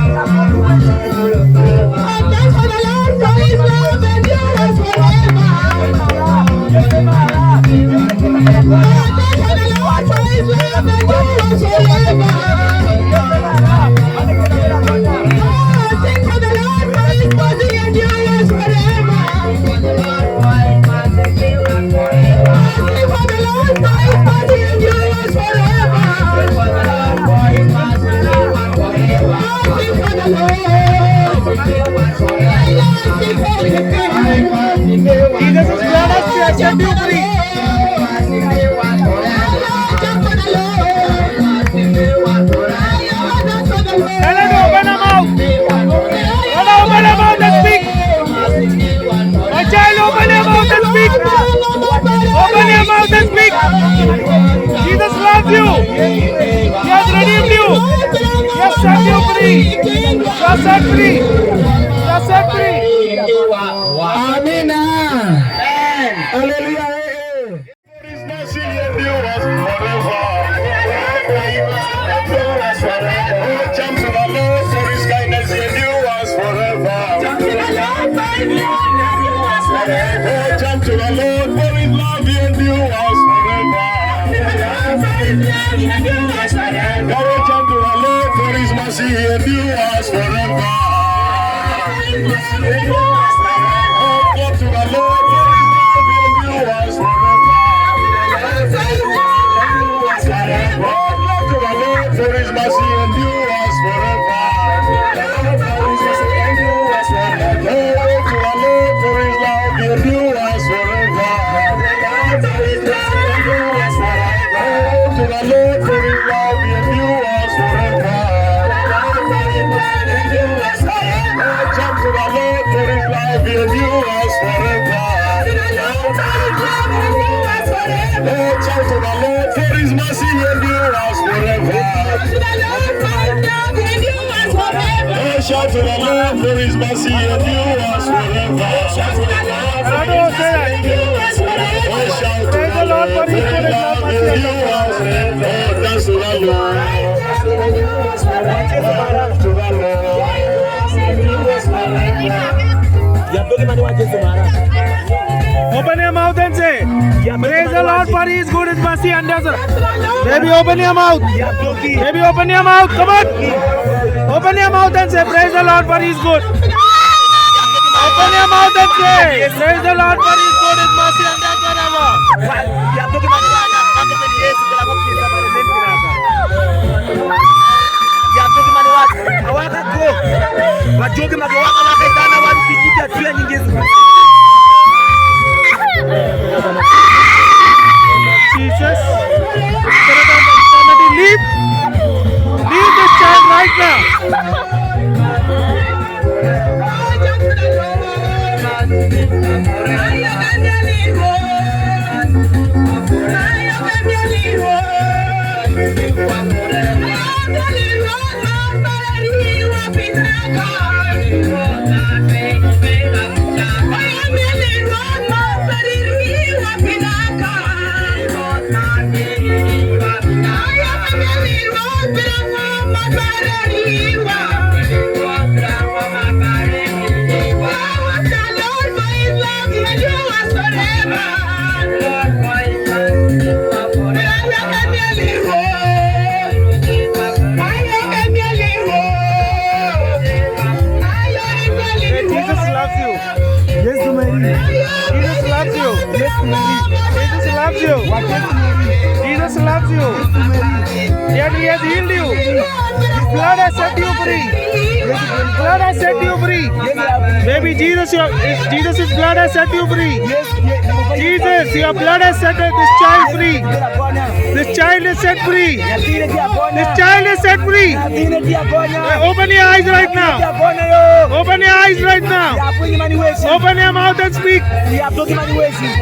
G: Jesus is glad us to set you free. Let her open her mouth. Let her open her mouth and speak. My child, open your mouth and speak. Open your mouth and speak. Jesus loves you. He has redeemed you. He has set you free. You are set free. You are set free.
A: Amen. Hallelujah.
H: His mercy endures forever. Oh, jump to the Lord, for His kindness endures forever. Oh, jump to the Lord, for His love endures forever. Oh, jump to the Lord, for His mercy endures forever. Oh, jump to the Lord, for His love endures forever. For His mercy endures forever. For His love endures forever. To the Lord, for His love endures forever. Jump to the Lord, for His love endures forever. Oh, shout to the Lord, for His mercy endures forever. Oh, shout to the Lord, for His mercy endures forever. Oh, shout to the Lord, for His love endures forever. Oh, dance to the Lord. Dance to the
G: Open your mouth and say, praise the Lord for His good, His mercy endures. Baby, open your mouth. Baby, open your mouth. Come on. Open your mouth and say, praise the Lord for His good. Open your mouth and say, praise the Lord for His good, His mercy endures forever. Jesus, Spirit of eternity, leave this child right now. Jesus loves you. Yet He has healed you. His blood has set you free. His blood has set you free. Maybe Jesus' blood has set you free. Jesus, your blood has set this child free. This child is set free. This child is set free. Open your eyes right now. Open your eyes right now. Open your mouth and speak.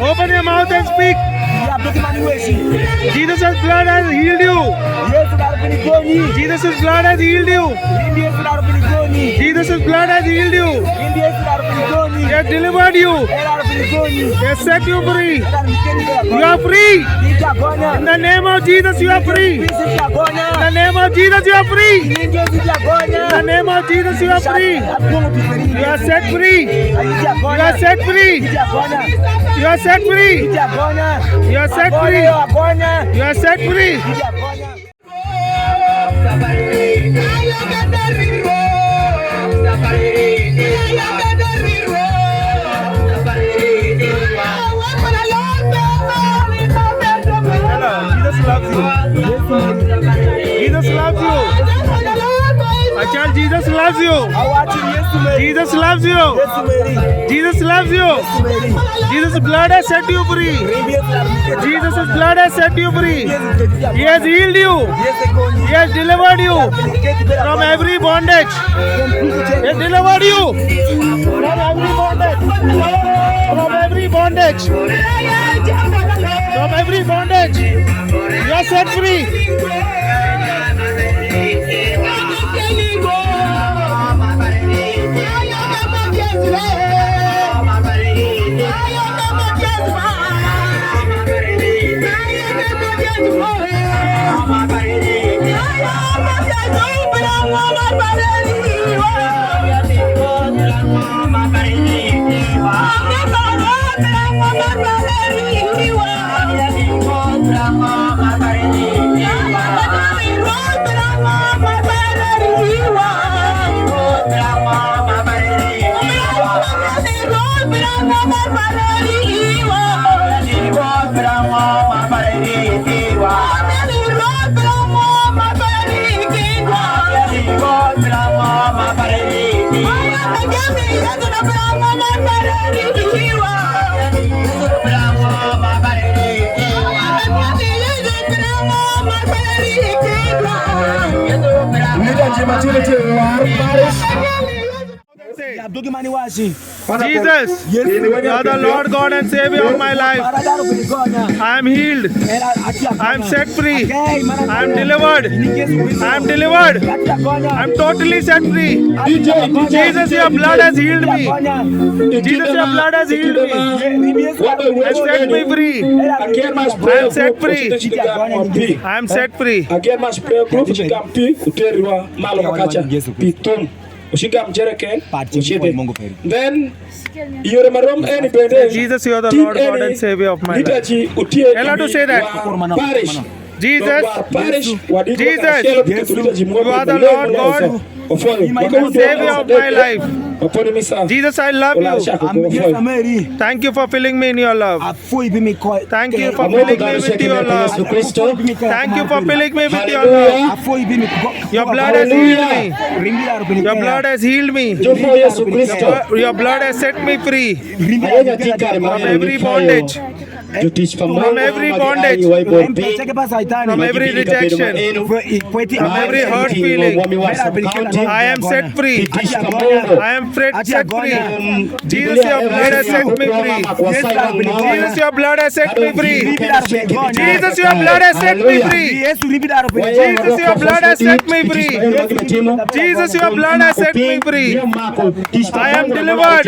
G: Open your mouth and speak. Jesus' blood has healed you. Jesus' blood has healed you. Jesus' blood has healed you. He has delivered you. He has set you free. You are free. In the name of Jesus, you are free. In the name of Jesus, you are free. In the name of Jesus, you are free. You are set free. You are set free. You are set free. You are set free. You are set free. Jesus loves you. Jesus loves you. My child, Jesus loves you. Jesus loves you. Jesus loves you. Jesus' blood has set you free. Jesus' blood has set you free. He has healed you. He has delivered you from every bondage. He has delivered you from every bondage. From every bondage. From every bondage. You are set free. Jesus, you are the Lord God and Savior of my life. I am healed. I am set free. I am delivered. I am delivered. I am totally set free. Jesus, your blood has healed me. Jesus, your blood has healed me. And set me free. I am set free. I am set free.
C: Then
G: Jesus, you are the Lord God and Savior of my life. Allow to say that. Jesus, Jesus, you are the Lord God and Savior of my life. Jesus, I love you. Thank you for filling me in your love. Thank you for filling me with your love. Thank you for filling me with your love. Your blood has healed me. Your blood has healed me. Your blood has set me free from every bondage. From every bondage, from every rejection, from every hurt feeling, I am set free. I am set free. Jesus, your blood has set me free. Jesus, your blood has set me free. Jesus, your blood has set me free. Jesus, your blood has set me free. Jesus, your blood has set me free. I am delivered.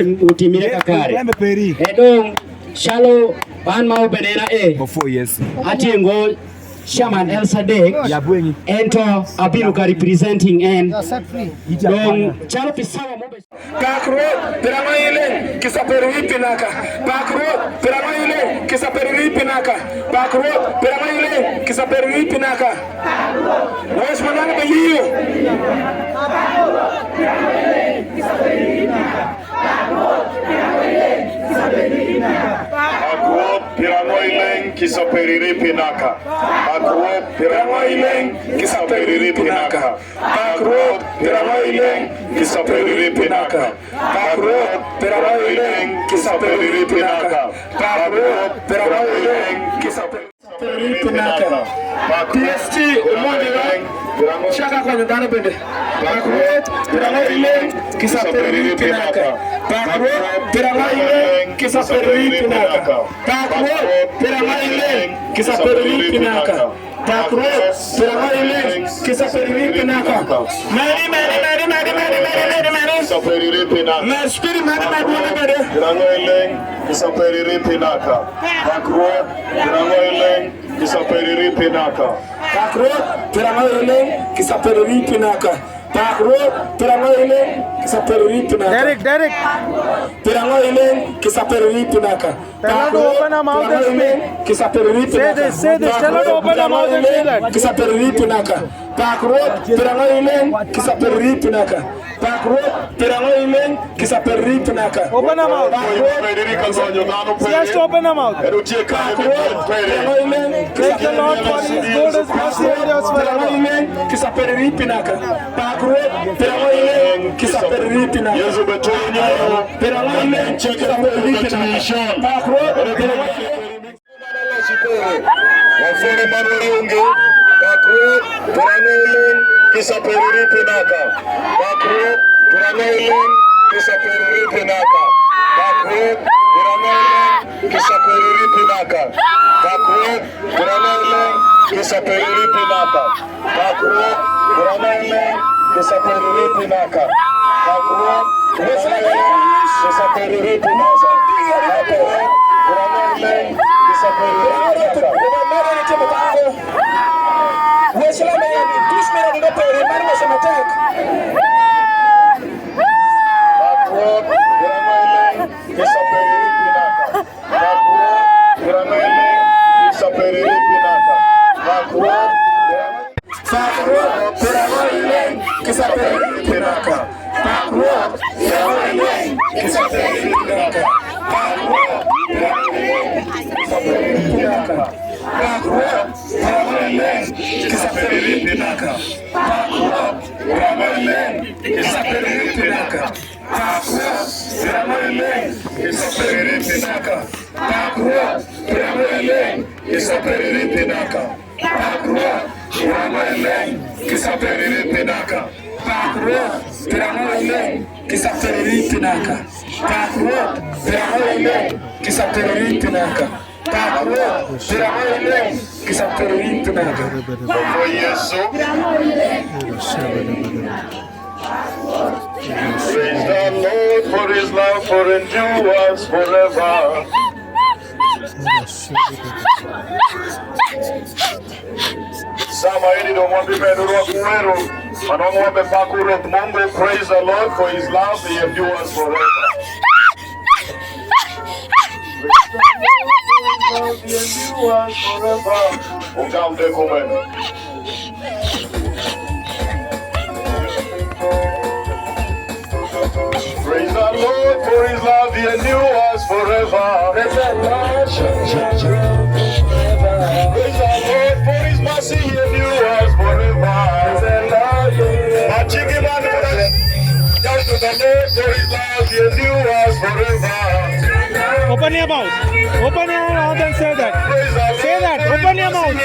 I: Shallow ban mau benena before yes atingo Shaman El Sadek enter Abinuka representing and don chalo pisawa mobe
C: Pakro Piramaile Kisaperi Pinaka Pakro Piramaile Kisaperi Pinaka Pakro Piramaile Kisaperi Pinaka Where's Manana Bayu? Pakro Piramaile
H: Pirangoileng kisaperiri pinaka. Pakruot pirangoileng kisaperiri pinaka. Pakruot pirangoileng kisaperiri pinaka. Pakruot pirangoileng kisaperiri pinaka. Pakruot pirangoileng kisaperiri pinaka. PST umongeleng shaka kwa ndani bende. Pakruot pirangoileng kisaperiri pinaka. Pakruot pirangoileng kisaperiri pinaka. Pakruot pirangoileng kisaperiri pinaka. Pakruot pirangoileng kisaperiri pinaka. Mari kisaperiri pinaka. Mari pirangoileng kisaperiri pinaka. Pakruot pirangoileng kisaperiri pinaka. Pakruot pirangoileng kisaperiri pinaka. Pakruot pirangoileng kisaperiri pinaka.
G: Derek.
H: Pirangoileng kisaperiri pinaka.
G: Tell her to open her mouth and speak.
H: Kisaperiri pinaka.
G: Say this. Tell her to open her mouth and say that.
H: Kisaperiri pinaka. Pakruot pirangoileng kisaperiri pinaka. Pakruot pirangoileng kisaperiri pinaka.
G: Open her mouth. She has to open her mouth. Praise the Lord for His good, His mercy, and His forever.
H: Kisaperiri pinaka. Pakruot pirangoileng kisaperiri pinaka. Yesu betonya. Pirangoileng kisaperiri pinaka. Pakruot pirangoileng Wafere manoriunge. Pakruot pirangoileng kisaperiri pinaka. Pakruot pirangoileng kisaperiri pinaka. Pakruot pirangoileng kisaperiri pinaka. Pakruot pirangoileng kisaperiri pinaka. Pakruot pirangoileng kisaperiri pinaka. Pakruot pirangoileng kisaperiri pinaka. Pakruot pirangoileng kisaperiri pinaka. Praise the Lord for His love for endures forever. Sama hili ndo mwambi medurwa kuweru. Manongo wame pakurot Mungu. Praise the Lord for His love He endures forever. Ukamde kumenu. Praise the Lord for His love He endures forever. Praise the Lord for His mercy He endures forever. Praise the Lord for His love He endures forever.
G: Open your mouth. Open your mouth and say that. Say that. Open your mouth.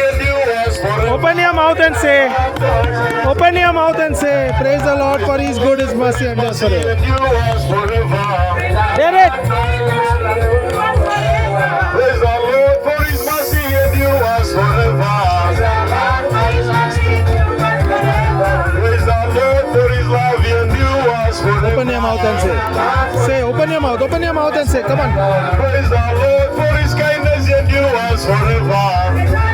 G: Open your mouth and say. Open your mouth and say. Praise the Lord for His good, His mercy, and His forever. Derek.
H: Praise the Lord for His mercy endures forever. Praise the Lord for His love endures forever.
G: Open your mouth and say. Say. Open your mouth. Open your mouth and say. Come on.
H: Praise the Lord for His kindness endures forever.